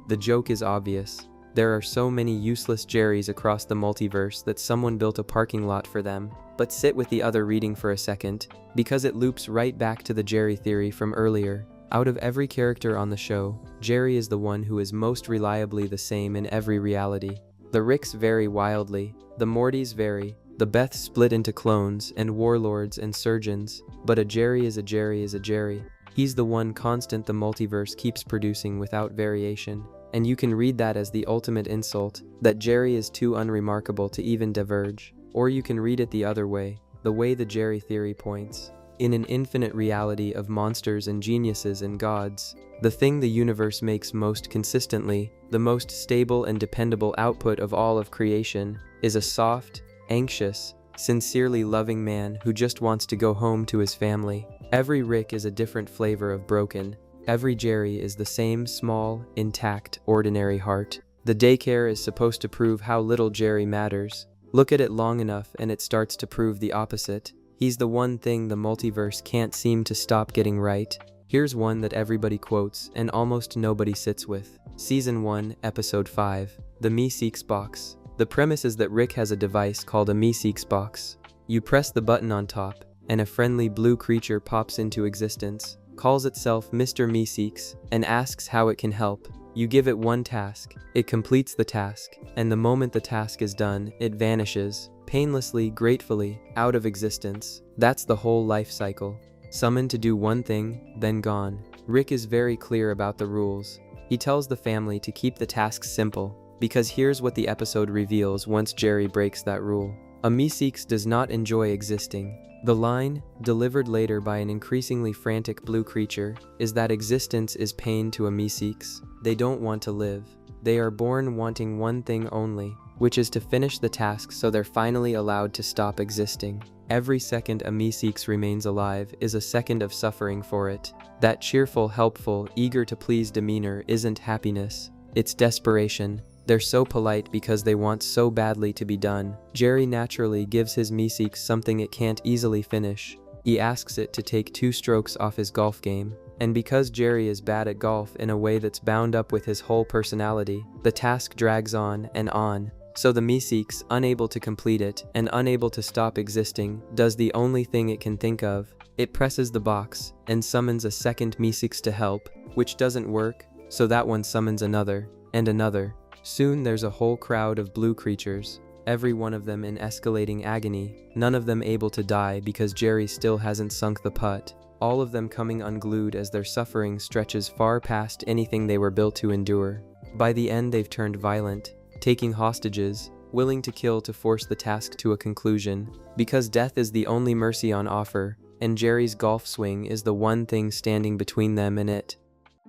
The joke is obvious. There are so many useless Jerrys across the multiverse that someone built a parking lot for them. But sit with the other reading for a second, because it loops right back to the Jerry theory from earlier. Out of every character on the show, Jerry is the one who is most reliably the same in every reality. The Ricks vary wildly, the Mortys vary, The Beths split into clones and warlords and surgeons, but a Jerry is a Jerry is a Jerry. He's the one constant the multiverse keeps producing without variation. And you can read that as the ultimate insult, that Jerry is too unremarkable to even diverge. Or you can read it the other way, the way the Jerry theory points. In an infinite reality of monsters and geniuses and gods, the thing the universe makes most consistently, the most stable and dependable output of all of creation, is a soft, anxious, sincerely loving man who just wants to go home to his family. Every Rick is a different flavor of broken. Every Jerry is the same small, intact, ordinary heart. The daycare is supposed to prove how little Jerry matters. Look at it long enough and it starts to prove the opposite. He's the one thing the multiverse can't seem to stop getting right. Here's one that everybody quotes and almost nobody sits with. Season 1, Episode 5, The Meeseeks Box. The premise is that Rick has a device called a Meeseeks Box. You press the button on top, and a friendly blue creature pops into existence, calls itself Mr. Meeseeks, and asks how it can help. You give it one task, it completes the task, and the moment the task is done, it vanishes, painlessly, gratefully, out of existence. That's the whole life cycle. Summoned to do one thing, then gone. Rick is very clear about the rules. He tells the family to keep the tasks simple, because here's what the episode reveals once Jerry breaks that rule. A Meeseeks does not enjoy existing. The line, delivered later by an increasingly frantic blue creature, is that existence is pain to a Meeseeks. They don't want to live. They are born wanting one thing only, which is to finish the task so they're finally allowed to stop existing. Every second a Meeseeks remains alive is a second of suffering for it. That cheerful, helpful, eager to please demeanor isn't happiness. It's desperation. They're so polite because they want so badly to be done. Jerry naturally gives his Meeseeks something it can't easily finish. He asks it to take 2 strokes off his golf game. And because Jerry is bad at golf in a way that's bound up with his whole personality, the task drags on and on. So the Meeseeks, unable to complete it and unable to stop existing, does the only thing it can think of. It presses the box and summons a second Meeseeks to help, which doesn't work, so that one summons another, and another. Soon there's a whole crowd of blue creatures, every one of them in escalating agony, none of them able to die because Jerry still hasn't sunk the putt, all of them coming unglued as their suffering stretches far past anything they were built to endure. By the end they've turned violent, taking hostages, willing to kill to force the task to a conclusion, because death is the only mercy on offer, and Jerry's golf swing is the one thing standing between them and it.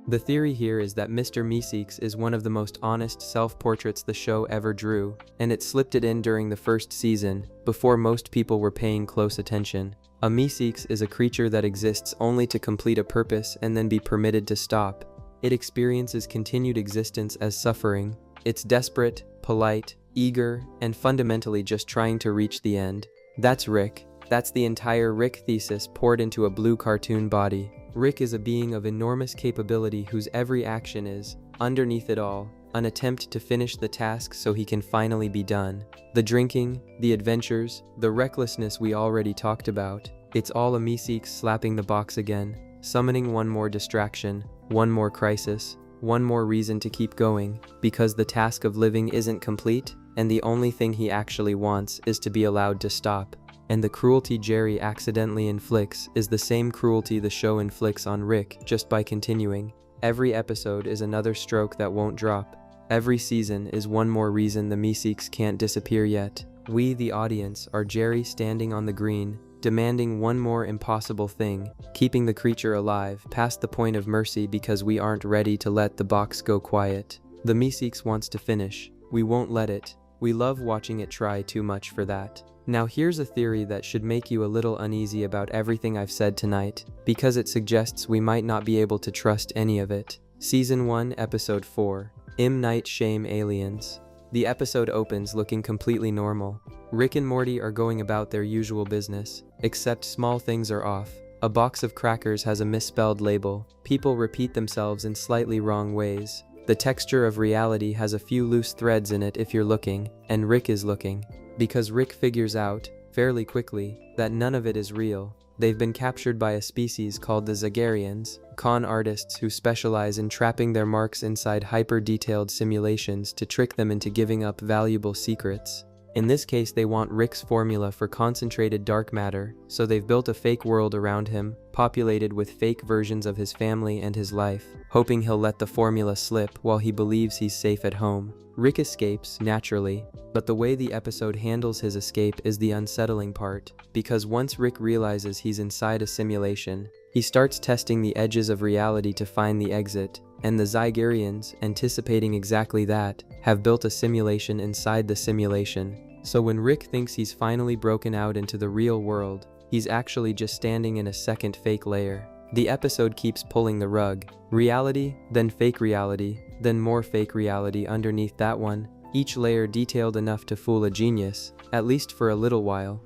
The theory here is that Mr. Meeseeks is one of the most honest self-portraits the show ever drew, and it slipped it in during the first season, before most people were paying close attention. A Meeseeks is a creature that exists only to complete a purpose and then be permitted to stop. It experiences continued existence as suffering. It's desperate, polite, eager, and fundamentally just trying to reach the end. That's Rick. That's the entire Rick thesis poured into a blue cartoon body. Rick is a being of enormous capability whose every action is, underneath it all, an attempt to finish the task so he can finally be done. The drinking, the adventures, the recklessness we already talked about. It's all a Meeseeks slapping the box again, summoning one more distraction, one more crisis, one more reason to keep going, because the task of living isn't complete, and the only thing he actually wants is to be allowed to stop. And the cruelty Jerry accidentally inflicts is the same cruelty the show inflicts on Rick just by continuing. Every episode is another stroke that won't drop. Every season is one more reason the Meeseeks can't disappear yet. We, the audience, are Jerry standing on the green, demanding one more impossible thing, keeping the creature alive past the point of mercy because we aren't ready to let the box go quiet. The Meeseeks wants to finish. We won't let it. We love watching it try too much for that. Now here's a theory that should make you a little uneasy about everything I've said tonight, because it suggests we might not be able to trust any of it. Season 1, Episode 4, M. Night Shame Aliens. The episode opens looking completely normal. Rick and Morty are going about their usual business, except small things are off. A box of crackers has a misspelled label. People repeat themselves in slightly wrong ways. The texture of reality has a few loose threads in it if you're looking, and Rick is looking. Because Rick figures out, fairly quickly, that none of it is real. They've been captured by a species called the Zagarians, con artists who specialize in trapping their marks inside hyper-detailed simulations to trick them into giving up valuable secrets. In this case, they want Rick's formula for concentrated dark matter, so they've built a fake world around him, populated with fake versions of his family and his life, hoping he'll let the formula slip while he believes he's safe at home. Rick escapes, naturally, but the way the episode handles his escape is the unsettling part, because once Rick realizes he's inside a simulation, he starts testing the edges of reality to find the exit, and the Zygerians, anticipating exactly that, have built a simulation inside the simulation. So when Rick thinks he's finally broken out into the real world, he's actually just standing in a second fake layer. The episode keeps pulling the rug. Reality, then fake reality, then more fake reality underneath that one, each layer detailed enough to fool a genius, at least for a little while.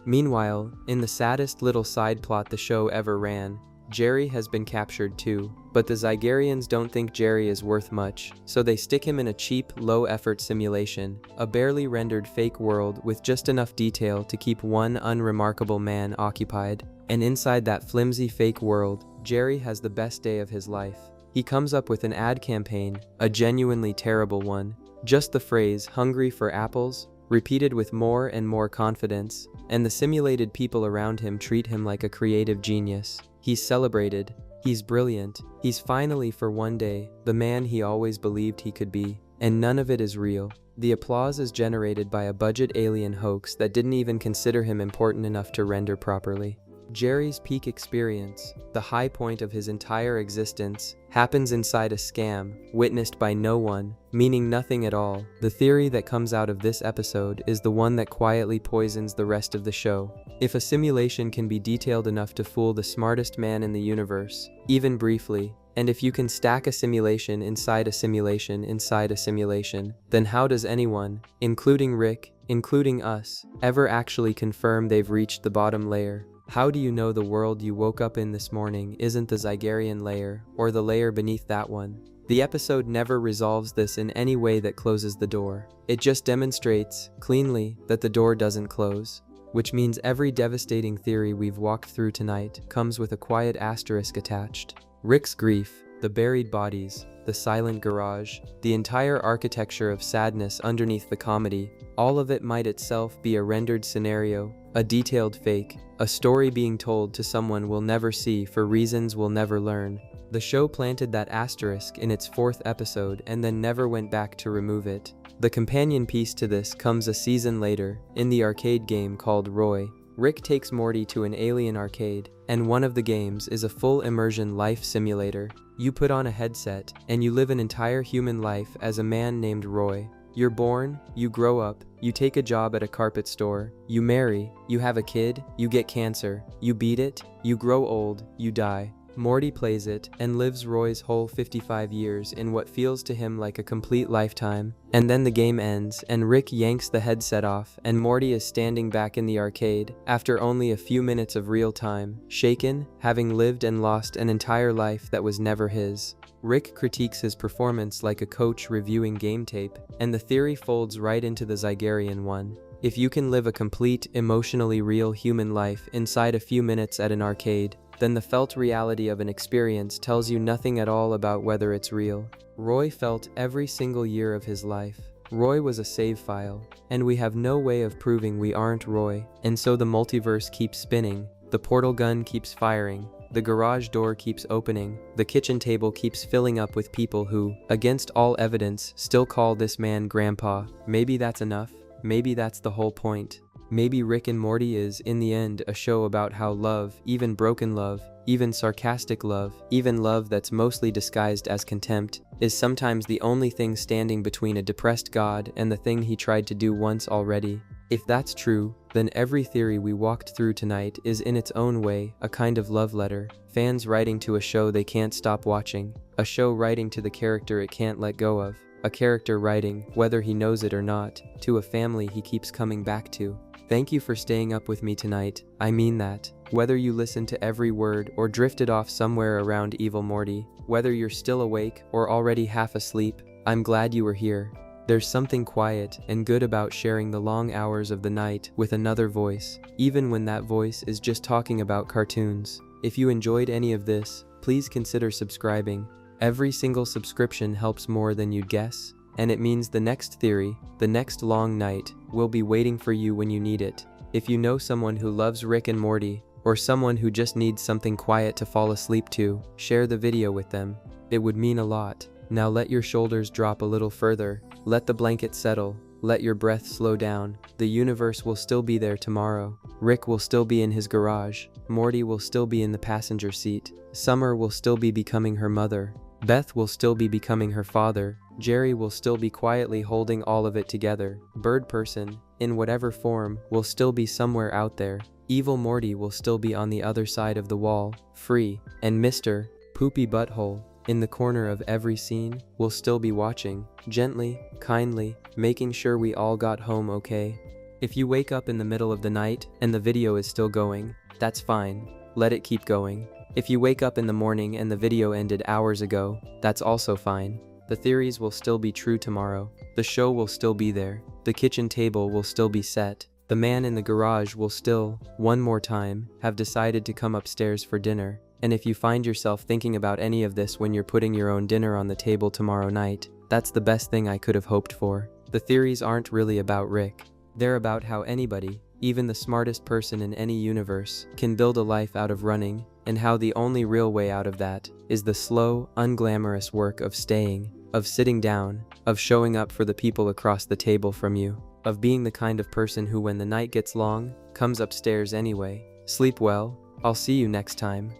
Meanwhile, in the saddest little side plot the show ever ran, Jerry has been captured too, but the Zygerians don't think Jerry is worth much, so they stick him in a cheap, low-effort simulation, a barely rendered fake world with just enough detail to keep one unremarkable man occupied. And inside that flimsy fake world, Jerry has the best day of his life. He comes up with an ad campaign, a genuinely terrible one. Just the phrase, "hungry for apples," repeated with more and more confidence, and the simulated people around him treat him like a creative genius. He's celebrated. He's brilliant. He's finally, for one day, the man he always believed he could be. And none of it is real. The applause is generated by a budget alien hoax that didn't even consider him important enough to render properly. Jerry's peak experience, the high point of his entire existence, happens inside a scam, witnessed by no one, meaning nothing at all. The theory that comes out of this episode is the one that quietly poisons the rest of the show. If a simulation can be detailed enough to fool the smartest man in the universe, even briefly, and if you can stack a simulation inside a simulation inside a simulation, then how does anyone, including Rick, including us, ever actually confirm they've reached the bottom layer? How do you know the world you woke up in this morning isn't the Zygerian layer, or the layer beneath that one? The episode never resolves this in any way that closes the door. It just demonstrates, cleanly, that the door doesn't close. Which means every devastating theory we've walked through tonight comes with a quiet asterisk attached. Rick's grief, the buried bodies, the silent garage, the entire architecture of sadness underneath the comedy, all of it might itself be a rendered scenario, a detailed fake, a story being told to someone we'll never see for reasons we'll never learn. The show planted that asterisk in its 4th episode and then never went back to remove it. The companion piece to this comes a season later, in the arcade game called Roy. Rick takes Morty to an alien arcade, and one of the games is a full immersion life simulator. You put on a headset, and you live an entire human life as a man named Roy. You're born, you grow up, you take a job at a carpet store, you marry, you have a kid, you get cancer, you beat it, you grow old, you die. Morty plays it and lives Roy's whole 55 years in what feels to him like a complete lifetime. And then the game ends and Rick yanks the headset off and Morty is standing back in the arcade after only a few minutes of real time, shaken, having lived and lost an entire life that was never his. Rick critiques his performance like a coach reviewing game tape, and the theory folds right into the Zygerian one. If you can live a complete, emotionally real human life inside a few minutes at an arcade, then the felt reality of an experience tells you nothing at all about whether it's real. Roy felt every single year of his life. Roy was a save file, and we have no way of proving we aren't Roy, and so the multiverse keeps spinning, the portal gun keeps firing, the garage door keeps opening, the kitchen table keeps filling up with people who, against all evidence, still call this man Grandpa. Maybe that's enough. Maybe that's the whole point. Maybe Rick and Morty is, in the end, a show about how love, even broken love, even sarcastic love, even love that's mostly disguised as contempt, is sometimes the only thing standing between a depressed God and the thing he tried to do once already. If that's true, then every theory we walked through tonight is in its own way a kind of love letter. Fans writing to a show they can't stop watching, a show writing to the character it can't let go of, a character writing, whether he knows it or not, to a family he keeps coming back to. Thank you for staying up with me tonight, I mean that. Whether you listened to every word or drifted off somewhere around Evil Morty, whether you're still awake or already half asleep, I'm glad you were here. There's something quiet and good about sharing the long hours of the night with another voice, even when that voice is just talking about cartoons. If you enjoyed any of this, please consider subscribing. Every single subscription helps more than you'd guess, and it means the next theory, the next long night, will be waiting for you when you need it. If you know someone who loves Rick and Morty, or someone who just needs something quiet to fall asleep to, share the video with them. It would mean a lot. Now let your shoulders drop a little further, let the blanket settle, let your breath slow down. The universe will still be there tomorrow. Rick will still be in his garage, Morty will still be in the passenger seat, Summer will still be becoming her mother, Beth will still be becoming her father, Jerry will still be quietly holding all of it together, Bird Person, in whatever form, will still be somewhere out there, Evil Morty will still be on the other side of the wall, free, and Mr. Poopy Butthole, in the corner of every scene, will still be watching, gently, kindly, making sure we all got home okay. If you wake up in the middle of the night and the video is still going, that's fine, let it keep going. If you wake up in the morning and the video ended hours ago, that's also fine. The theories will still be true tomorrow, the show will still be there, the kitchen table will still be set, the man in the garage will still, one more time, have decided to come upstairs for dinner. And if you find yourself thinking about any of this when you're putting your own dinner on the table tomorrow night, that's the best thing I could have hoped for. The theories aren't really about Rick. They're about how anybody, even the smartest person in any universe, can build a life out of running, and how the only real way out of that is the slow, unglamorous work of staying, of sitting down, of showing up for the people across the table from you, of being the kind of person who, when the night gets long, comes upstairs anyway. Sleep well. I'll see you next time.